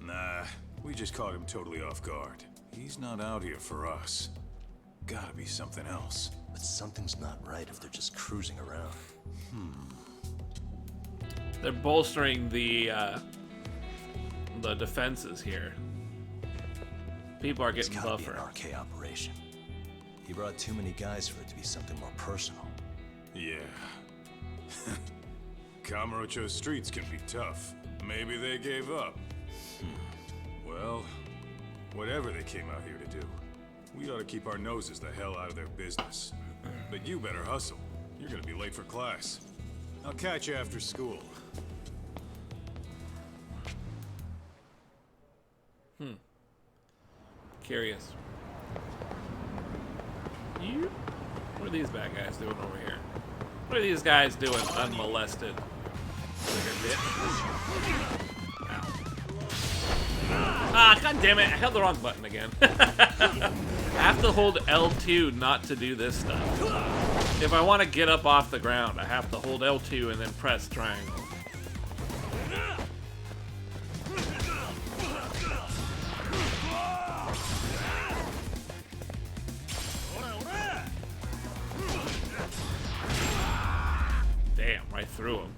Nah, we just caught him totally off guard. He's not out here for us. Gotta be something else. But something's not right if they're just cruising around. They're bolstering the defenses here. People are getting It's gotta be buffer. an RK operation. He brought too many guys for it to be something more personal. Yeah. Kamurocho's streets can be tough. Maybe they gave up. Well, whatever they came out here to do, we ought to keep our noses the hell out of their business. But you better hustle. You're gonna be late for class. I'll catch you after school. Curious. What are these bad guys doing over here? What are these guys doing unmolested? Ow. Ah, god damn it, I held the wrong button again. I have to hold L2 not to do this stuff. If I want to get up off the ground, I have to hold L2 and then press triangle. Damn, right through him.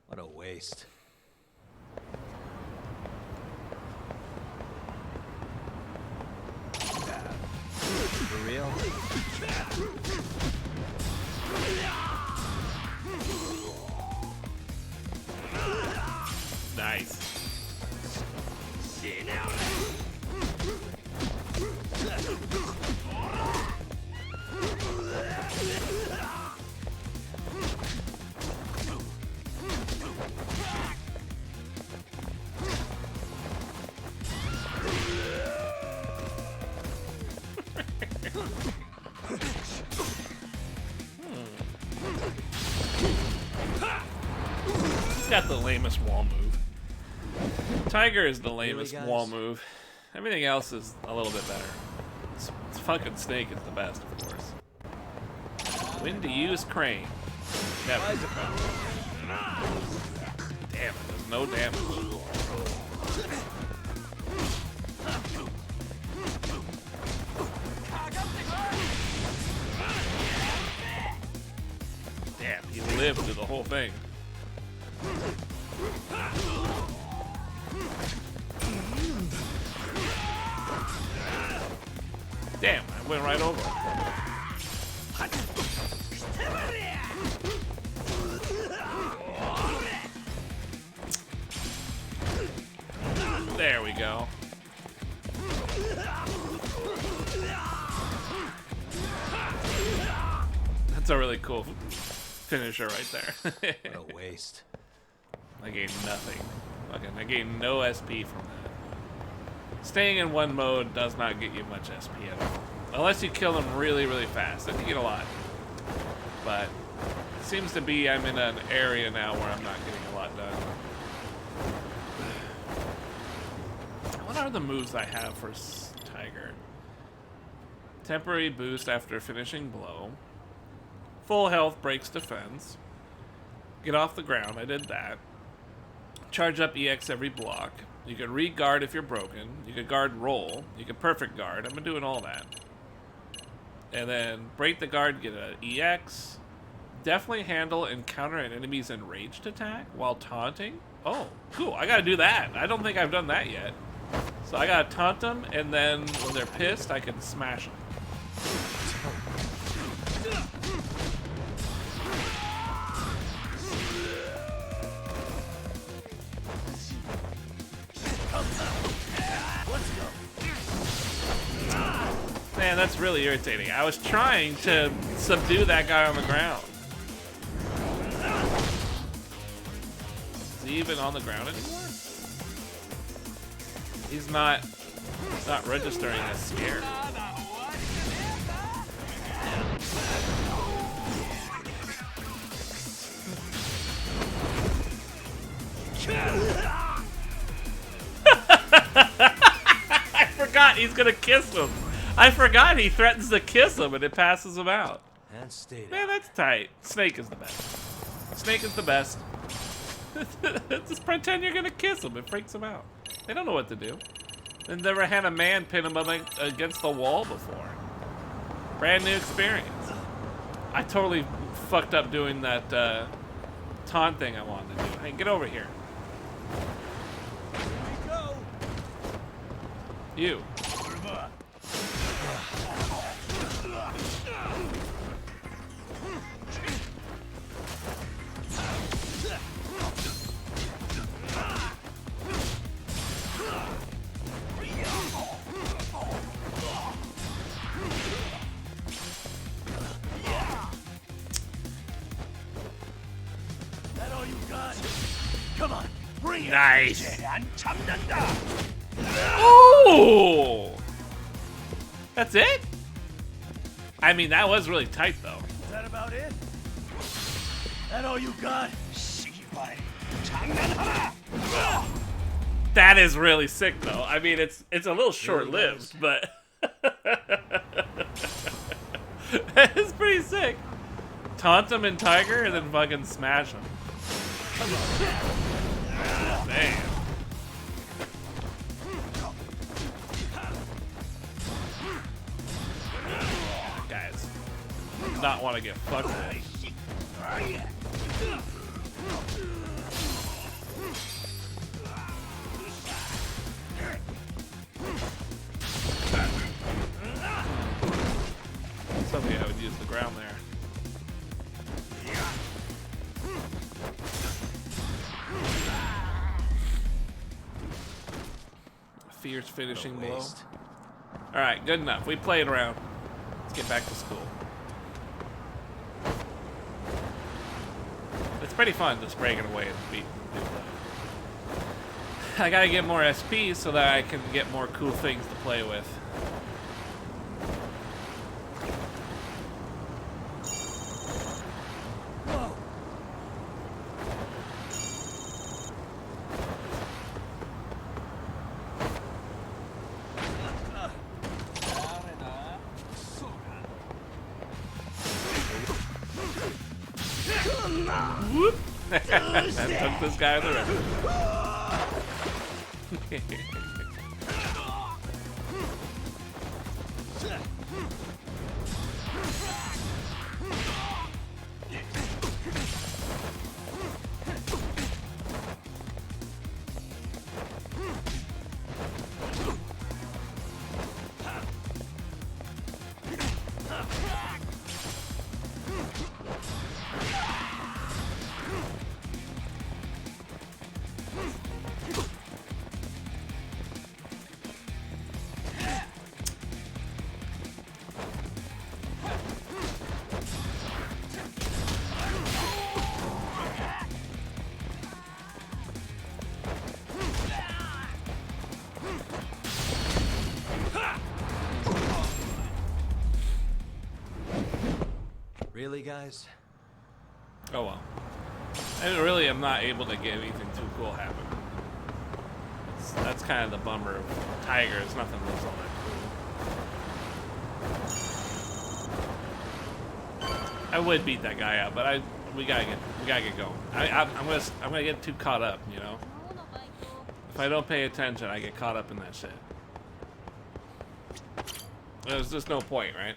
What a waste. For real? Nice. He's got the lamest wall move. Tiger is the lamest wall move. Everything else is a little bit better. It's fucking Snake is the best, of course. When to use Crane. Never. Damn it, there's no damage. Damn, he lived through the whole thing. Damn, I went right over him. There we go. That's a really cool finisher right there. What a waste. I gained nothing. Fucking, I gained no SP from that. Staying in one mode does not get you much SP at all. Unless you kill them really, really fast. Then you get a lot. But it seems to be I'm in an area now where I'm not getting a lot done. What are the moves I have for Tiger? Temporary boost after finishing blow. Full health breaks defense. Get off the ground, I did that. Charge up EX every block. You can re-guard if you're broken. You can guard roll. You can perfect guard. I've been doing all that. And then break the guard, get an EX. Definitely handle and counter an enemy's enraged attack while taunting. Oh, cool. I gotta do that. I don't think I've done that yet. So I gotta taunt them, and then when they're pissed, I can smash them. Man, that's really irritating. I was trying to subdue that guy on the ground. Is he even on the ground anymore? He's not registering as scared. I forgot he's gonna kiss him. I forgot he threatens to kiss him and it passes him out. And stay Man, that's tight. Snake is the best. Snake is the best. Just pretend you're gonna kiss him. It freaks him out. They don't know what to do. They've never had a man pin him up against the wall before. Brand new experience. I totally fucked up doing that taunt thing I wanted to do. Hey, get over here. You. That all you got? Come on, bring it. Nice. Oh! Ooh! That's it? I mean, that was really tight, though. Is that about it? That all you got? That is really sick, though. I mean, it's a little short-lived, but it's pretty sick. Taunt him in Tiger and then fucking smash him. Come on. Damn. Guys, not want to get fucked with. Something I would use the ground there. Fierce finishing blow. Alright, good enough. We played around. Let's get back to school. It's pretty fun just breaking away and beating people up. I gotta get more SP so that I can get more cool things to play with. Whoop! I took this guy the rest. Really, guys? Oh well. I really am not able to get anything too cool happen. That's kind of the bummer of Tigers. Nothing looks all that cool. I would beat that guy out, but we gotta get going. I'm gonna get too caught up, you know. If I don't pay attention, I get caught up in that shit. There's just no point, right?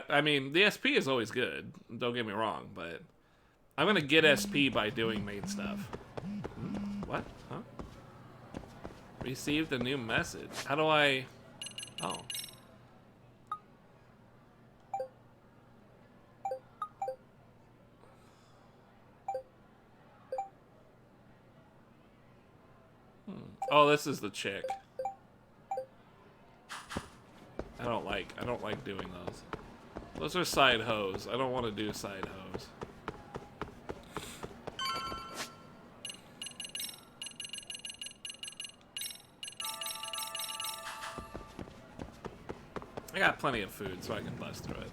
I mean, the SP is always good. Don't get me wrong, but I'm gonna get SP by doing main stuff. What? Huh? Received a new message. How do I... Oh. Oh, this is the chick. I don't like doing those. Those are side hoes. I don't want to do side hoes. I got plenty of food, so I can bust through it.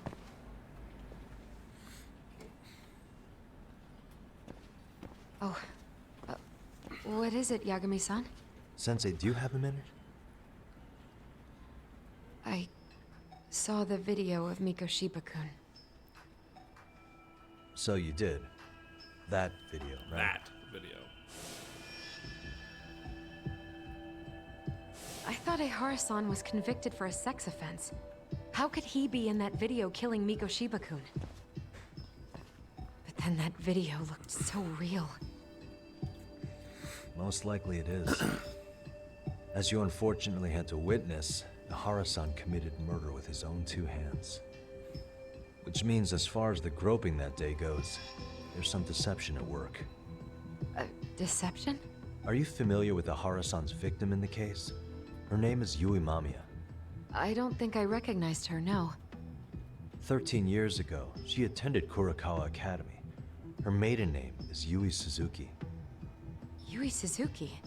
Oh. What is it, Yagami-san? Sensei, do you have a minute? I saw the video of Mikoshiba-kun. So you did. That video, right? That video. I thought Ehara-san was convicted for a sex offense. How could he be in that video killing Mikoshiba-kun? But then that video looked so real. Most likely it is. As you unfortunately had to witness, Ehara-san committed murder with his own two hands. Which means as far as the groping that day goes, there's some deception at work. Deception? Are you familiar with Ehara-san's victim in the case? Her name is Yui Mamiya. I don't think I recognized her, no. 13 years ago, she attended Kurakawa Academy. Her maiden name is Yui Suzuki. Yui Suzuki?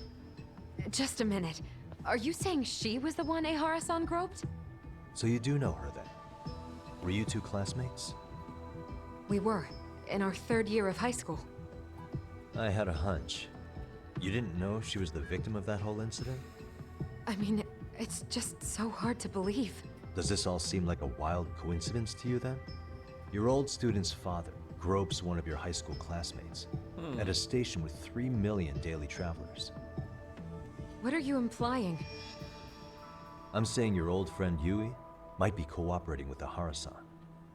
Just a minute. Are you saying she was the one Ehara-san groped? So you do know her then? Were you two classmates? We were, in our 3rd year of high school. I had a hunch. You didn't know she was the victim of that whole incident? I mean, it's just so hard to believe. Does this all seem like a wild coincidence to you then? Your old student's father gropes one of your high school classmates at a station with 3 million daily travelers. What are you implying? I'm saying your old friend Yui might be cooperating with Ehara-san,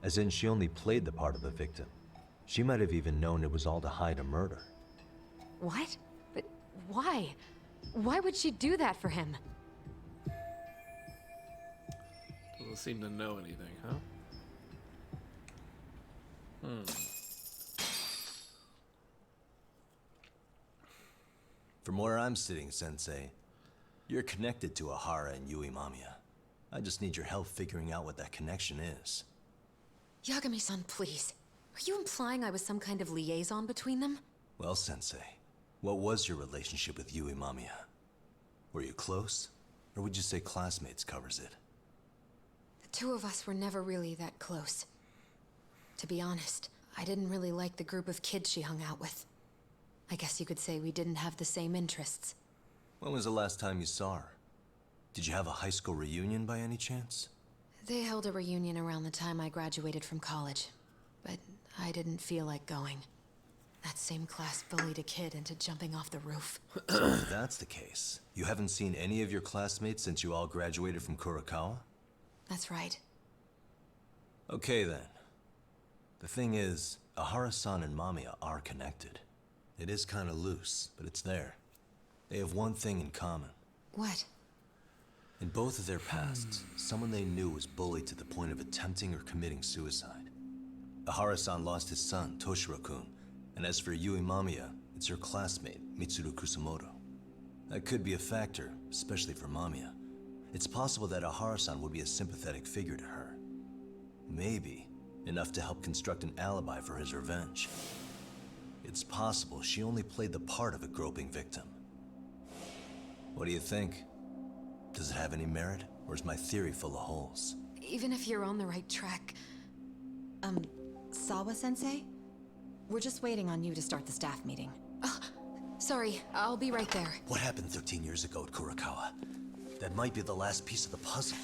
as in she only played the part of a victim. She might have even known it was all to hide a murder. What? But why? Why would she do that for him? Doesn't seem to know anything, huh? From where I'm sitting, Sensei, you're connected to Ehara and Yui Mamiya. I just need your help figuring out what that connection is. Yagami-san, please. Are you implying I was some kind of liaison between them? Well, Sensei, what was your relationship with Yui Mamiya? Were you close? Or would you say classmates covers it? The two of us were never really that close. To be honest, I didn't really like the group of kids she hung out with. I guess you could say we didn't have the same interests. When was the last time you saw her? Did you have a high school reunion by any chance? They held a reunion around the time I graduated from college, but I didn't feel like going. That same class bullied a kid into jumping off the roof. So if that's the case, you haven't seen any of your classmates since you all graduated from Kurakawa? That's right. Okay then. The thing is, Ehara-san and Mamiya are connected. It is kinda loose, but it's there. They have one thing in common. What? In both of their pasts, someone they knew was bullied to the point of attempting or committing suicide. Ehara-san lost his son, Toshiro-kun, and as for Yui Mamiya, it's her classmate, Mitsuru Kusamoto. That could be a factor, especially for Mamiya. It's possible that Ehara-san would be a sympathetic figure to her. Maybe enough to help construct an alibi for his revenge. It's possible she only played the part of a groping victim. What do you think? Does it have any merit, or is my theory full of holes? Even if you're on the right track... Sawa-sensei? We're just waiting on you to start the staff meeting. Sorry, I'll be right there. What happened 13 years ago at Kurakawa? That might be the last piece of the puzzle.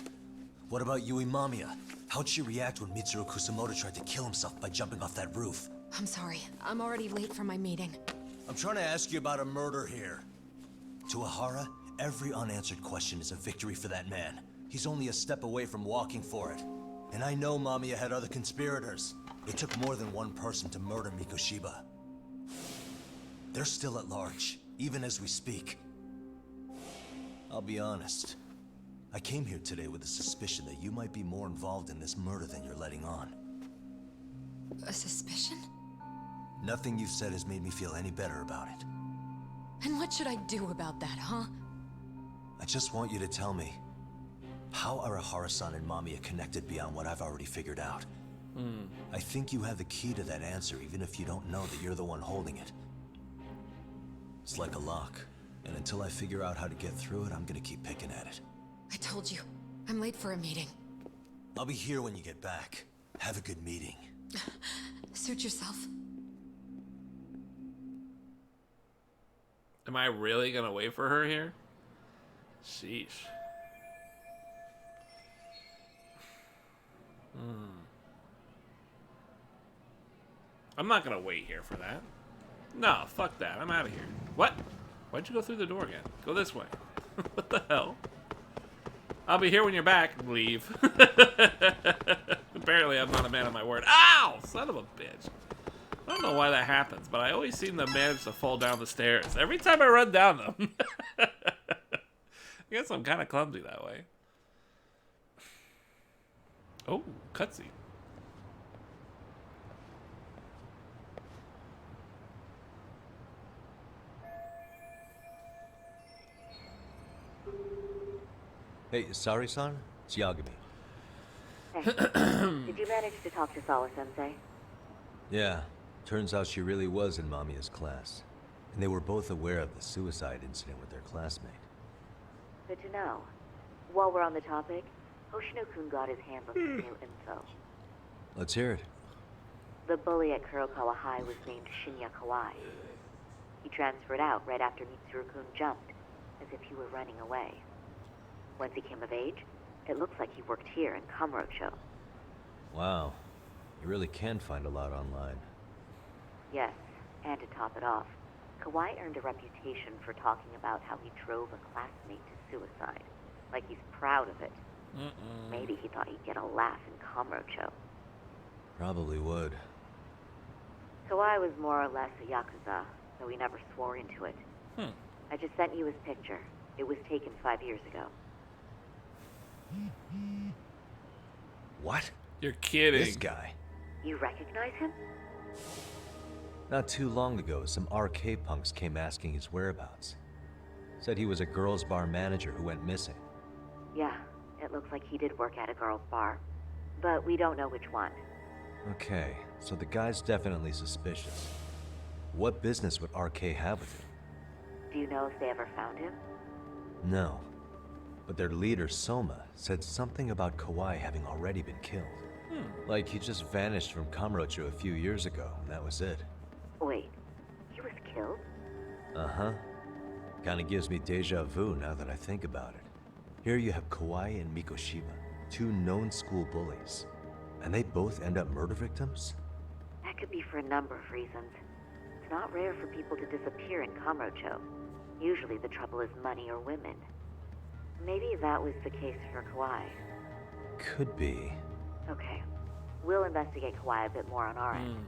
What about Yui Mamiya? How'd she react when Mitsuru Kusamoto tried to kill himself by jumping off that roof? I'm sorry, I'm already late for my meeting. I'm trying to ask you about a murder here. To Ehara, every unanswered question is a victory for that man. He's only a step away from walking for it. And I know Mamiya had other conspirators. It took more than one person to murder Mikoshiba. They're still at large, even as we speak. I'll be honest. I came here today with a suspicion that you might be more involved in this murder than you're letting on. A suspicion? Nothing you've said has made me feel any better about it. And what should I do about that, huh? I just want you to tell me, how are Ehara-san and Mamiya connected beyond what I've already figured out? I think you have the key to that answer, even if you don't know that you're the one holding it. It's like a lock, and until I figure out how to get through it, I'm gonna keep picking at it. I told you, I'm late for a meeting. I'll be here when you get back. Have a good meeting. Suit yourself. Am I really gonna wait for her here? Sheesh. I'm not gonna wait here for that. No, fuck that. I'm out of here. What? Why'd you go through the door again? Go this way. What the hell? I'll be here when you're back. Leave. Apparently, I'm not a man of my word. Ow! Son of a bitch. I don't know why that happens, but I always seem to manage to fall down the stairs every time I run down them. I guess I'm kind of clumsy that way. Oh, cutscene. Hey, sorry-san? It's Yagami. Hey, did you manage to talk to Sawa-sensei? Yeah, turns out she really was in Mamiya's class. And they were both aware of the suicide incident with their classmate. Good to know. While we're on the topic, Hoshino-kun got his hands on some new info. Let's hear it. The bully at Kurakawa High was named Shinya Kawai. He transferred out right after Mitsuru-kun jumped, as if he were running away. Once he came of age, it looks like he worked here in Kamurocho. Wow. You really can find a lot online. Yes, and to top it off, Kawai earned a reputation for talking about how he drove a classmate to suicide. Like he's proud of it. Maybe he thought he'd get a laugh in Kamurocho. Probably would. Kawai was more or less a Yakuza, though he never swore into it. I just sent you his picture. It was taken 5 years ago. What? You're kidding. This guy. You recognize him? Not too long ago, some RK punks came asking his whereabouts. Said he was a girls' bar manager who went missing. Yeah, it looks like he did work at a girls' bar. But we don't know which one. Okay, so the guy's definitely suspicious. What business would RK have with him? Do you know if they ever found him? No. But their leader, Soma, said something about Kawai having already been killed. Like he just vanished from Kamurocho a few years ago, and that was it. Wait, he was killed? Uh-huh. Kinda gives me deja vu now that I think about it. Here you have Kawai and Mikoshima, two known school bullies. And they both end up murder victims? That could be for a number of reasons. It's not rare for people to disappear in Kamurocho. Usually the trouble is money or women. Maybe that was the case for Kawai. Could be. Okay. We'll investigate Kawai a bit more on our end.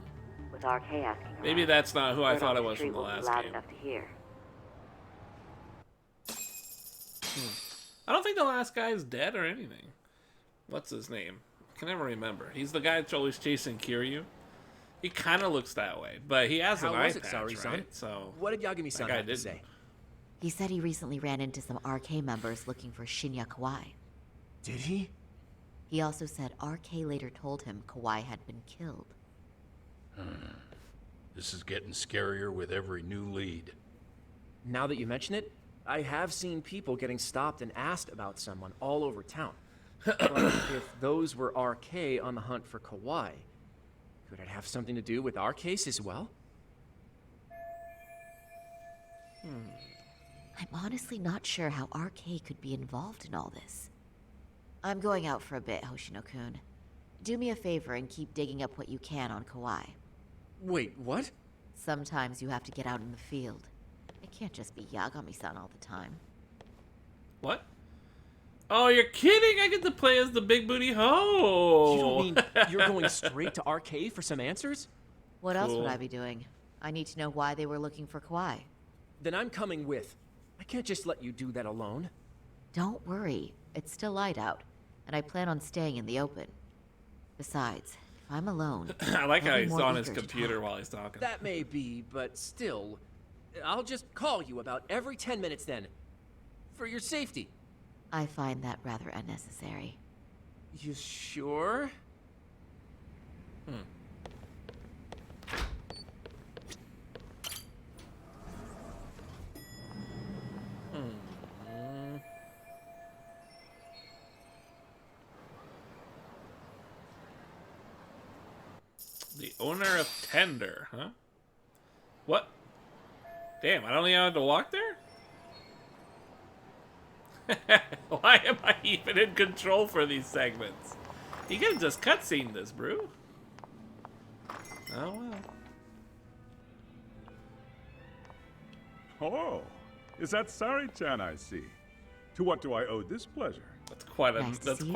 With RK asking around. Maybe that's not who I Word thought on it was street from the will be last loud game. enough to hear. I don't think the last guy is dead or anything. What's his name? I can never remember. He's the guy that's always chasing Kiryu. He kind of looks that way, but he has an eye patch, Saori-san? right? So what did Yagami-san that guy have to didn't. say? He said he recently ran into some RK members looking for Shinya Kawai. Did he? He also said RK later told him Kawai had been killed. This is getting scarier with every new lead. Now that you mention it, I have seen people getting stopped and asked about someone all over town. But if those were RK on the hunt for Kawai, could it have something to do with our case as well? I'm honestly not sure how RK could be involved in all this. I'm going out for a bit, Hoshino-kun. Do me a favor and keep digging up what you can on Kawai. Wait, what? Sometimes you have to get out in the field. It can't just be Yagami-san all the time. What? Oh, you're kidding! I get to play as the big booty hoe! You don't mean you're going straight to RK for some answers? What else would I be doing? I need to know why they were looking for Kawai. Then I'm coming with. I can't just let you do that alone. Don't worry. It's still light out, and I plan on staying in the open. Besides, if I'm alone... I like how I'll be he's more on his eager to computer talk. while he's talking. That may be, but still, I'll just call you about every 10 minutes then. For your safety. I find that rather unnecessary. You sure? The owner of Tender, huh? What? Damn, I don't even have to walk there? Why am I even in control for these segments? You could have just cutscene this, bro. Oh well. Oh, is that Sari-chan I see? To what do I owe this pleasure? That's quite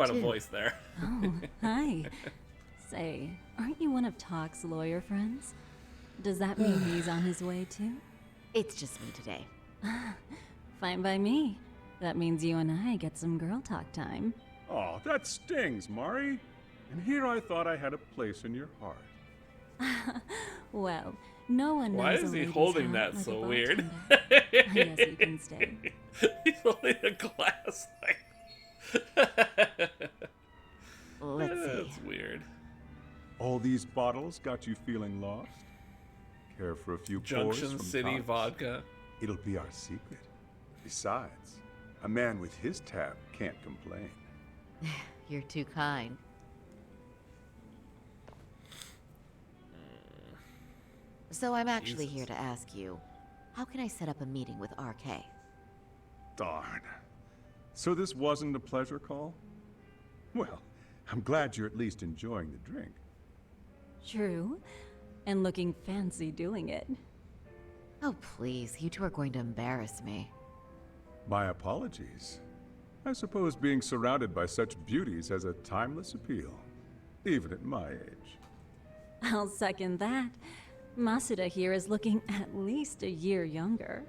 a voice there. Oh, hi. Say, aren't you one of Talk's lawyer friends? Does that mean he's on his way too? It's just me today. Fine by me. That means you and I get some girl talk time. Oh, that stings, Mari. And here I thought I had a place in your heart. Well, no one knows. Why is he holding that like so weird? Yes, you can stay. He's holding a glass like. Let's see. That's weird. All these bottles got you feeling lost? Care for a few pours Junction from City Tops? vodka. It'll be our secret. Besides, a man with his tab can't complain. You're too kind. So I'm actually here to ask you, how can I set up a meeting with RK? Darn. So this wasn't a pleasure call? Well, I'm glad you're at least enjoying the drink. True. And looking fancy doing it. Oh, please. You two are going to embarrass me. My apologies. I suppose being surrounded by such beauties has a timeless appeal, even at my age. I'll second that. Masuda here is looking at least a year younger.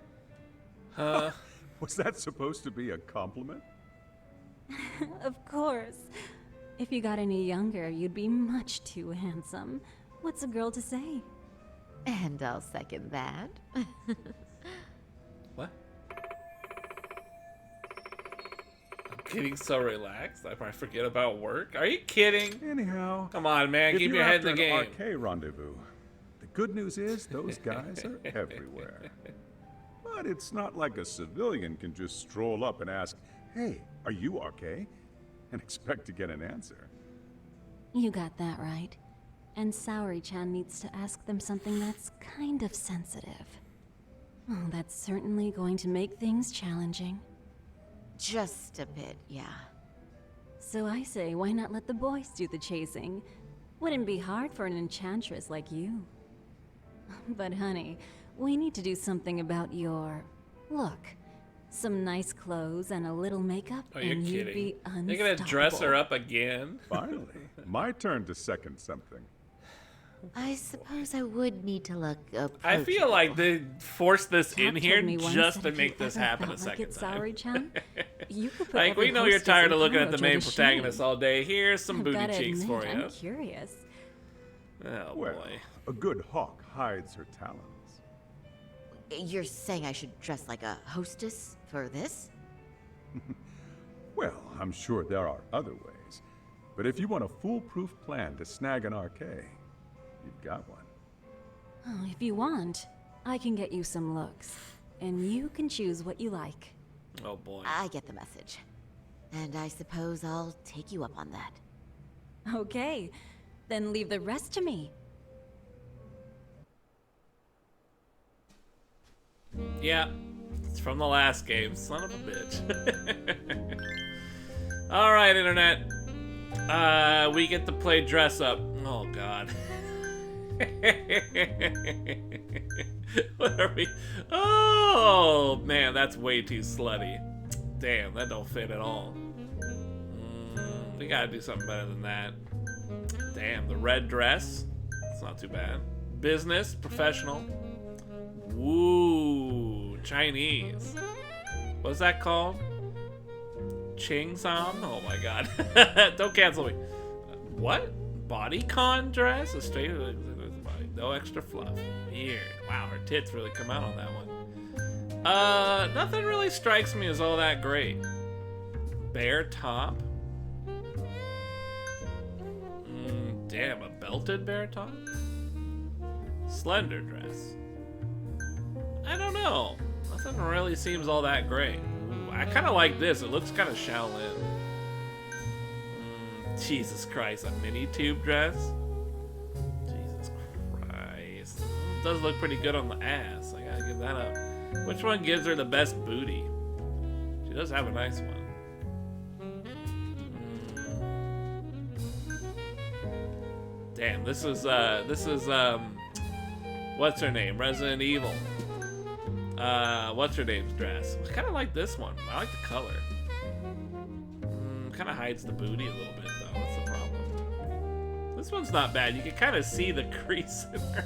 Was that supposed to be a compliment? Of course. If you got any younger, you'd be much too handsome. What's a girl to say? And I'll second that. What? I'm getting so relaxed. I probably forget about work. Are you kidding? Anyhow, come on, man. if Keep you're your head in the after game. an arcade rendezvous, the good news is those guys are everywhere. But it's not like a civilian can just stroll up and ask, "Hey, are you RK?" and expect to get an answer. You got that right. And Saori-chan needs to ask them something that's kind of sensitive. Oh, that's certainly going to make things challenging. Just a bit, yeah. So I say, why not let the boys do the chasing? Wouldn't be hard for an enchantress like you. But honey, we need to do something about your look. Some nice clothes and a little makeup, Are you and you'd kidding? be unstoppable. You're gonna dress her up again? Finally, my turn to second something. I suppose I would need to look I feel like they forced this Cat in here told me once just that to if make you this ever happen a felt like second it, time. Saori-chan, you could put Like, every we know you're hostess tired in of looking at the Kamurocho main to protagonist shame. all day. Here's some I've booty gotta cheeks admit, for you. I'm curious. Oh, Well, boy. a good hawk hides her talons. You're saying I should dress like a hostess for this? Well, I'm sure there are other ways. But if you want a foolproof plan to snag an RK, you've got one. Oh, if you want, I can get you some looks. And you can choose what you like. Oh, boy. I get the message. And I suppose I'll take you up on that. Okay, then leave the rest to me. Yeah, it's from the last game. Son of a bitch. Alright, Internet. We get to play dress up. Oh, God. What are we? Oh, man, that's way too slutty. Damn, that don't fit at all. We gotta do something better than that. Damn, the red dress. It's not too bad. Business, professional. Woo, Chinese. What's that called? Ching-san? Oh my god. Don't cancel me. What? Bodycon dress? A straight body. No extra fluff. Weird. Wow, her tits really come out on that one. Nothing really strikes me as all that great. Bare top. Damn, a belted bare top? Slender dress. I don't know. Nothing really seems all that great. Ooh, I kind of like this. It looks kind of Shaolin. Jesus Christ, a mini tube dress? Jesus Christ. It does look pretty good on the ass. I gotta give that up. Which one gives her the best booty? She does have a nice one. Damn, this is what's her name? Resident Evil. What's her name's dress? I kind of like this one. I like the color. Kind of hides the booty a little bit though. What's the problem? This one's not bad. You can kind of see the crease in her.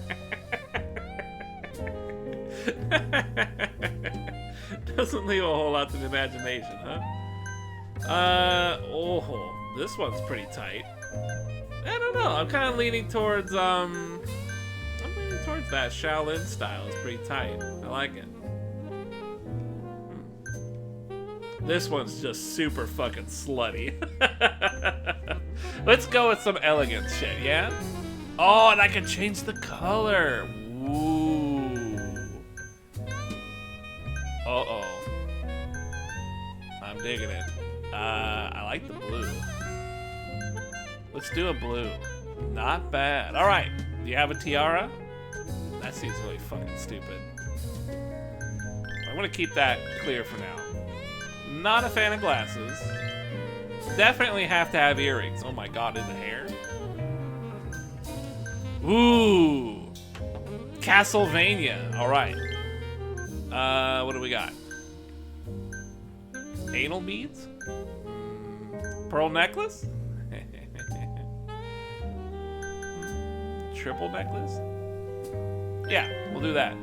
Doesn't leave a whole lot to the imagination, huh? Oh, this one's pretty tight. I don't know. I'm kind of leaning towards that Shaolin style. It's pretty tight. I like it. This one's just super fucking slutty. Let's go with some elegant shit, yeah? Oh, and I can change the color. Ooh. Uh-oh. I'm digging it. I like the blue. Let's do a blue. Not bad. All right. Do you have a tiara? That seems really fucking stupid. I'm gonna keep that clear for now. Not a fan of glasses. Definitely have to have earrings. Oh my god, in the hair. Ooh. Castlevania. All right. What do we got? Anal beads? Pearl necklace? Triple necklace? Yeah, we'll do that.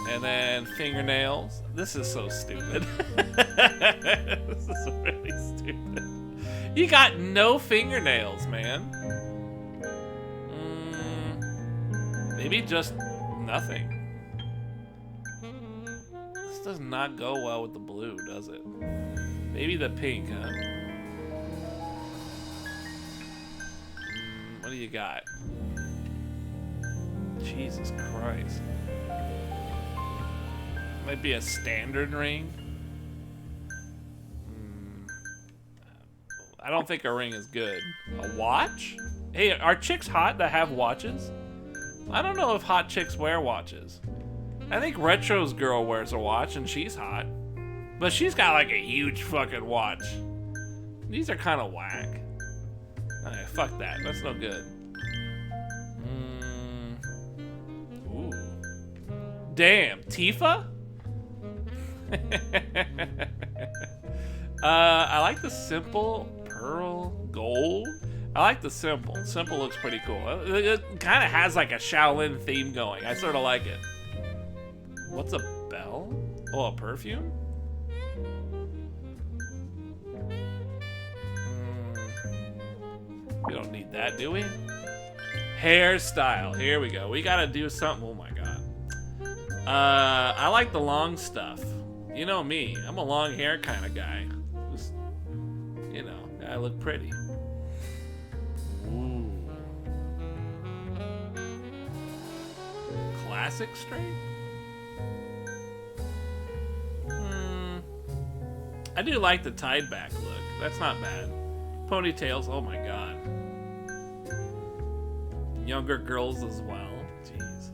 And then fingernails. This is so stupid. This is really stupid. You got no fingernails, man. Maybe just nothing. This does not go well with the blue, does it? Maybe the pink, huh? What do you got? Jesus Christ. Might be a standard ring. I don't think a ring is good. A watch? Hey, are chicks hot that have watches? I don't know if hot chicks wear watches. I think Retro's girl wears a watch and she's hot. But she's got like a huge fucking watch. These are kind of whack. Okay, fuck that. That's no good. Ooh. Damn, Tifa? I like the simple pearl gold. I like the simple. Simple looks pretty cool. It kind of has like a Shaolin theme going. I sort of like it. What's a bell? Oh, a perfume? We don't need that, do we? Hairstyle. Here we go. We gotta do something. Oh my god. I like the long stuff. You know me. I'm a long hair kind of guy. Just, you know, I look pretty. Ooh. Classic straight? I do like the tied back look. That's not bad. Ponytails, oh my god. Younger girls as well. Jeez.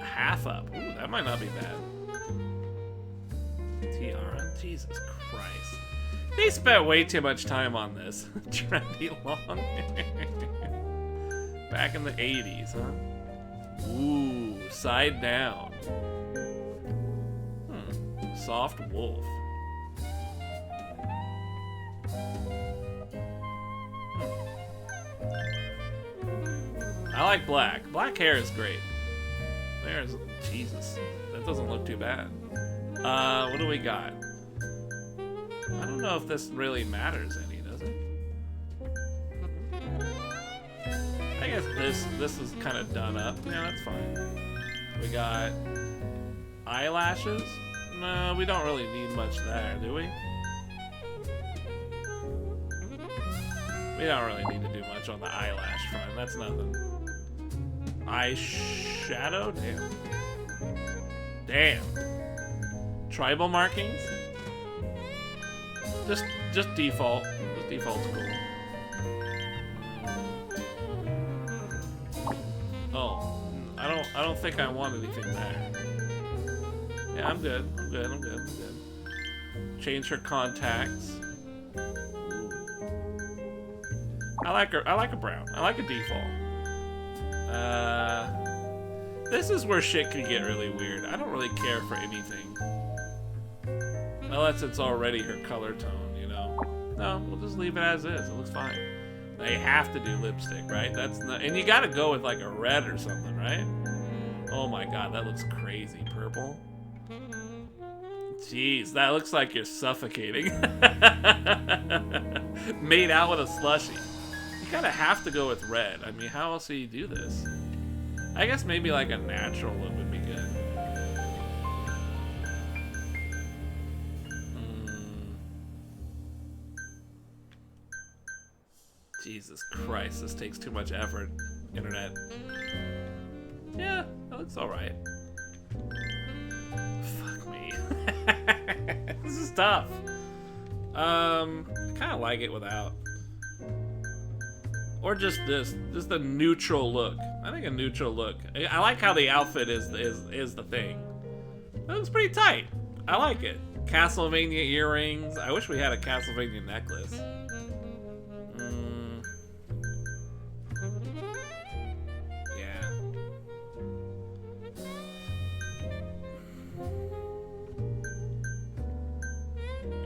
Half up. Ooh, that might not be bad. Tiara. Jesus Christ. They spent way too much time on this. Trendy long hair. Back in the 80s, huh? Ooh, side down. Soft wolf. I like black. Black hair is great. There's... Jesus. That doesn't look too bad. What do we got? I don't know if this really matters any, does it? I guess this is kind of done up. Yeah, that's fine. We got eyelashes. No, we don't really need much there, do we? We don't really need to do much on the eyelash front. That's nothing. Eyeshadow? Damn. Damn. Tribal markings? Just default. Just default's cool. I don't think I want anything there. Yeah, I'm good. I'm good. I'm good. I'm good. Change her contacts. Ooh. I like her. I like a brown. I like a default. This is where shit can get really weird. I don't really care for anything. Unless it's already her color tone, you know? No, we'll just leave it as is. It looks fine. They have to do lipstick, right? That's not, and you gotta go with like a red or something, right? Oh my god, that looks crazy. Purple? Jeez, that looks like you're suffocating. Made out with a slushie. You gotta have to go with red. I mean, how else do you do this? I guess maybe like a natural look would be good. Jesus Christ, this takes too much effort, internet. Yeah, that looks alright. Fuck me. This is tough. I kind of like it without. Or just this, just a neutral look. I think a neutral look. I like how the outfit is the thing. That looks pretty tight. I like it. Castlevania earrings. I wish we had a Castlevania necklace. Yeah.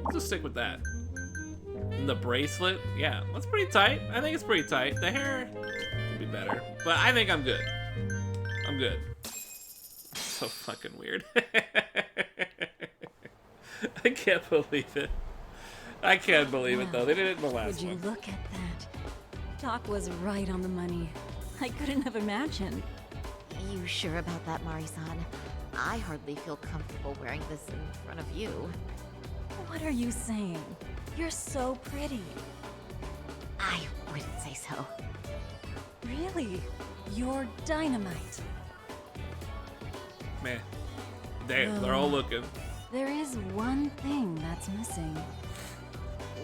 Let's just stick with that. And the bracelet, yeah, that's pretty tight. I think it's pretty tight. The hair could be better, but I think I'm good. I'm good. So fucking weird. I can't believe it. I can't believe it though. They did it in the last one. Would you look at that? Doc was right on the money. I couldn't have imagined. You sure about that, Mari-san? I hardly feel comfortable wearing this in front of you. What are you saying? You're so pretty. I wouldn't say so. Really? You're dynamite. Man. Damn, they're all looking. There is one thing that's missing.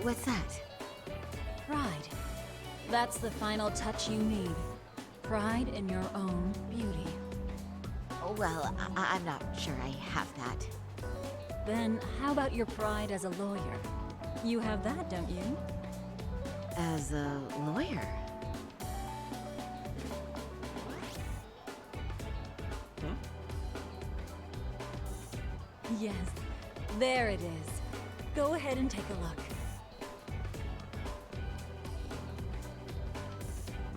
What's that? Pride. That's the final touch you need. Pride in your own beauty. Well, I'm not sure I have that. Then how about your pride as a lawyer? You have that, don't you? As a lawyer? Yes, there it is. Go ahead and take a look.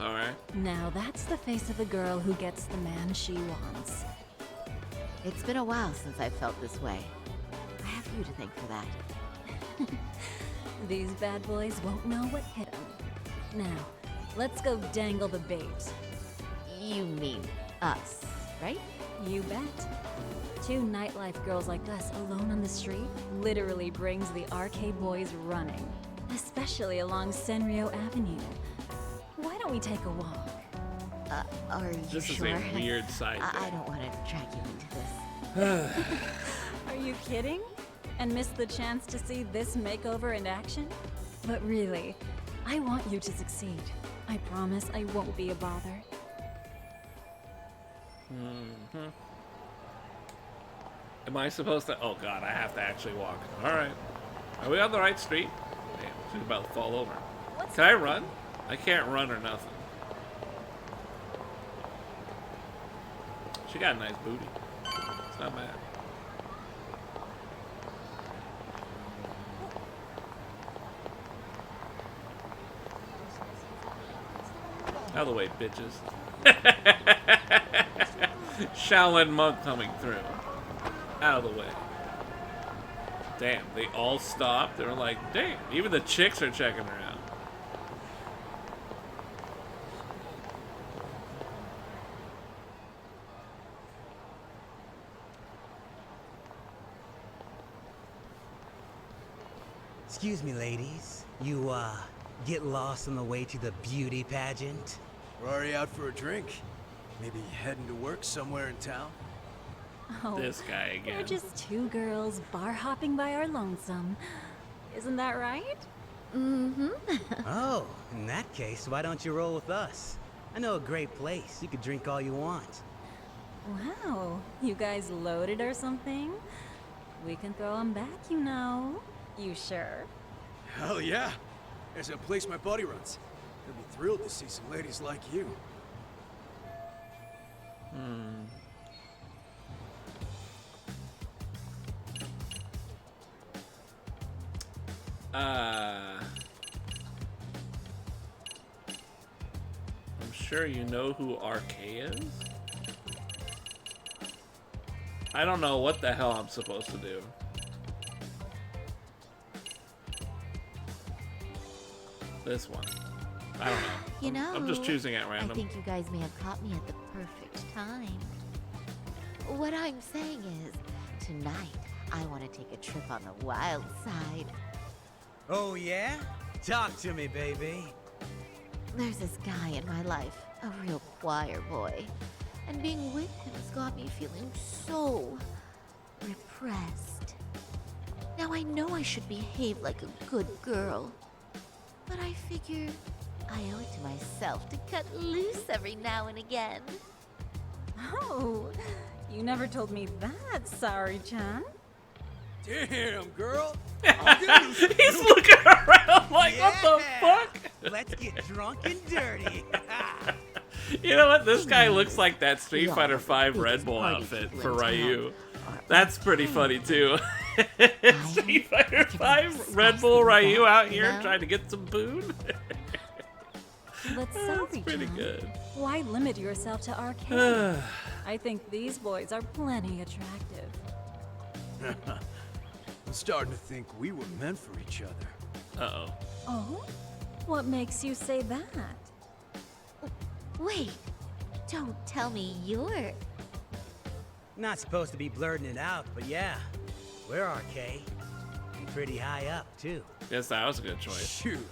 Alright. Now that's the face of a girl who gets the man she wants. It's been a while since I've felt this way. I have you to thank for that. These bad boys won't know what hit them. Now, let's go dangle the bait. You mean us, right? You bet. Two nightlife girls like us alone on the street literally brings the arcade boys running. Especially along Senryo Avenue. Why don't we take a walk? Are you this sure? This is a weird side I don't want to drag you into this. Are you kidding? And miss the chance to see this makeover in action? But really, I want you to succeed. I promise I won't be a bother. Am I supposed to? Oh god, I have to actually walk. Alright. Are we on the right street? Damn, she's about to fall over. Can I run? I can't run or nothing. She got a nice booty. It's not bad. Out of the way, bitches. Shaolin monk coming through. Out of the way. Damn, they all stopped. They were like, damn, even the chicks are checking her out. Excuse me, ladies. You, get lost on the way to the beauty pageant? We're already out for a drink. Maybe heading to work somewhere in town? Oh, this guy again. We're just two girls bar hopping by our lonesome. Isn't that right? Mm-hmm. Oh, in that case, why don't you roll with us? I know a great place. You could drink all you want. Wow, you guys loaded or something? We can throw them back, you know. You sure? Hell yeah. There's a place my buddy runs. They'll be thrilled to see some ladies like you. I'm sure you know who RK is. I don't know what the hell I'm supposed to do. This one. I don't know. You know, I'm just choosing at random. I think you guys may have caught me at the perfect time. What I'm saying is, tonight, I want to take a trip on the wild side. Oh, yeah? Talk to me, baby. There's this guy in my life, a real choir boy. And being with him has got me feeling so repressed. Now I know I should behave like a good girl, but I figure I owe it to myself to cut loose every now and again. Oh, you never told me that, Sari-chan. Damn, girl. He's looking around like, what the fuck? Let's get drunk and dirty. You know what? This guy looks like that Street Fighter V Red Bull outfit for Ryu. That's pretty funny too. Street Fighter V Red Bull Ryu out here trying to get some food. But That's pretty Sari-chan, good. why limit yourself to arcade? I think these boys are plenty attractive. I'm starting to think we were meant for each other. Uh-oh. Oh? What makes you say that? Wait, don't tell me you're... Not supposed to be blurting it out, but yeah, we're RK. And pretty high up, too. Yes, that was a good choice. Shoot.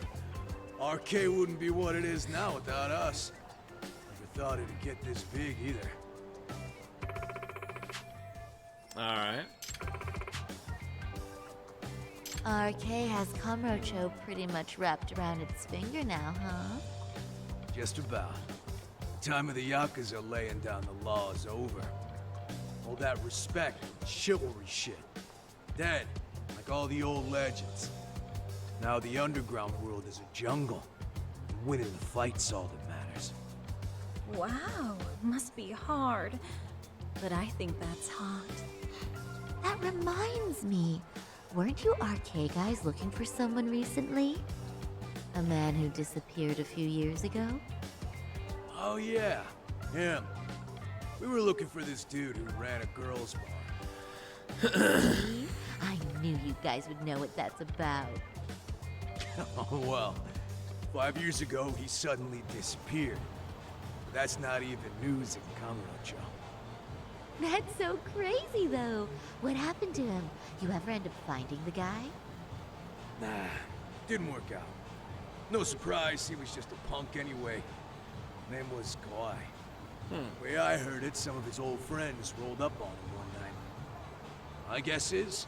RK wouldn't be what it is now without us. Never thought it'd get this big either. Alright. RK has Kamurocho pretty much wrapped around its finger now, huh? Just about. The time of the Yakuza laying down the law is over. All that respect and chivalry shit. Dead, like all the old legends. Now the underground world is a jungle. And winning the fight's all that matters. Wow, must be hard. But I think that's hot. That reminds me. Weren't you RK guys looking for someone recently? A man who disappeared a few years ago? Oh yeah, him. We were looking for this dude who ran a girls' bar. See? I knew you guys would know what that's about. Oh well, 5 years ago he suddenly disappeared. But that's not even news in Kamurocho. That's so crazy, though. What happened to him? You ever end up finding the guy? Nah, didn't work out. No surprise, he was just a punk anyway. Name was Kawhi. Way I heard it, some of his old friends rolled up on him one night. My guess is,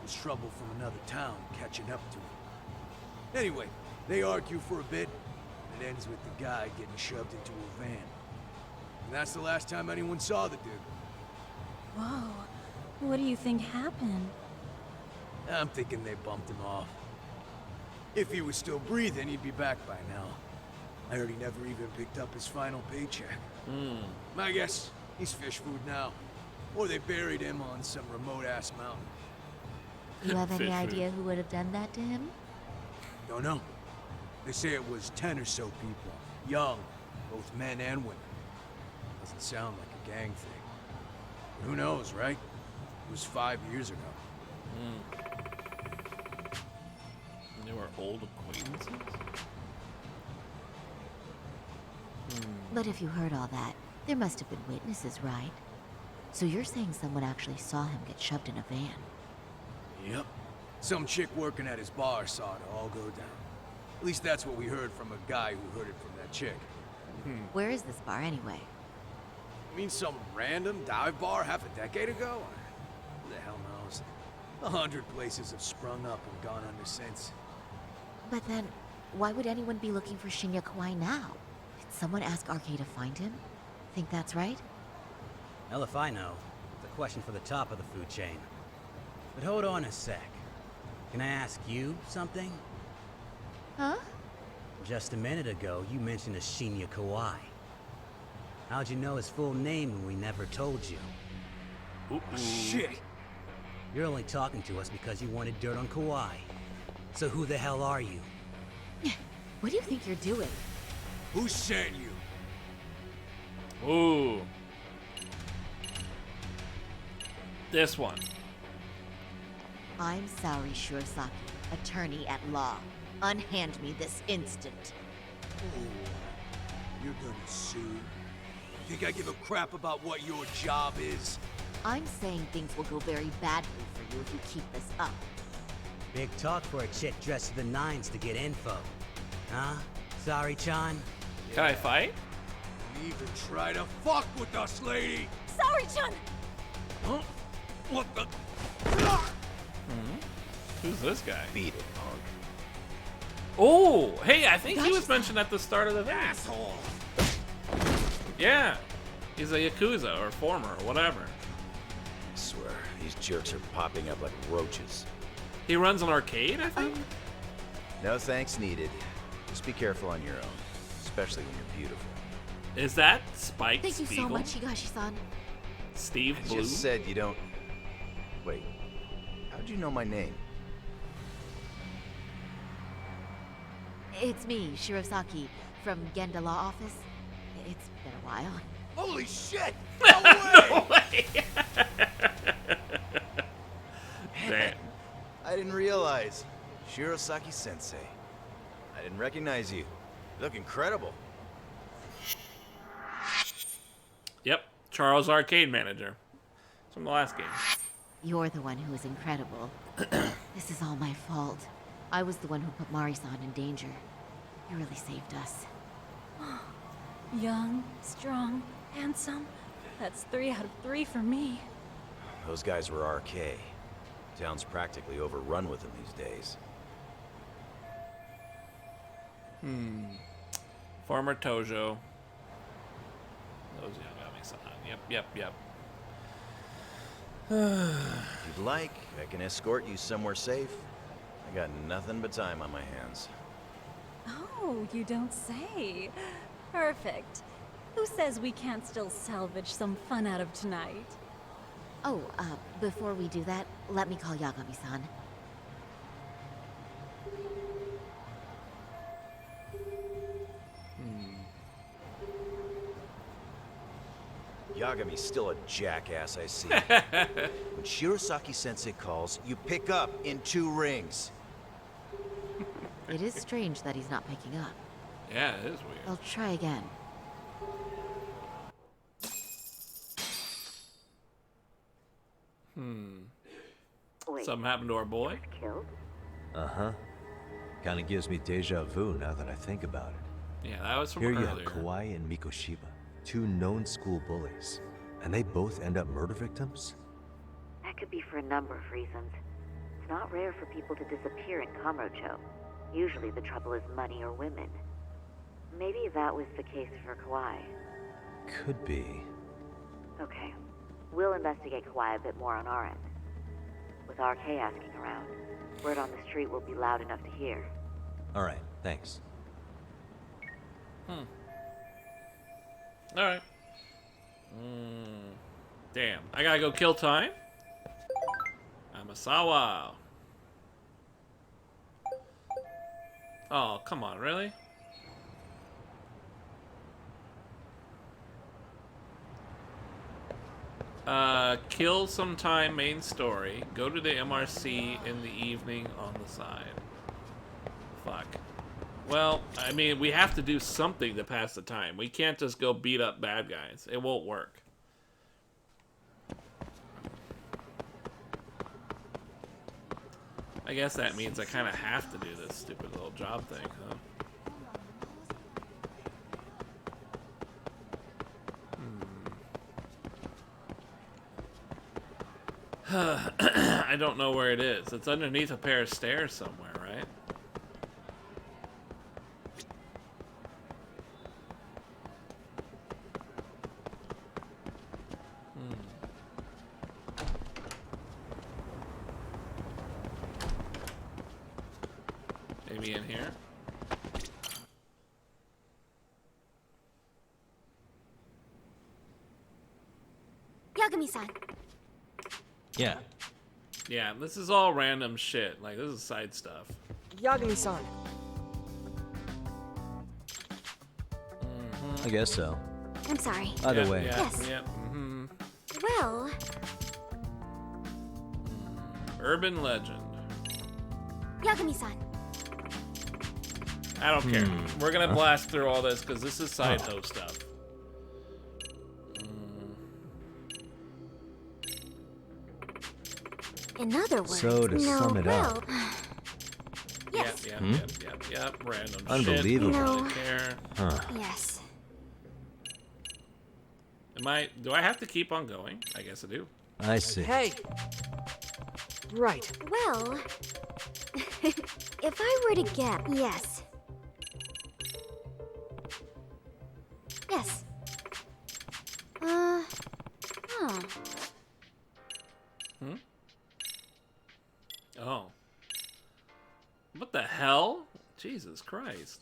it was trouble from another town catching up to him. Anyway, they argue for a bit, and it ends with the guy getting shoved into a van. And that's the last time anyone saw the dude. Whoa, what do you think happened? I'm thinking they bumped him off. If he was still breathing, he'd be back by now. I heard he never even picked up his final paycheck. My guess, he's fish food now. Or they buried him on some remote-ass mountain. You have any idea who would have done that to him? Don't know. They say it was 10 or so people. Young, both men and women. Doesn't sound like a gang thing. But who knows, right? It was 5 years ago. They were old acquaintances? But if you heard all that, there must have been witnesses, right? So you're saying someone actually saw him get shoved in a van? Yep. Some chick working at his bar saw it all go down. At least that's what we heard from a guy who heard it from that chick. Where is this bar anyway? You mean some random dive bar half a decade ago? Who the hell knows? 100 places have sprung up and gone under since. But then, why would anyone be looking for Shinya Kawai now? Did someone ask RK to find him? Think that's right? Hell if I know. It's a question for the top of the food chain. But hold on a sec. Can I ask you something? Huh? Just a minute ago, you mentioned a Shinya Kawai. How'd you know his full name when we never told you? Oh, shit! You're only talking to us because you wanted dirt on Kawai. So who the hell are you? What do you think you're doing? Who sent you? Ooh. This one. I'm Saori Shirosaki, attorney at law. Unhand me this instant. Oh, you're gonna sue? Think I give a crap about what your job is? I'm saying things will go very badly for you if you keep this up. Big talk for a chick dressed to the nines to get info. Huh? Sorry-chan? Can I fight? Don't even try to fuck with us, lady! Sorry-chan! Huh? What the? Who's this guy? Beat it, punk. Oh, hey, I think he was mentioned at the start of the video. Asshole! Yeah. He's a Yakuza, or former, or whatever. I swear, these jerks are popping up like roaches. He runs an arcade, I think? No thanks needed. Just be careful on your own, especially when you're beautiful. Is that Spike Thank you Spiegel? so much, Higashi-san. Steve I Blue? just said you don't... Wait, how'd you know my name? It's me, Shirosaki, from Genda Law Office. It's been a while. Holy shit! No way! Damn. I didn't realize. Shirosaki Sensei. I didn't recognize you. You look incredible. Yep, Charles Arcade Manager. It's from the last game. You're the one who is incredible. This is all my fault. I was the one who put Mari-san in danger. You really saved us. Young, strong, handsome. That's 3 out of 3 for me. Those guys were RK. Town's practically overrun with them these days. Former Tojo. Those Yagami-san. Yep. If you'd like, I can escort you somewhere safe. I got nothing but time on my hands. Oh, you don't say. Perfect. Who says we can't still salvage some fun out of tonight? Oh, before we do that, let me call Yagami-san. Yagami's still a jackass, I see. When Shirosaki-sensei calls, you pick up in 2 rings. It is strange that he's not picking up. Yeah, it is weird. I'll try again. Wait, Something happened to our boy? killed? Uh-huh. Kinda gives me deja vu now that I think about it. Yeah, that was from Here you earlier. have Kawai and Mikoshiba, 2 known school bullies. And they both end up murder victims? That could be for a number of reasons. It's not rare for people to disappear in Kamurocho. Usually the trouble is money or women. Maybe that was the case for Kawai. Could be. Okay. We'll investigate Kawai a bit more on our end. With RK asking around, word on the street will be loud enough to hear. Alright, thanks. Alright. Damn. I gotta go kill time? Amasawa. Oh, come on, really? Kill some time main story. Go to the MRC in the evening on the side. Fuck. Well, I mean, we have to do something to pass the time. We can't just go beat up bad guys. It won't work. I guess that means I kind of have to do this stupid little job thing, huh? I don't know where it is. It's underneath a pair of stairs somewhere, right? me in here. Yagami-san. Yeah. Yeah, this is all random shit. Like, this is side stuff. Yagami-san. I guess so. I'm sorry. Either Yep, way. Yep, Yes. Yep. Well, Urban legend. Yagami-san. I don't care. We're gonna blast through all this because this is side hoe stuff. In other words, So to no, sum it up. Yes. Yep. Random Unbelievable. shit. No. Don't care. Huh. Yes. Do I have to keep on going? I guess I do. I see. Hey. Right. Well, if I were to guess, yes. Yes. Oh. What the hell? Jesus Christ.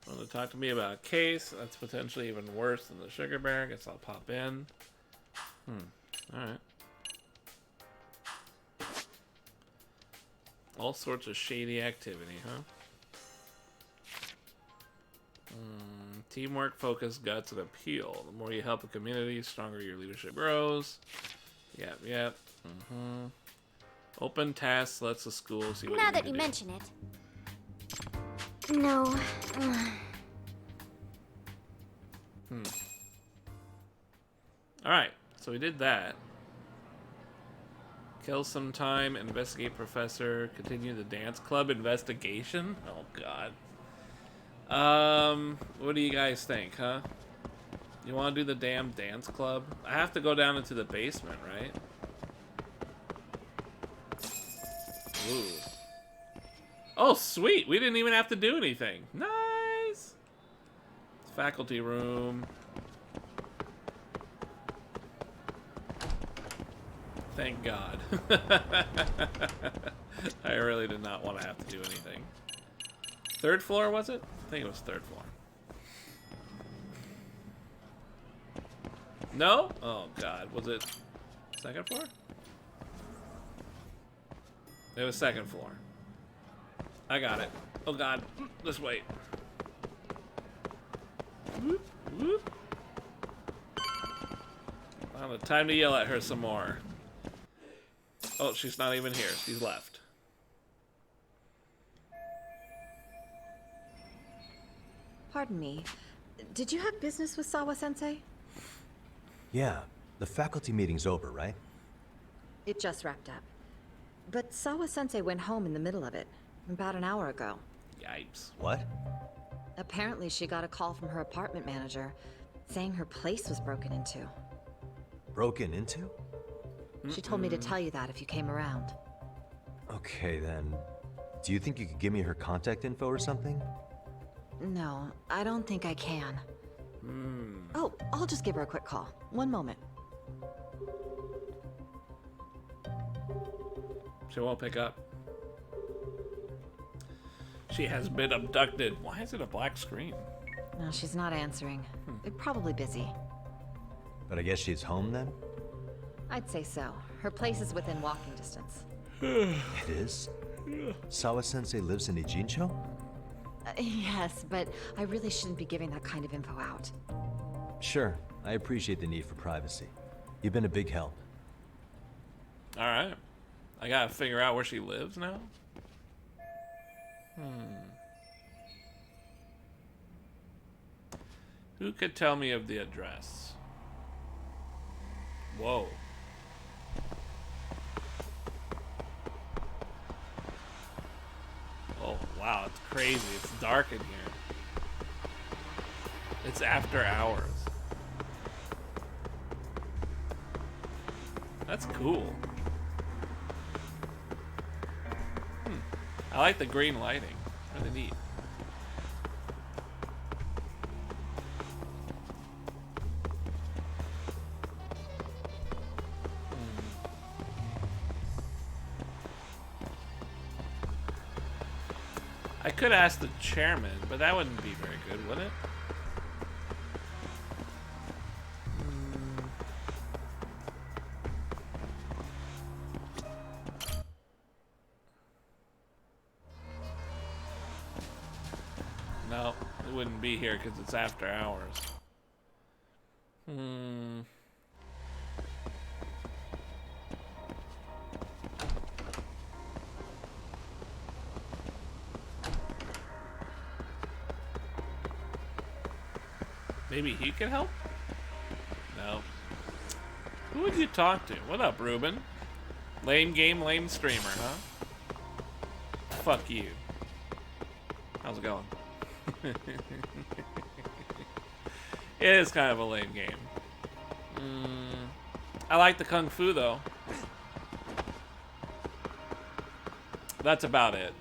Want to talk to me about a case that's potentially even worse than the sugar bear? Guess I'll pop in. Alright. All sorts of shady activity, huh? Teamwork, focus, guts, and appeal. The more you help a community, the stronger your leadership grows. Yep. Open tasks lets the school see what Now you that need you to do. mention it. No. Alright, so we did that. Kill some time, investigate professor, continue the dance club investigation. Oh god. What do you guys think, huh? You want to do the damn dance club? I have to go down into the basement, right? Ooh. Oh, sweet! We didn't even have to do anything. Nice! Faculty room. Thank God. I really did not want to have to do anything. Third floor, was it? I think it was third floor. No? Oh, God. Was it second floor? It was second floor. I got it. Oh, God. This way. Whoop, whoop. Well, time to yell at her some more. Oh, she's not even here. She's left. Pardon me. Did you have business with Sawa-sensei? Yeah. The faculty meeting's over, right? It just wrapped up. But Sawa-sensei went home in the middle of it, about an hour ago. Yipes. What? Apparently she got a call from her apartment manager, saying her place was broken into. Broken into? She told me to tell you that if you came around. Okay, then. Do you think you could give me her contact info or something? No, I don't think I can. Oh, I'll just give her a quick call. One moment. She won't pick up. She has been abducted. Why is it a black screen? No, she's not answering. They're probably busy. But I guess she's home then? I'd say so. Her place is within walking distance. It is? Sawa-sensei lives in Ijincho? Yes, but I really shouldn't be giving that kind of info out. Sure. I appreciate the need for privacy. You've been a big help. Alright. I gotta figure out where she lives now? Who could tell me of the address? Whoa. Oh, wow, it's crazy. It's dark in here. It's after hours. That's cool. I like the green lighting. Really neat. I could ask the chairman, but that wouldn't be very good, would it? No, it wouldn't be here because it's after hours. Maybe he can help? No. Who would you talk to? What up, Ruben? Lame game, lame streamer, huh? Fuck you. How's it going? It is kind of a lame game. I like the Kung Fu, though. That's about it.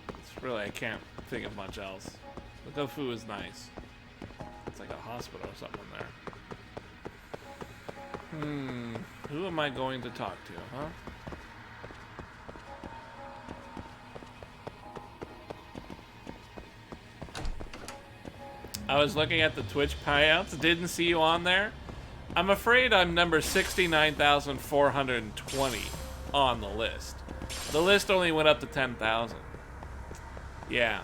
It's really, I can't think of much else. The Kung Fu is nice. It's like a hospital or something there. Who am I going to talk to, huh? I was looking at the Twitch payouts, didn't see you on there. I'm afraid I'm number 69,420 on the list. The list only went up to 10,000. Yeah,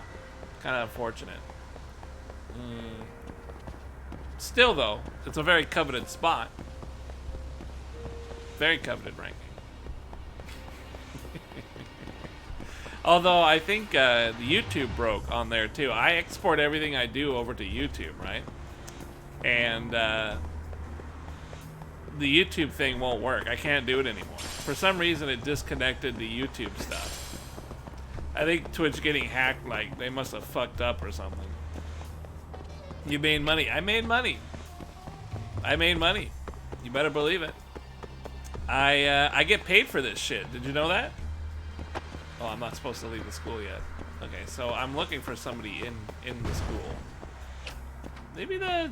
kind of unfortunate. Still, though, it's a very coveted spot. Very coveted ranking. Although I think the YouTube broke on there too. I export everything I do over to YouTube, right? And the YouTube thing won't work. I can't do it anymore. For some reason, it disconnected the YouTube stuff. I think Twitch getting hacked, like they must have fucked up or something. You made money. I made money. I made money. You better believe it. I get paid for this shit. Did you know that? Oh, I'm not supposed to leave the school yet. Okay, so I'm looking for somebody in the school. Maybe the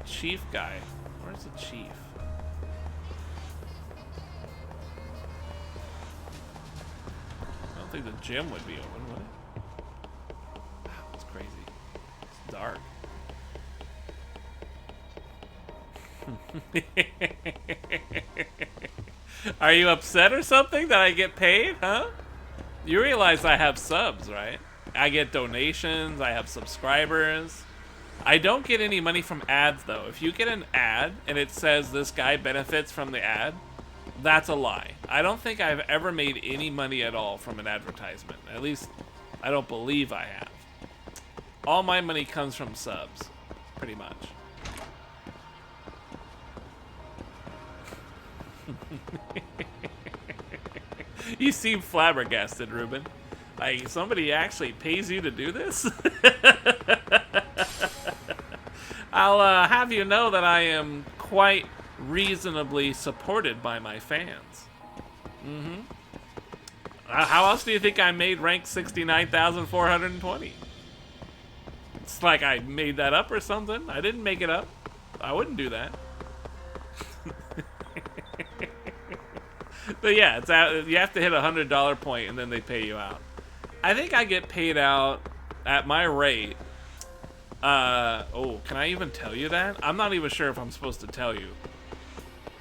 chief guy. Where's the chief? I don't think the gym would be open, would it? Wow, that's crazy. It's dark. Are you upset or something that I get paid, huh? You realize I have subs, right? I get donations, I have subscribers. I don't get any money from ads, though. If you get an ad and it says this guy benefits from the ad, that's a lie. I don't think I've ever made any money at all from an advertisement. At least, I don't believe I have. All my money comes from subs, pretty much. You seem flabbergasted, Ruben. Like, somebody actually pays you to do this? I'll have you know that I am quite reasonably supported by my fans. How else do you think I made rank 69,420? It's like I made that up or something. I didn't make it up. I wouldn't do that. But yeah, it's out, you have to hit a $100 point and then they pay you out. I think I get paid out at my rate. Oh, can I even tell you that? I'm not even sure if I'm supposed to tell you.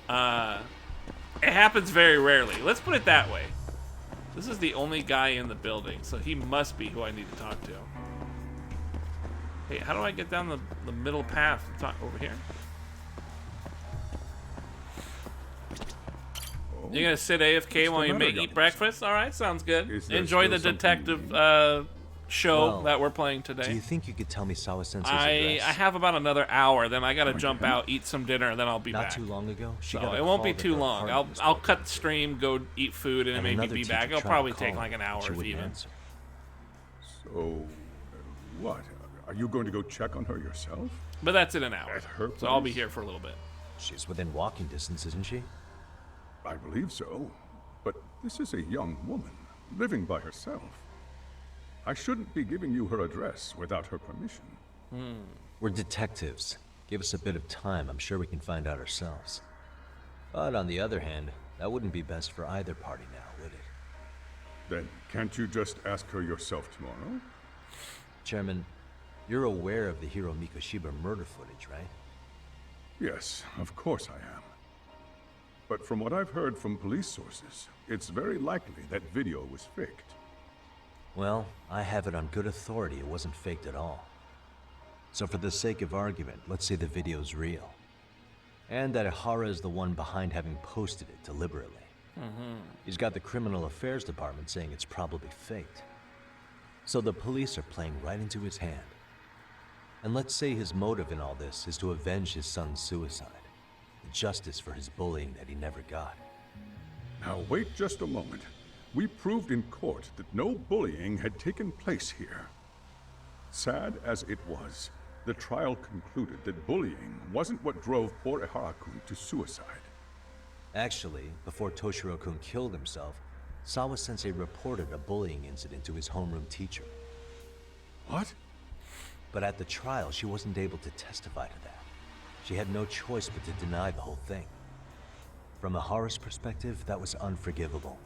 It happens very rarely. Let's put it that way. This is the only guy in the building, so he must be who I need to talk to. Hey, how do I get down the middle path? Over here? You're gonna sit AFK while you eat breakfast? Alright, sounds good. Enjoy the detective show that we're playing today. Do you think you could tell me Sawa-sensei's address? I have about another hour, then I gotta jump out, eat some dinner, and then I'll be back. Not too long ago? So it won't be too long. I'll cut the stream, go eat food, and then maybe be back. It'll probably take like an hour if even. So, what? Are you going to go check on her yourself? But that's in an hour. At her place? So I'll be here for a little bit. She's within walking distance, isn't she? I believe so. But this is a young woman, living by herself. I shouldn't be giving you her address without her permission. We're detectives. Give us a bit of time, I'm sure we can find out ourselves. But on the other hand, that wouldn't be best for either party now, would it? Then can't you just ask her yourself tomorrow? Chairman, you're aware of the Hiro Mikoshiba murder footage, right? Yes, of course I am. But from what I've heard from police sources, it's very likely that video was faked. Well, I have it on good authority it wasn't faked at all. So for the sake of argument, let's say the video's real. And that Ihara is the one behind having posted it deliberately. He's got the criminal affairs department saying it's probably faked. So the police are playing right into his hand. And let's say his motive in all this is to avenge his son's suicide. Justice for his bullying that he never got. Now wait just a moment. We proved in court that no bullying had taken place here. Sad as it was, the trial concluded that bullying wasn't what drove poor Ihara-kun to suicide. Actually, before Toshiro-kun killed himself, Sawa-sensei reported a bullying incident to his homeroom teacher. What? But at the trial, she wasn't able to testify to that. She had no choice but to deny the whole thing. From Ihara's perspective, that was unforgivable.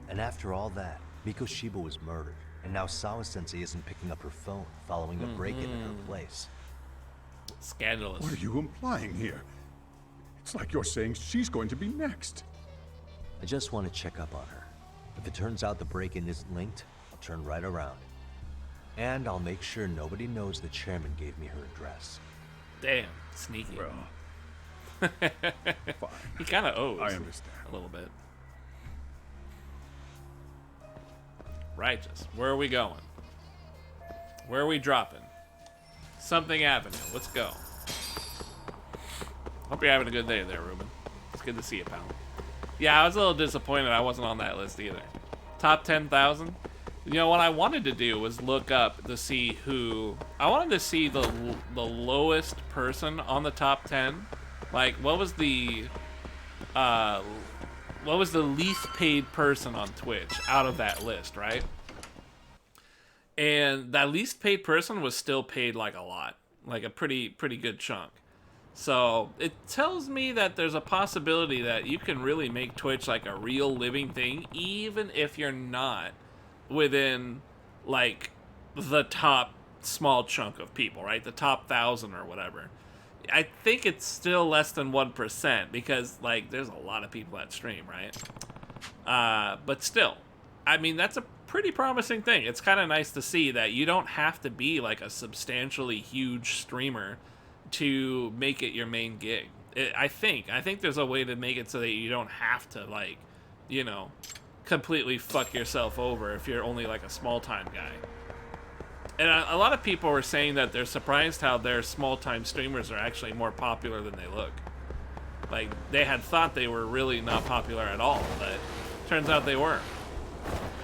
And after all that, Mikoshiba was murdered, and now Sawa-sensei isn't picking up her phone following a break-in in her place. Scandalous. What are you implying here? It's like you're saying she's going to be next. I just want to check up on her. If it turns out the break-in isn't linked, I'll turn right around. And I'll make sure nobody knows the chairman gave me her address. Damn, sneaky. Well, fine. He kind of owes. I understand. A little bit. Righteous. Where are we going? Where are we dropping? Something Avenue. Let's go. Hope you're having a good day there, Ruben. It's good to see you, pal. Yeah, I was a little disappointed I wasn't on that list either. Top 10,000? You know, what I wanted to do was look up to see who... I wanted to see the lowest person on the top 10. Like, what was the least paid person on Twitch out of that list, right? And that least paid person was still paid like a lot. Like a pretty good chunk. So it tells me that there's a possibility that you can really make Twitch like a real living thing, even if you're not within like the top small chunk of people, right? The top 1,000 or whatever. I think it's still less than 1% because like there's a lot of people that stream, right? But still, I mean, that's a pretty promising thing. It's kind of nice to see that you don't have to be like a substantially huge streamer to make it your main gig. I think there's a way to make it so that you don't have to like, you know, completely fuck yourself over if you're only like a small time guy. And a lot of people were saying that they're surprised how their small time streamers are actually more popular than they look. Like they had thought they were really not popular at all, but turns out they weren't.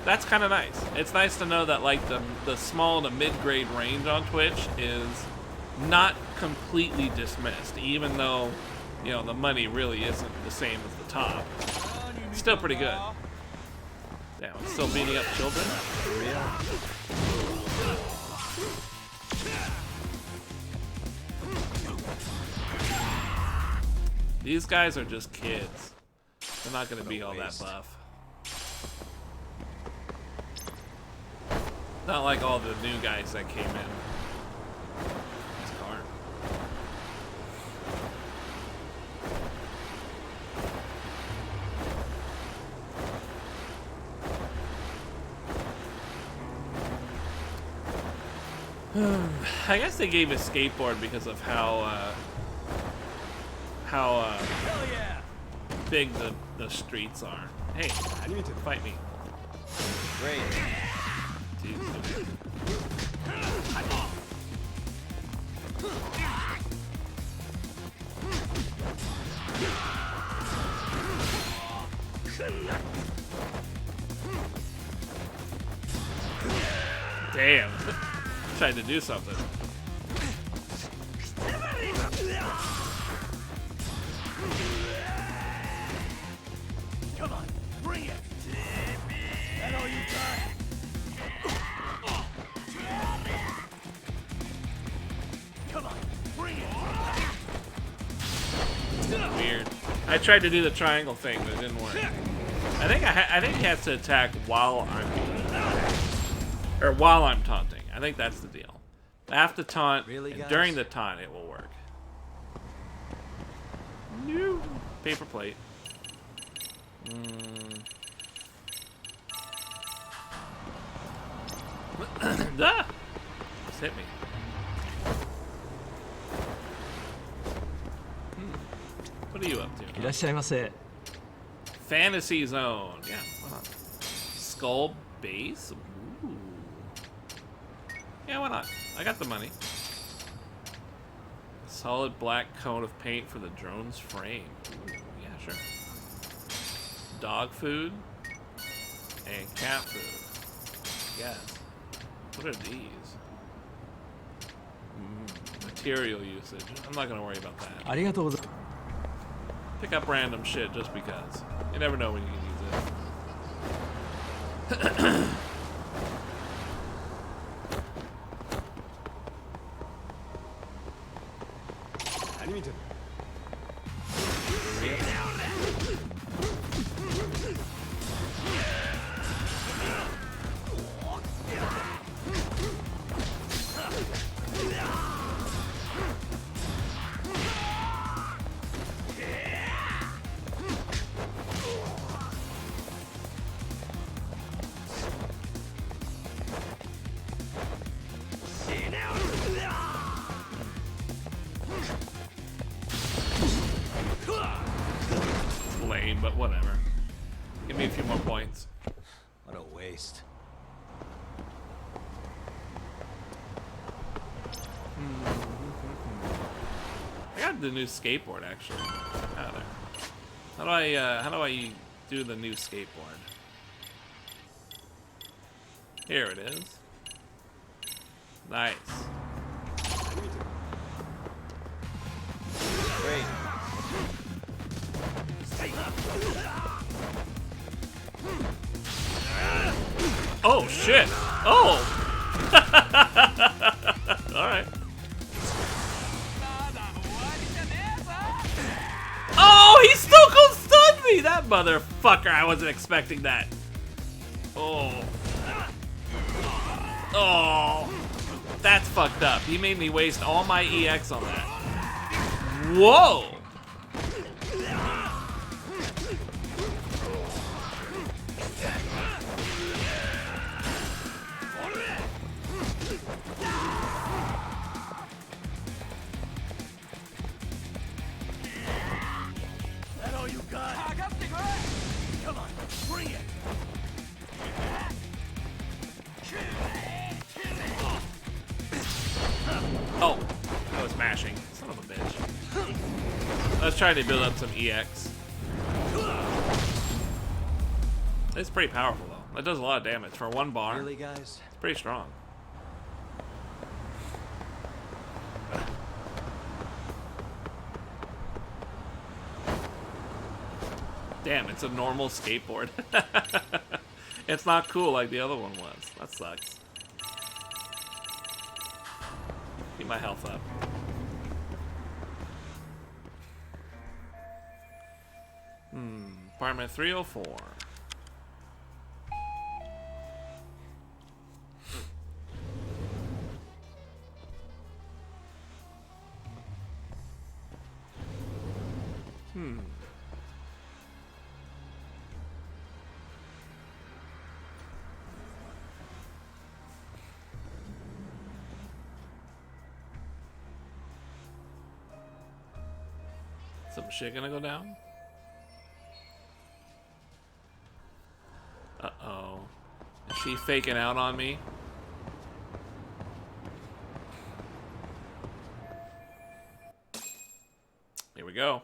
That's kind of nice. It's nice to know that like the small to mid-grade range on Twitch is not completely dismissed, even though, you know, the money really isn't the same as the top. It's still pretty good. Damn, I'm still beating up children? For real? These guys are just kids. They're not gonna be all that buff. Not like all the new guys that came in. This car. I guess they gave a skateboard because of how big the streets are. Hey, you need to fight me. Great. Jeez. Damn. Tried to do something. Come on, bring it. That all you got? Come on, bring it. Weird. I tried to do the triangle thing, but it didn't work. I think he has to attack while I'm taunting. I I think that's the deal. I have to taunt, Really, and guys? during the taunt it will work. No. Paper plate. Ah! Just hit me. What are you up to? いらっしゃいませ。 Fantasy Zone. Yeah, why not? Skull Base? Ooh. Yeah, why not? I got the money. Solid black cone of paint for the drone's frame. Ooh, yeah, sure. Dog food and cat food. Yes. What are these? Material usage. I'm not gonna worry about that. ありがとうございます。 Pick up random shit just because. You never know when you can use it. Lame, but whatever. Give me a few more points. What a waste. I got the new skateboard actually. Oh, there. How do I do the new skateboard? Here it is. Nice. Wait. Oh shit! Oh! Alright. Oh, he still gonna stun me! That motherfucker, I wasn't expecting that. Oh. Oh. That's fucked up. He made me waste all my EX on that. Whoa! That all you got? Come on, bring it. Oh, I was mashing. Son of a bitch. I was trying to build up some EX. It's pretty powerful though. That does a lot of damage for one bar. Really, guys? It's pretty strong. Damn, it's a normal skateboard. It's not cool like the other one was. That sucks. Keep my health up. Apartment 304. Some shit gonna go down? Uh-oh. Is she faking out on me? Here we go.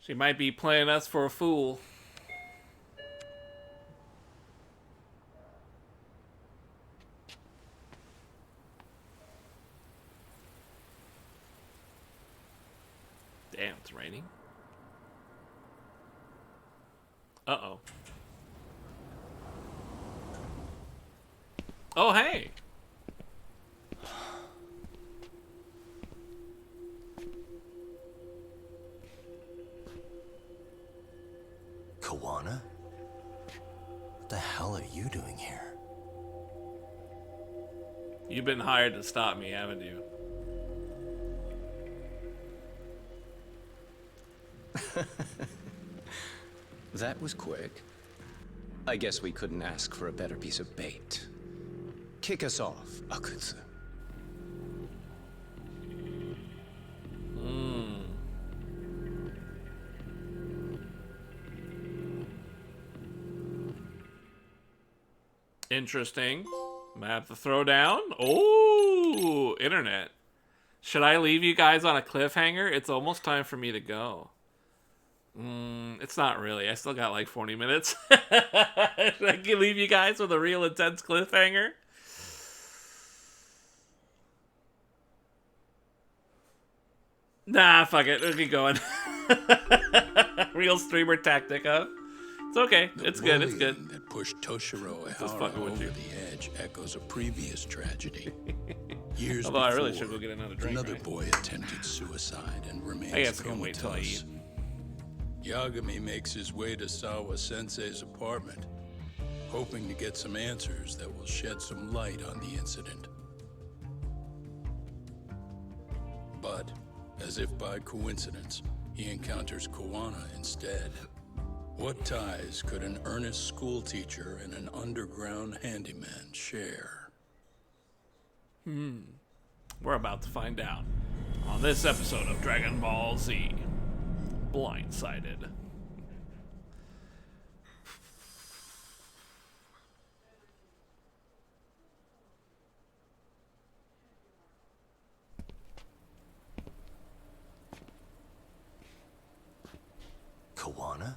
She might be playing us for a fool. Damn, it's raining. Uh-oh. Oh, hey! Kawana? What the hell are you doing here? You've been hired to stop me, haven't you? That was quick. I guess we couldn't ask for a better piece of bait. Kick us off, Akutsu. Interesting. Map to throw down. Oh, internet. Should I leave you guys on a cliffhanger? It's almost time for me to go. It's not really. I still got like 40 minutes. I can leave you guys with a real intense cliffhanger. Nah, fuck it. We'll keep going. Real streamer tactic, huh? It's okay. It's good. It's good. That pushed Toshiro Ehara over the edge echoes a previous tragedy. Years Although before, I really should go get another drink. another right? boy attempted suicide and remains I guess I can wait till I eat. Yagami makes his way to Sawa Sensei's apartment, hoping to get some answers that will shed some light on the incident. But, as if by coincidence, he encounters Kawana instead. What ties could an earnest schoolteacher and an underground handyman share? We're about to find out on this episode of Dragon Ball Z. Blindsided. Kawana?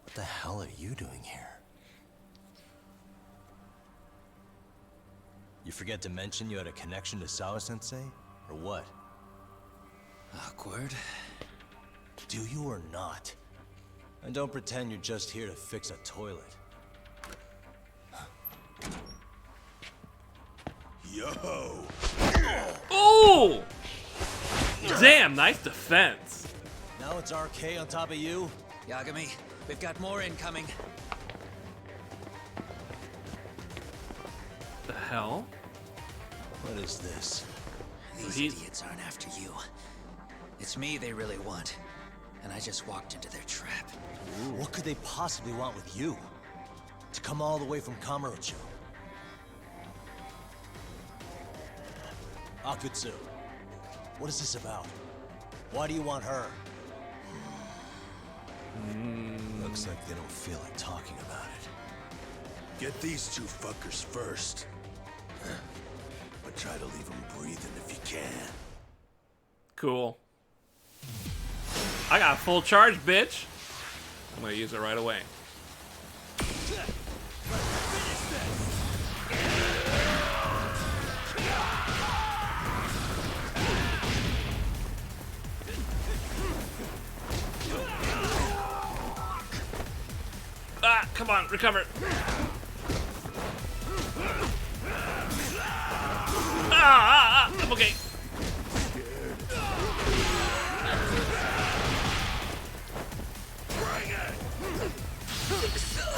What the hell are you doing here? You forget to mention you had a connection to Sawa-sensei? Or what? Awkward. Do you or not? And don't pretend you're just here to fix a toilet. Yo! Oh! Damn, nice defense. Now it's RK on top of you? Yagami, we've got more incoming. The hell? What is this? These idiots aren't after you. It's me they really want. And I just walked into their trap. What could they possibly want with you? To come all the way from Kamurocho? Akutsu, what is this about? Why do you want her? Looks like they don't feel like talking about it. Get these two fuckers first. But try to leave them breathing if you can. Cool. I got full charge, bitch. I'm gonna use it right away. Ah, come on, recover. I'm okay.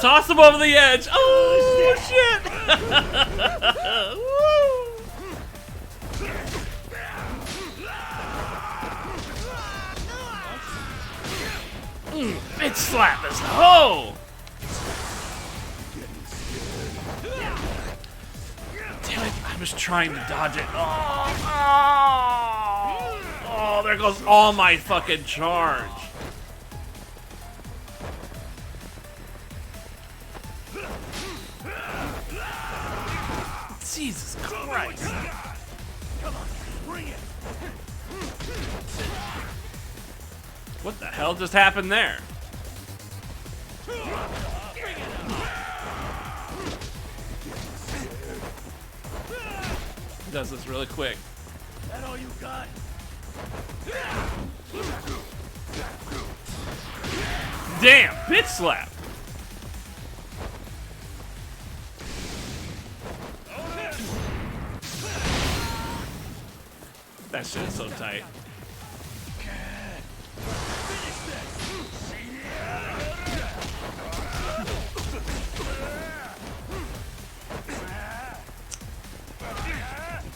Toss him over the edge. Oh, shit. Bitch slap this hoe. Damn it, I was trying to dodge it. Oh, there goes all my fucking charge. Jesus Christ. Come on, bring it. What the hell just happened there? He does this really quick. That all you got? Damn, bitch slap. That shit is so tight.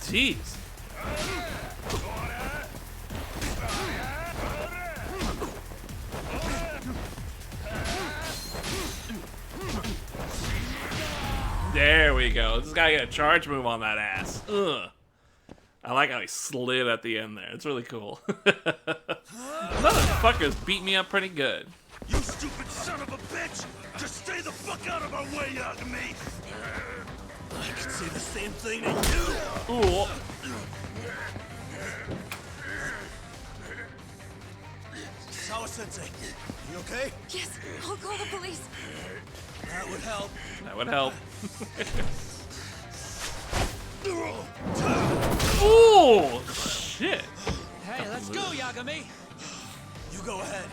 Jeez. There we go. This guy got a charge move on that ass. Ugh. I like how he slid at the end there. It's really cool. Motherfuckers beat me up pretty good. You stupid son of a bitch! Just stay the fuck out of our way, Yagami! I could say the same thing to you! Ooh. Sawa-sensei, you okay? Yes, I'll call the police. That would help. That would help. Ooh, shit. Hey, let's go, Yagami! You go ahead.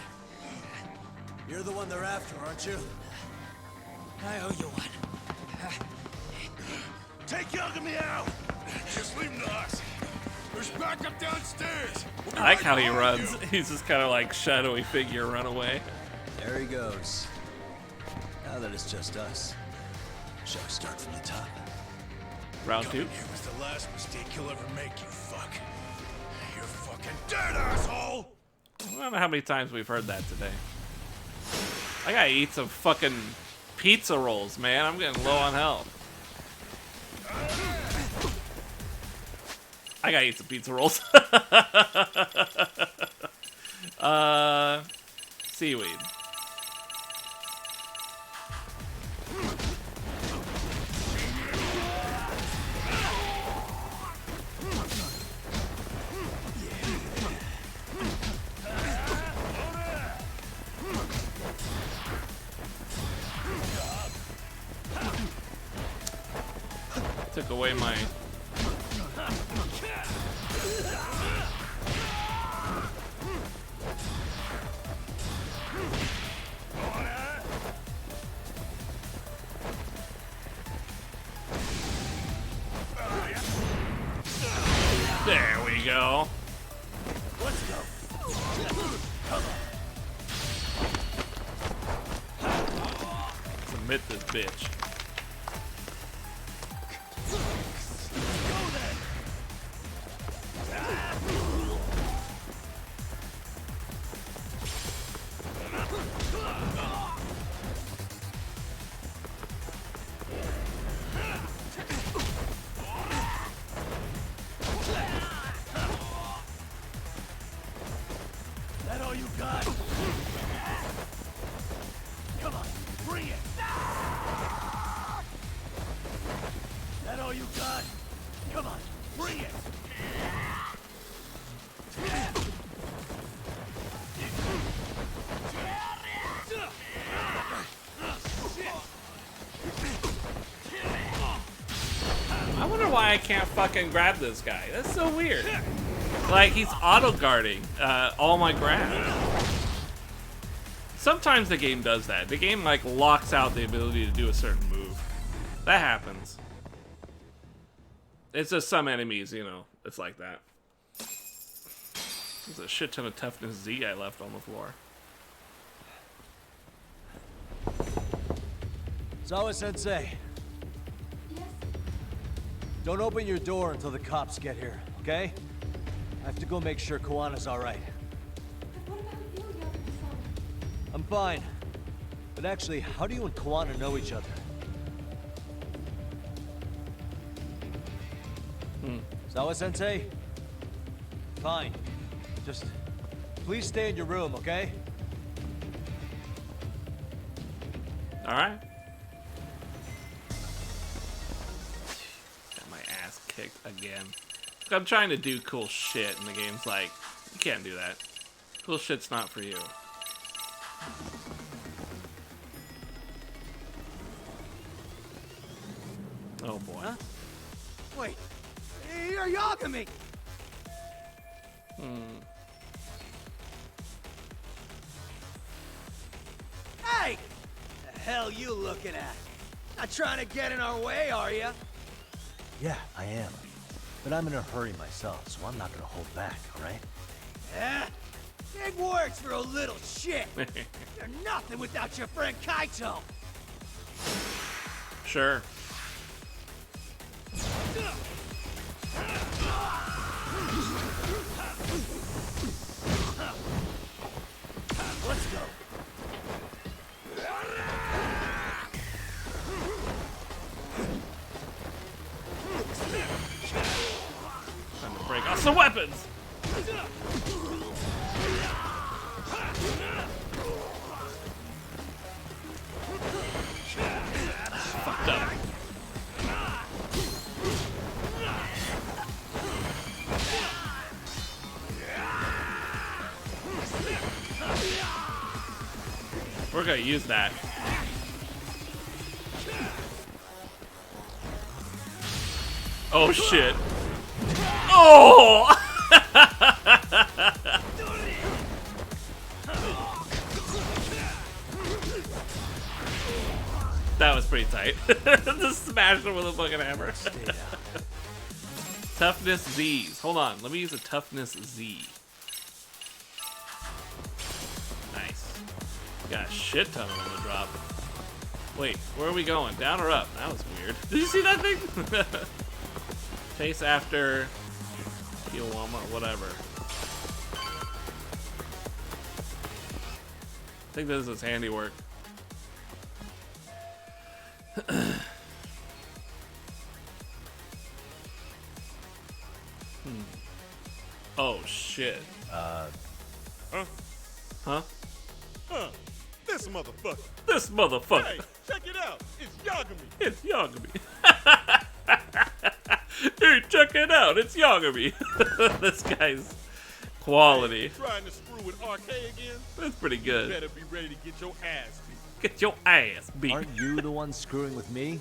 You're the one they're after, aren't you? I owe you one. Take Yagami out! Just leave him to us. There's backup downstairs. We'll be I like right how he behind runs. you. He's just kind of like shadowy figure run away. There he goes. Now that it's just us, shall we start from the top? Round 2. Coming here was the last mistake you'll ever make, you fuck. You're fucking dead, asshole! I don't know how many times we've heard that today. I gotta eat some fucking pizza rolls, man. I'm getting low on health. I gotta eat some pizza rolls. Seaweed. Took away my... There we go. Let's go. Submit this bitch. That all you got? Come on, bring it! That all you got? Come on, bring it! I wonder why I can't fucking grab this guy. That's so weird. Like, he's auto-guarding all my grabs. Sometimes the game does that. The game, like, locks out the ability to do a certain move. That happens. It's just some enemies, you know, it's like that. There's a shit ton of toughness Z I left on the floor. Sawa-sensei. Yes? Don't open your door until the cops get here, okay? I have to go make sure Kawana's alright. What about you, Yagami-san? I'm fine. But actually, how do you and Kawana know each other? Sawa-sensei? Fine. Just please stay in your room, okay? Alright. Got my ass kicked again. I'm trying to do cool shit, and the game's like, you can't do that. Cool shit's not for you. Oh boy. Huh? Wait, you're Yagami! Hey! The hell you looking at? Not trying to get in our way, are ya? Yeah, I am. But I'm in a hurry myself, so I'm not gonna hold back, alright? Yeah? Big words for a little shit! You're nothing without your friend Kaito! Sure. Got some weapons. Fucked up. We're gonna use that. Oh shit. Oh! That was pretty tight. Just smash him with a fucking hammer. Toughness Z's. Hold on, let me use a toughness Z. Nice. Got a shit ton of them to drop. Wait, where are we going? Down or up? That was weird. Did you see that thing? Chase after Kiwama, whatever. I think this is his handiwork. Oh shit. Huh? Huh? This motherfucker. This motherfucker. Hey, check it out. It's Yagami. It's Yagami. Hey, check it out. It's Yagami. This guy's quality. Hey, trying to screw with RK again? That's pretty good. You better be ready to get your ass beat. Get your ass beat. Aren't you the one screwing with me?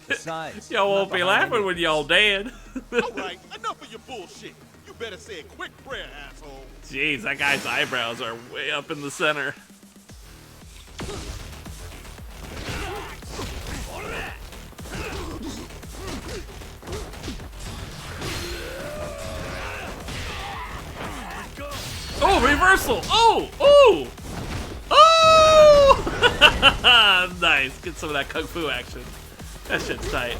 Besides, y'all won't be laughing when y'all dead. Alright, enough of your bullshit. You better say a quick prayer, asshole. Jeez, that guy's eyebrows are way up in the center. Oh, reversal! Oh! Oh! Oh! Nice. Get some of that kung fu action. That shit's tight.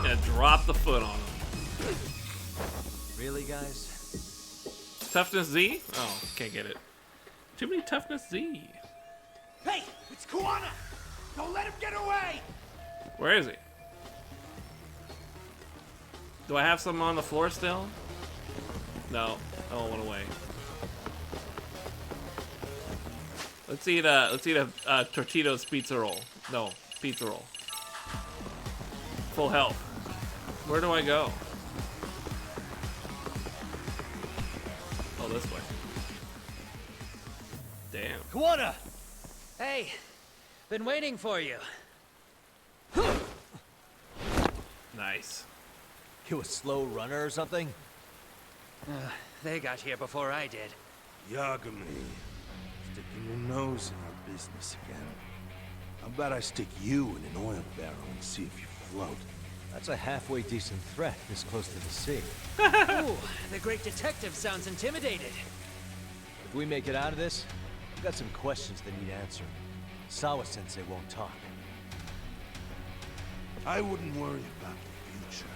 Yeah, drop the foot on him. Really, guys? Toughness Z? Oh, can't get it. Too many toughness Z. Hey, it's Kuwana! Don't let him get away! Where is he? Do I have some on the floor still? No. Oh, it went away. Let's eat a Tortito's pizza roll. No, pizza roll. Full health. Where do I go? Oh, this way. Damn. Kuwana! Hey, been waiting for you. Nice. You a slow runner or something? They got here before I did. Yagami, sticking your nose in our business again. How about I stick you in an oil barrel and see if you float? That's a halfway decent threat this close to the sea. Ooh, the great detective sounds intimidated. If we make it out of this, we've got some questions that need answering. Sawa-sensei won't talk. I wouldn't worry about the future.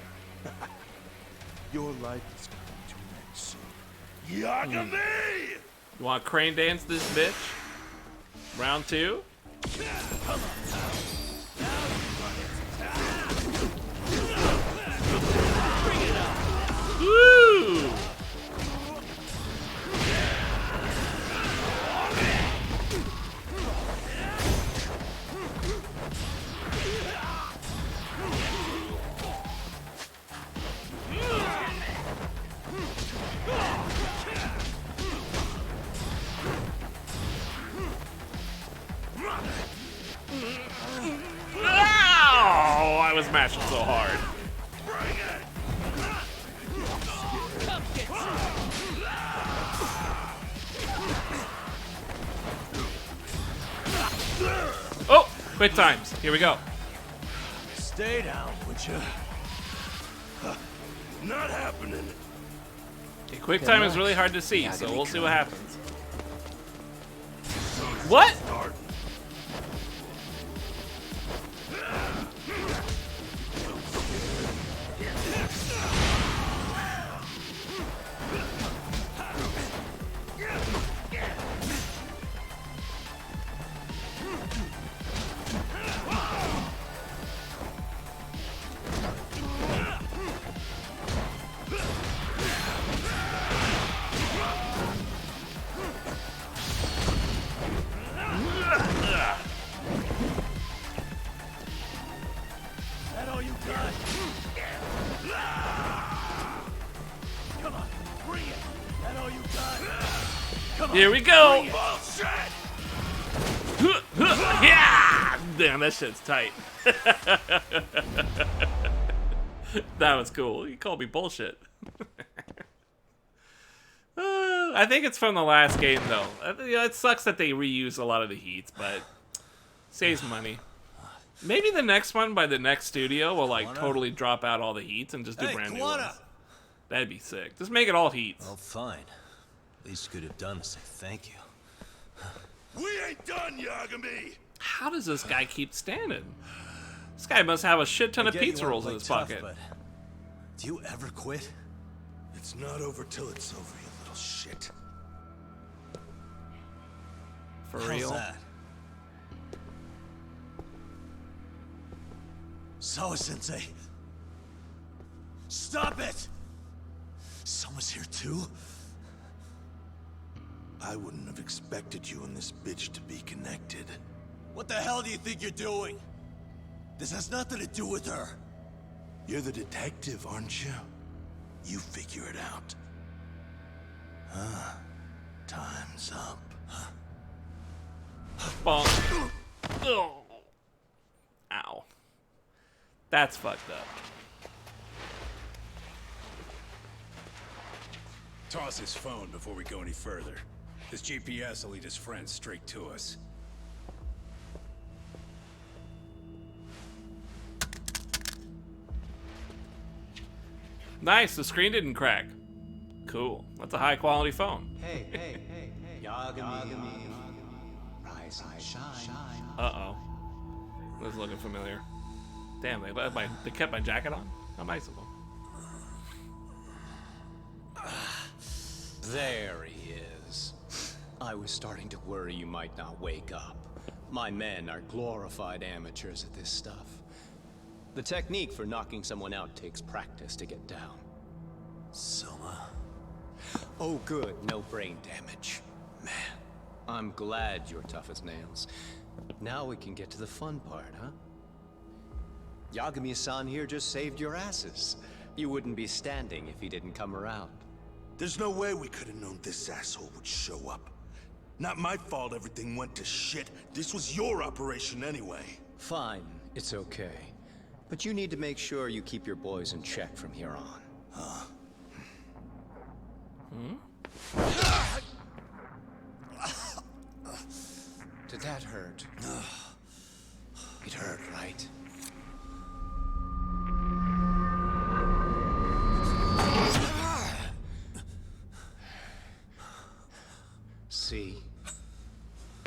Your life is coming to an end soon. Yagami! You want crane dance this bitch? Round 2? Woo! Ow! I was mashing so hard. Oh! Quick times. Here we go. Stay down, would you? Not happening. Okay, quick time is really hard to see, so we'll see what happens. What? Here we go. Bullshit! Yeah! Damn, that shit's tight. That was cool. You called me bullshit. I think it's from the last game, though. It sucks that they reuse a lot of the heats, but saves money. Maybe the next one by the next studio will like totally drop out all the heats and just do brand new ones. That'd be sick. Just make it all heats. Oh, fine. Least you could have done is say thank you. We ain't done, Yagami! How does this guy keep standing? This guy must have a shit ton of pizza rolls in his pocket. But do you ever quit? It's not over till it's over, you little shit. For real? That? Sawa-sensei! Stop it! Someone's here too? I wouldn't have expected you and this bitch to be connected. What the hell do you think you're doing? This has nothing to do with her. You're the detective, aren't you? You figure it out. Time's up. Bonk. Oh. Ow. That's fucked up. Toss his phone before we go any further. This GPS will lead his friends straight to us. Nice, the screen didn't crack. Cool. That's a high quality phone. Hey. Yagami. Rise and shine. Uh-oh. This is looking familiar. Damn, they kept my jacket on? How nice of them. There he is. I was starting to worry you might not wake up. My men are glorified amateurs at this stuff. The technique for knocking someone out takes practice to get down. Soma? Oh good, no brain damage. Man, I'm glad you're tough as nails. Now we can get to the fun part, huh? Yagami-san here just saved your asses. You wouldn't be standing if he didn't come around. There's no way we could have known this asshole would show up. Not my fault everything went to shit. This was your operation anyway. Fine, it's okay. But you need to make sure you keep your boys in check from here on. Huh? Did that hurt? It hurt, right? See?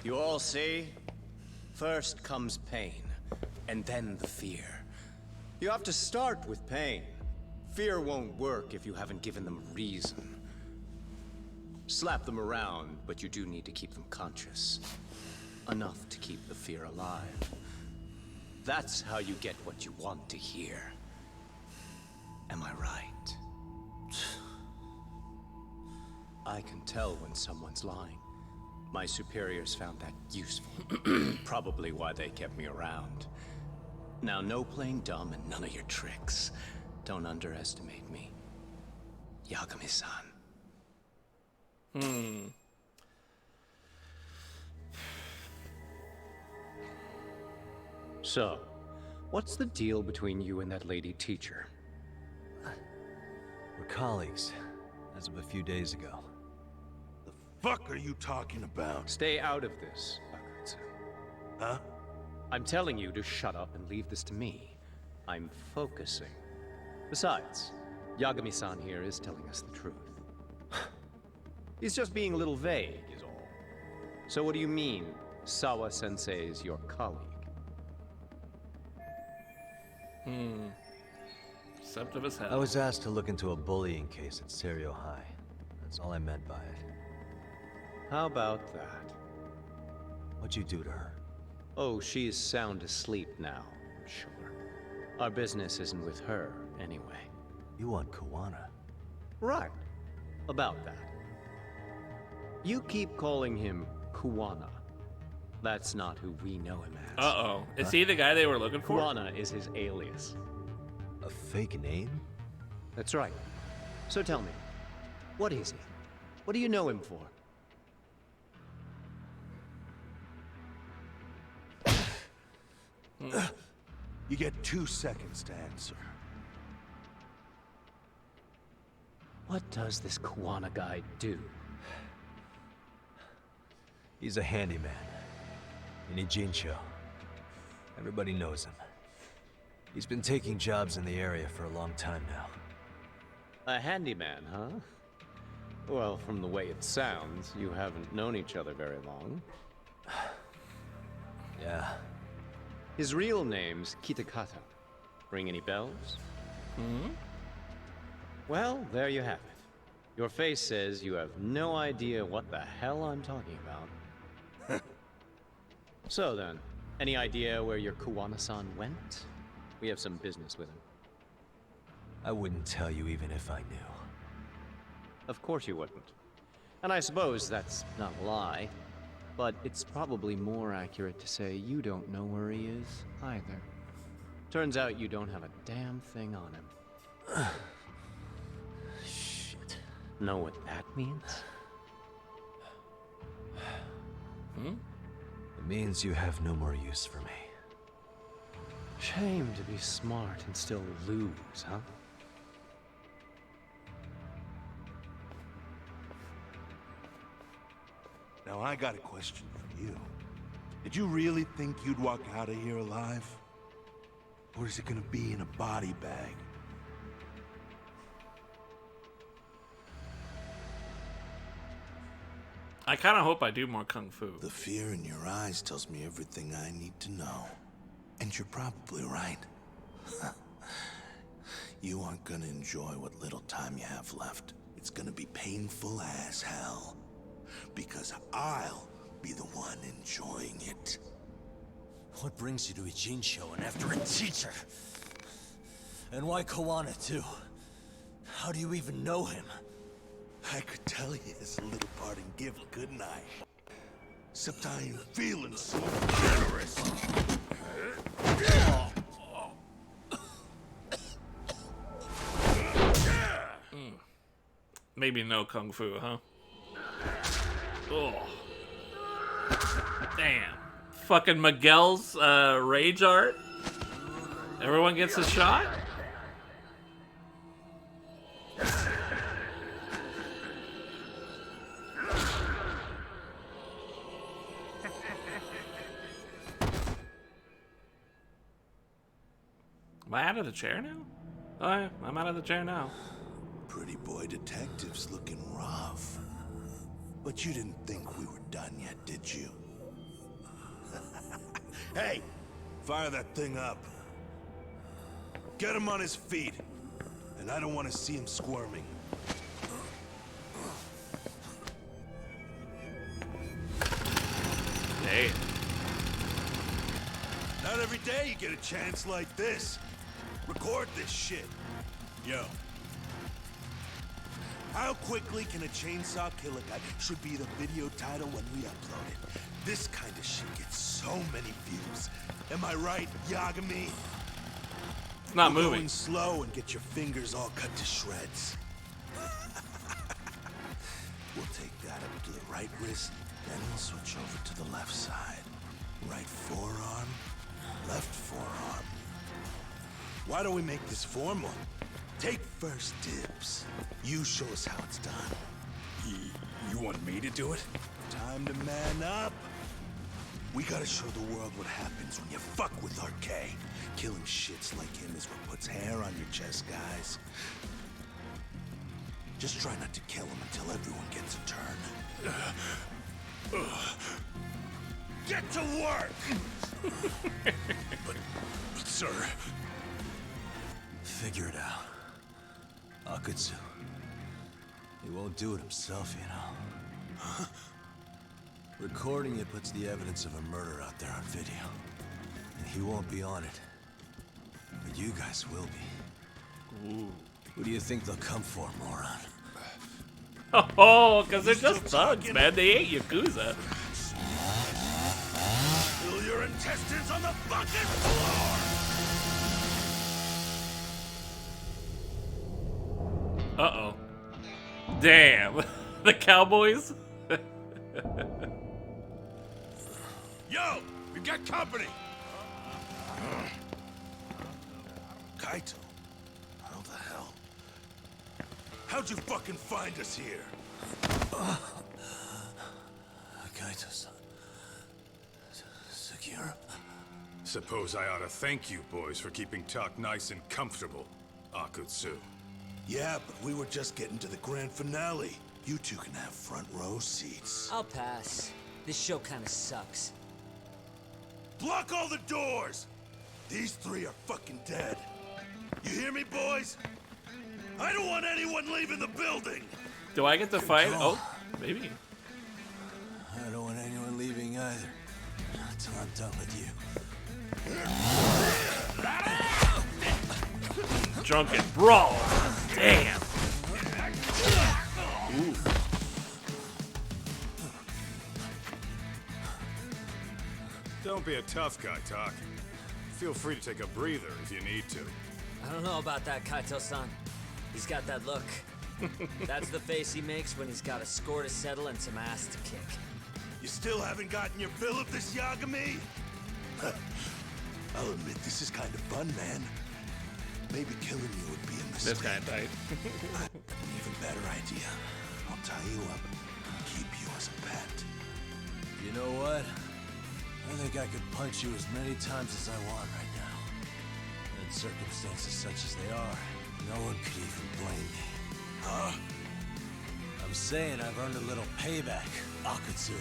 You all see? First comes pain, and then the fear. You have to start with pain. Fear won't work if you haven't given them a reason. Slap them around, but you do need to keep them conscious. Enough to keep the fear alive. That's how you get what you want to hear. Am I right? I can tell when someone's lying. My superiors found that useful. Probably why they kept me around. Now, no playing dumb and none of your tricks. Don't underestimate me. Yagami-san. So, what's the deal between you and that lady teacher? We're colleagues, as of a few days ago. The fuck are you talking about? Stay out of this, Akutsu. Huh? I'm telling you to shut up and leave this to me. I'm focusing. Besides, Yagami-san here is telling us the truth. He's just being a little vague, is all. So what do you mean, Sawa-sensei is your colleague? Receptive as hell. I was asked to look into a bullying case at Serio High. That's all I meant by it. How about that? What'd you do to her? Oh, she's sound asleep now, I'm sure. Our business isn't with her, anyway. You want Kuwana? Right. About that. You keep calling him Kuwana. That's not who we know him as. Uh-oh. Is he the guy they were looking for? Kuwana is his alias. A fake name? That's right. So tell me, what is he? What do you know him for? You get 2 seconds to answer. What does this Kuwana guy do? He's a handyman. In Ijincho. Everybody knows him. He's been taking jobs in the area for a long time now. A handyman, huh? Well, from the way it sounds, you haven't known each other very long. Yeah. His real name's Kitakata. Ring any bells? Hmm? Well, there you have it. Your face says you have no idea what the hell I'm talking about. So then, any idea where your Kuwana-san went? We have some business with him. I wouldn't tell you even if I knew. Of course you wouldn't. And I suppose that's not a lie. But it's probably more accurate to say you don't know where he is, either. Turns out you don't have a damn thing on him. Shit. Know what that means? It means you have no more use for me. Shame to be smart and still lose, huh? Now I got a question for you. Did you really think you'd walk out of here alive? Or is it gonna be in a body bag? I kind of hope I do more kung fu. The fear in your eyes tells me everything I need to know. And you're probably right. You aren't gonna enjoy what little time you have left. It's gonna be painful as hell. Because I'll be the one enjoying it. What brings you to Ijincho and after a teacher? And why Kuwana too? How do you even know him? I could tell you as a little parting gift, couldn't I? Except I ain't feeling so generous. Maybe no kung fu, huh? Oh. Damn. Fucking Miguel's rage art. Everyone gets a shot? Am I out of the chair now? Oh yeah, I'm out of the chair now. Pretty boy detective's looking rough. But you didn't think we were done yet, did you? Hey! Fire that thing up. Get him on his feet. And I don't want to see him squirming. Hey. Not every day you get a chance like this. Record this shit. Yo. How quickly can a chainsaw kill a guy should be the video title when we upload it. This kind of shit gets so many views. Am I right, Yagami? It's not We're moving. Going slow and get your fingers all cut to shreds. We'll take that up to the right wrist, then we'll switch over to the left side. Right forearm, left forearm. Why don't we make this formal? Take first dibs. You show us how it's done. You want me to do it? Time to man up. We gotta show the world what happens when you fuck with RK. Killing shits like him is what puts hair on your chest, guys. Just try not to kill him until everyone gets a turn. Get to work! But sir... Figure it out. Akutsu. He won't do it himself, you know. Huh? Recording it puts the evidence of a murder out there on video. And he won't be on it. But you guys will be. Ooh. Who do you think they'll come for, moron? Oh, because they're just thugs, man. They ain't Yakuza. Fill your intestines on the fucking floor! Uh-oh. Damn. The Cowboys? Yo! We got company! Kaito? How the hell? How'd you fucking find us here? Kaito-san. Sekiro. Suppose I ought to thank you boys for keeping talk nice and comfortable, Akutsu. Yeah, but we were just getting to the grand finale. You two can have front row seats. I'll pass. This show kinda sucks. Block all the doors! These three are fucking dead. You hear me, boys? I don't want anyone leaving the building! Do I get to fight? Oh, maybe. I don't want anyone leaving either. Not until I'm done with you. Drunken brawl. Damn. Ooh. Don't be a tough guy, Talk. Feel free to take a breather if you need to. I don't know about that, Kaito-san. He's got that look. That's the face he makes when he's got a score to settle and some ass to kick. You still haven't gotten your fill of this Yagami? I'll admit, this is kind of fun, man. Maybe killing you would be a mistake. This guy died. An even better idea. I'll tie you up and keep you as a pet. You know what? I think I could punch you as many times as I want right now. In circumstances such as they are, no one could even blame me. Huh? I'm saying I've earned a little payback, Akutsu.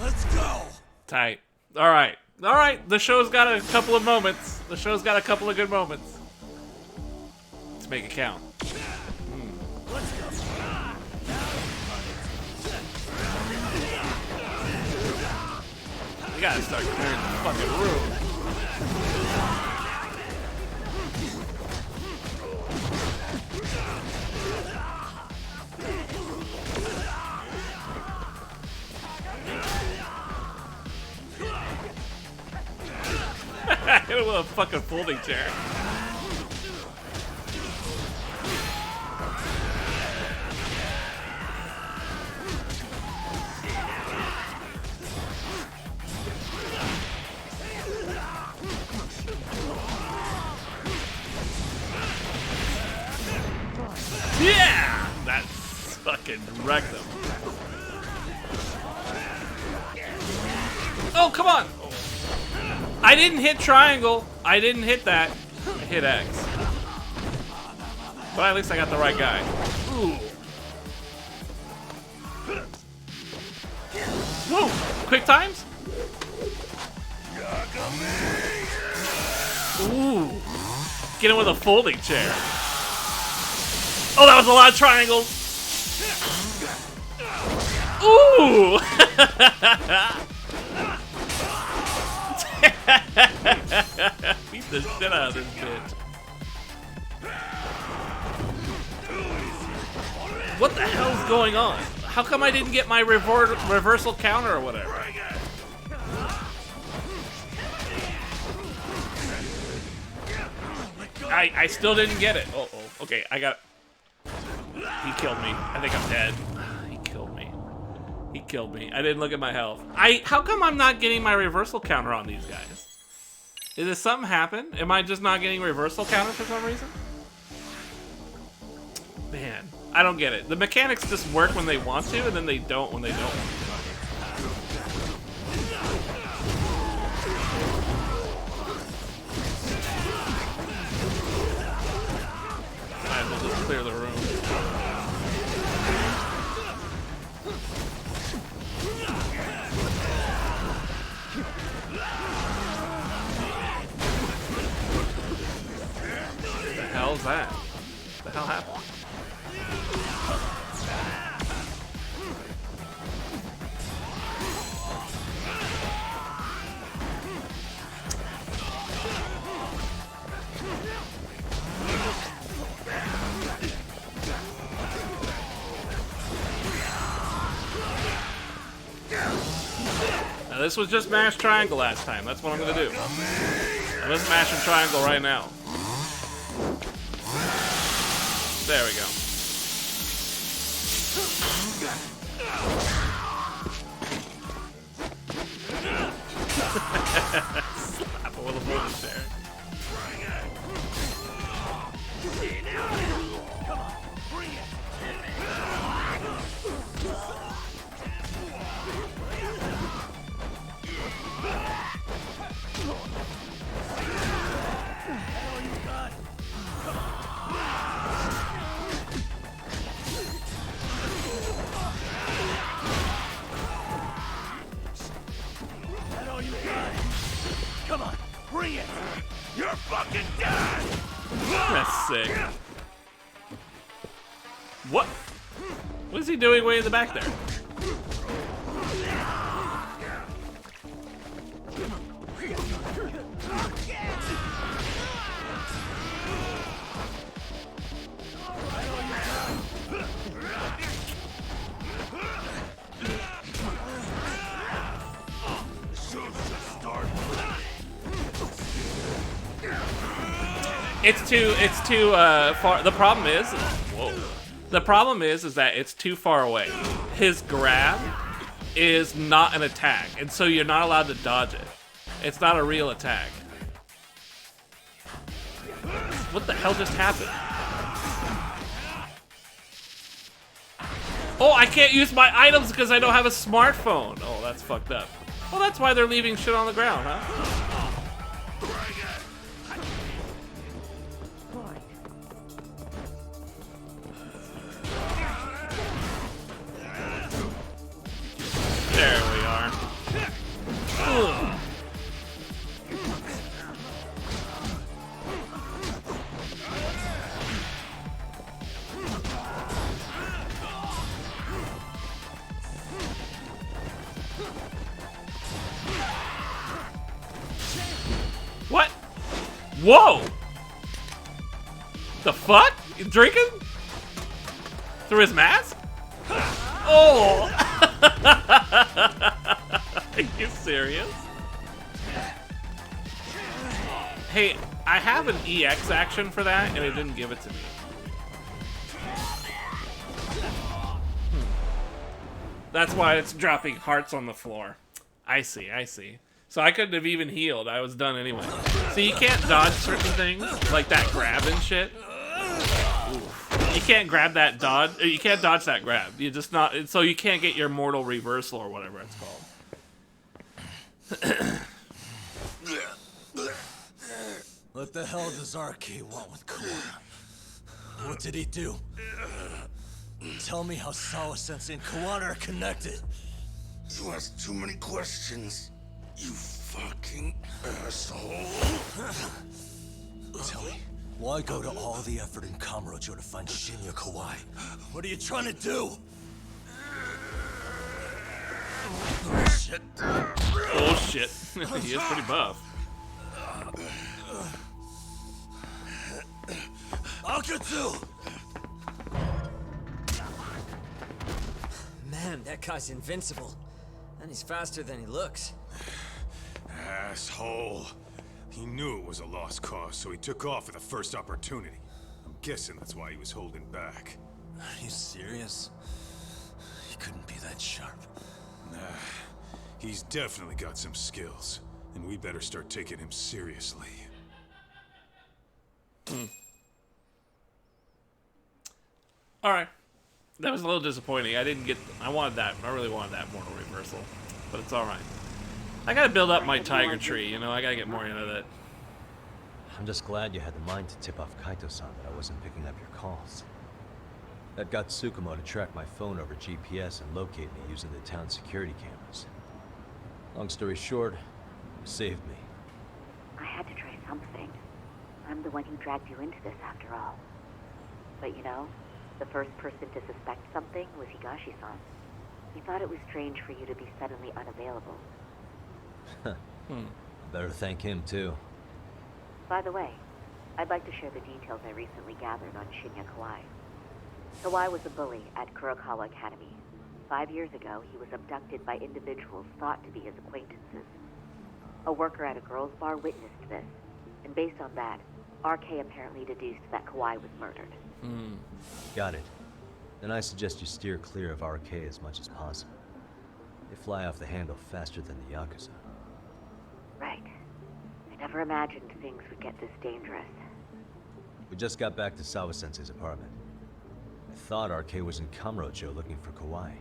Let's go! Tight. All right. All right. The show's got a couple of moments. The show's got a couple of good moments. Let's make it count. Let's go. We gotta start clearing the fucking room. Hit him with a fucking folding chair. Yeah! That's fucking wrecked them. Oh, come on! I didn't hit triangle. I didn't hit that. I hit X. But at least I got the right guy. Ooh. Whoa! Quick times? Ooh. Get him with a folding chair. Oh, that was a lot of triangles. Ooh! Beat the shit out of this bitch. What the hell's going on? How come I didn't get my reversal counter or whatever? I still didn't get it. Oh, okay, I got it. He killed me. I think I'm dead. He killed me. He killed me. I didn't look at my health. How come I'm not getting my reversal counter on these guys? Did something happen? Am I just not getting reversal counter for some reason? Man, I don't get it. The mechanics just work when they want to, and then they don't when they don't want to. Might as well just clear the room. What the hell's that? What the hell happened? Now this was just mash triangle last time. That's what I'm gonna do. I'm just mashing triangle right now. There we go. Slap him with a folding chair. Come on, bring it. Come on, bring it! You're fucking dead! That's sick. What? What is he doing way in the back there? It's too far. The problem is, whoa. The problem is that it's too far away. His grab is not an attack, and so you're not allowed to dodge it. It's not a real attack. What the hell just happened? Oh, I can't use my items because I don't have a smartphone. Oh, that's fucked up. Well, that's why they're leaving shit on the ground, huh? There we are. Ugh. What? Whoa! The fuck? You drinking? Through his mask? Oh! Are you serious? Hey, I have an EX action for that, and it didn't give it to me. That's why it's dropping hearts on the floor. I see, I see. So I couldn't have even healed. I was done anyway. So you can't dodge certain things, like that grab and shit. Oof. You can't grab that dodge. You can't dodge that grab. You just not. So you can't get your mortal reversal or whatever it's called. What the hell does RK want with Kura? What did he do? Tell me how Sawa-sensei and Kawada are connected. You ask too many questions, you fucking asshole. Tell me, why go to all the effort in Kamurocho to find Shinya Kawai? What are you trying to do? Shit. Oh shit. He is pretty buff. Akatsu! Man, that guy's invincible. And he's faster than he looks. Asshole. He knew it was a lost cause, so he took off at the first opportunity. I'm guessing that's why he was holding back. Are you serious? He couldn't be that sharp. Nah, he's definitely got some skills, and we better start taking him seriously. Alright. That was a little disappointing. I didn't get... I wanted that. I really wanted that mortal reversal. But it's alright. I gotta build up my tiger tree, you know? I gotta get more into that. I'm just glad you had the mind to tip off Kaito-san that I wasn't picking up your calls. That got Tsukumo to track my phone over GPS and locate me using the town security cameras. Long story short, you saved me. I had to try something. I'm the one who dragged you into this after all. But you know, the first person to suspect something was Higashi-san. He thought it was strange for you to be suddenly unavailable. Better thank him, too. By the way, I'd like to share the details I recently gathered on Shinya Kawai. Kawai was a bully at Kurakawa Academy. 5 years ago, he was abducted by individuals thought to be his acquaintances. A worker at a girls' bar witnessed this, and based on that, RK apparently deduced that Kawai was murdered. Got it. Then I suggest you steer clear of RK as much as possible. They fly off the handle faster than the Yakuza. Right. I never imagined things would get this dangerous. We just got back to Sawa-sensei's apartment. I thought RK was in Kamurocho looking for Kawai,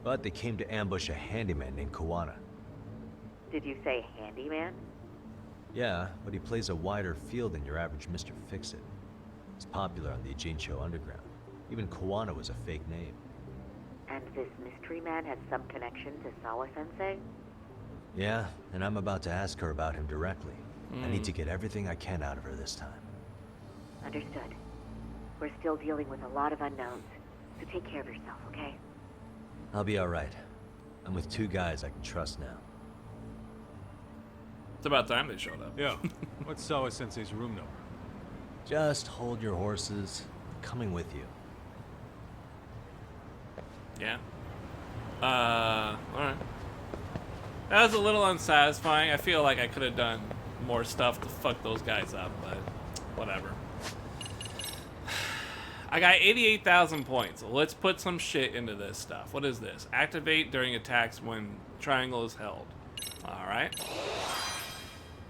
but they came to ambush a handyman named Kawana. Did you say handyman? Yeah, but he plays a wider field than your average Mr. Fix-It. He's popular on the Ijincho underground. Even Kawana was a fake name. And this mystery man has some connection to Sawa-sensei? Yeah, and I'm about to ask her about him directly. I need to get everything I can out of her this time. Understood. We're still dealing with a lot of unknowns, so take care of yourself, okay? I'll be alright. I'm with 2 guys I can trust now. It's about time they showed up. Yo, what's Sawa-sensei's room number? Just hold your horses. I'm coming with you. Yeah. Alright. That was a little unsatisfying. I feel like I could have done more stuff to fuck those guys up, but whatever. I got 88,000 points. So let's put some shit into this stuff. What is this? Activate during attacks when triangle is held. Alright.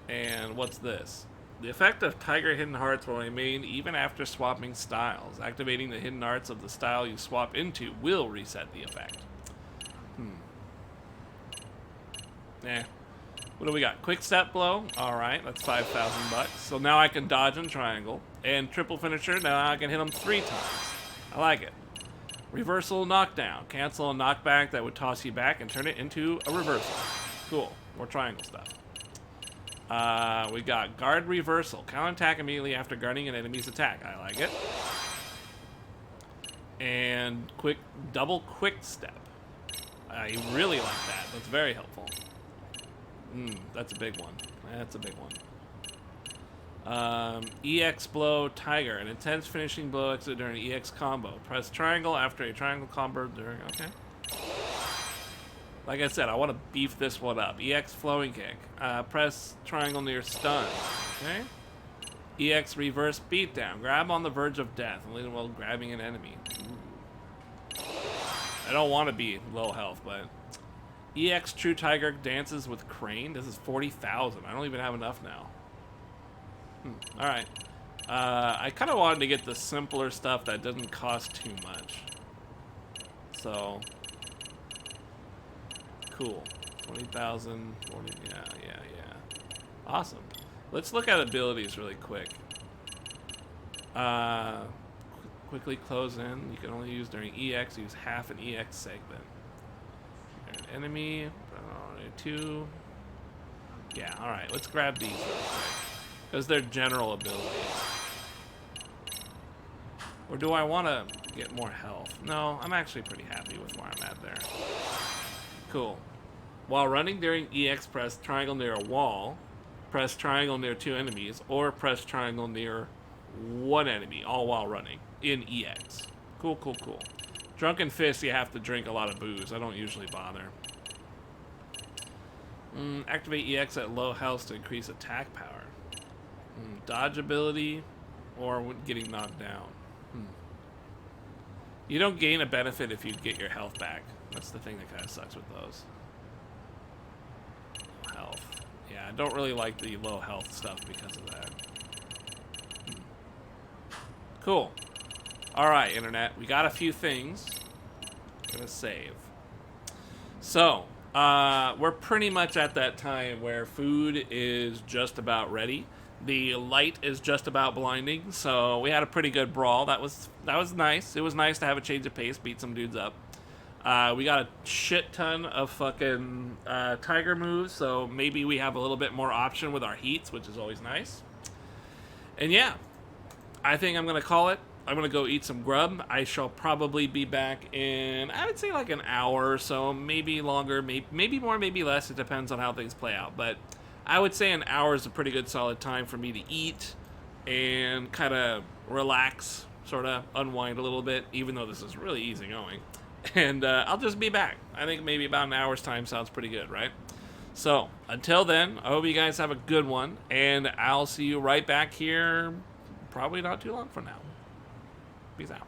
And what's this? The effect of Tiger Hidden Hearts will remain even after swapping styles. Activating the hidden hearts of the style you swap into will reset the effect. What do we got? Quick step blow. Alright, that's 5,000 bucks. So now I can dodge and triangle. And triple finisher, now I can hit them 3 times. I like it. Reversal knockdown. Cancel a knockback that would toss you back and turn it into a reversal. Cool. More triangle stuff. We got guard reversal. Counterattack immediately after guarding an enemy's attack. I like it. And double quick step. I really like that. That's very helpful. That's a big one. That's a big one. EX blow Tiger. An intense finishing blow exit during an EX combo. Press triangle after a triangle combo during... Okay. Like I said, I want to beef this one up. EX flowing kick. Press triangle near stun. Okay. EX reverse beatdown. Grab on the verge of death and lead while grabbing an enemy. Ooh. I don't want to be low health, but... EX True Tiger dances with Crane. This is 40,000. I don't even have enough now. Alright. I kind of wanted to get the simpler stuff that doesn't cost too much. So... Cool. 20,000, 40, yeah. Awesome. Let's look at abilities really quick. Quickly close in. You can only use during EX. Use half an EX segment. An enemy. 2. Yeah, alright. Let's grab these real quick. Because they're general abilities. Or do I want to get more health? No, I'm actually pretty happy with where I'm at there. Cool. While running during EX, press triangle near a wall, press triangle near 2 enemies, or press triangle near 1 enemy, all while running in EX. Cool. Drunken Fist, you have to drink a lot of booze. I don't usually bother. Activate EX at low health to increase attack power. Dodge ability, or getting knocked down. You don't gain a benefit if you get your health back. That's the thing that kind of sucks with those. Low health. Yeah, I don't really like the low health stuff because of that. Cool. Alright, Internet. We got a few things. I'm gonna save. So, we're pretty much at that time where food is just about ready. The light is just about blinding, so we had a pretty good brawl. That was nice. It was nice to have a change of pace, beat some dudes up. We got a shit ton of fucking tiger moves, so maybe we have a little bit more option with our heats, which is always nice. And yeah, I think I'm going to call it. I'm going to go eat some grub. I shall probably be back in, I would say like an hour or so, maybe longer, maybe more, maybe less. It depends on how things play out, but I would say an hour is a pretty good solid time for me to eat and kind of relax, sort of unwind a little bit, even though this is really easy going. And I'll just be back. I think maybe about an hour's time sounds pretty good, right? So, until then, I hope you guys have a good one, and I'll see you right back here probably not too long from now. Peace out.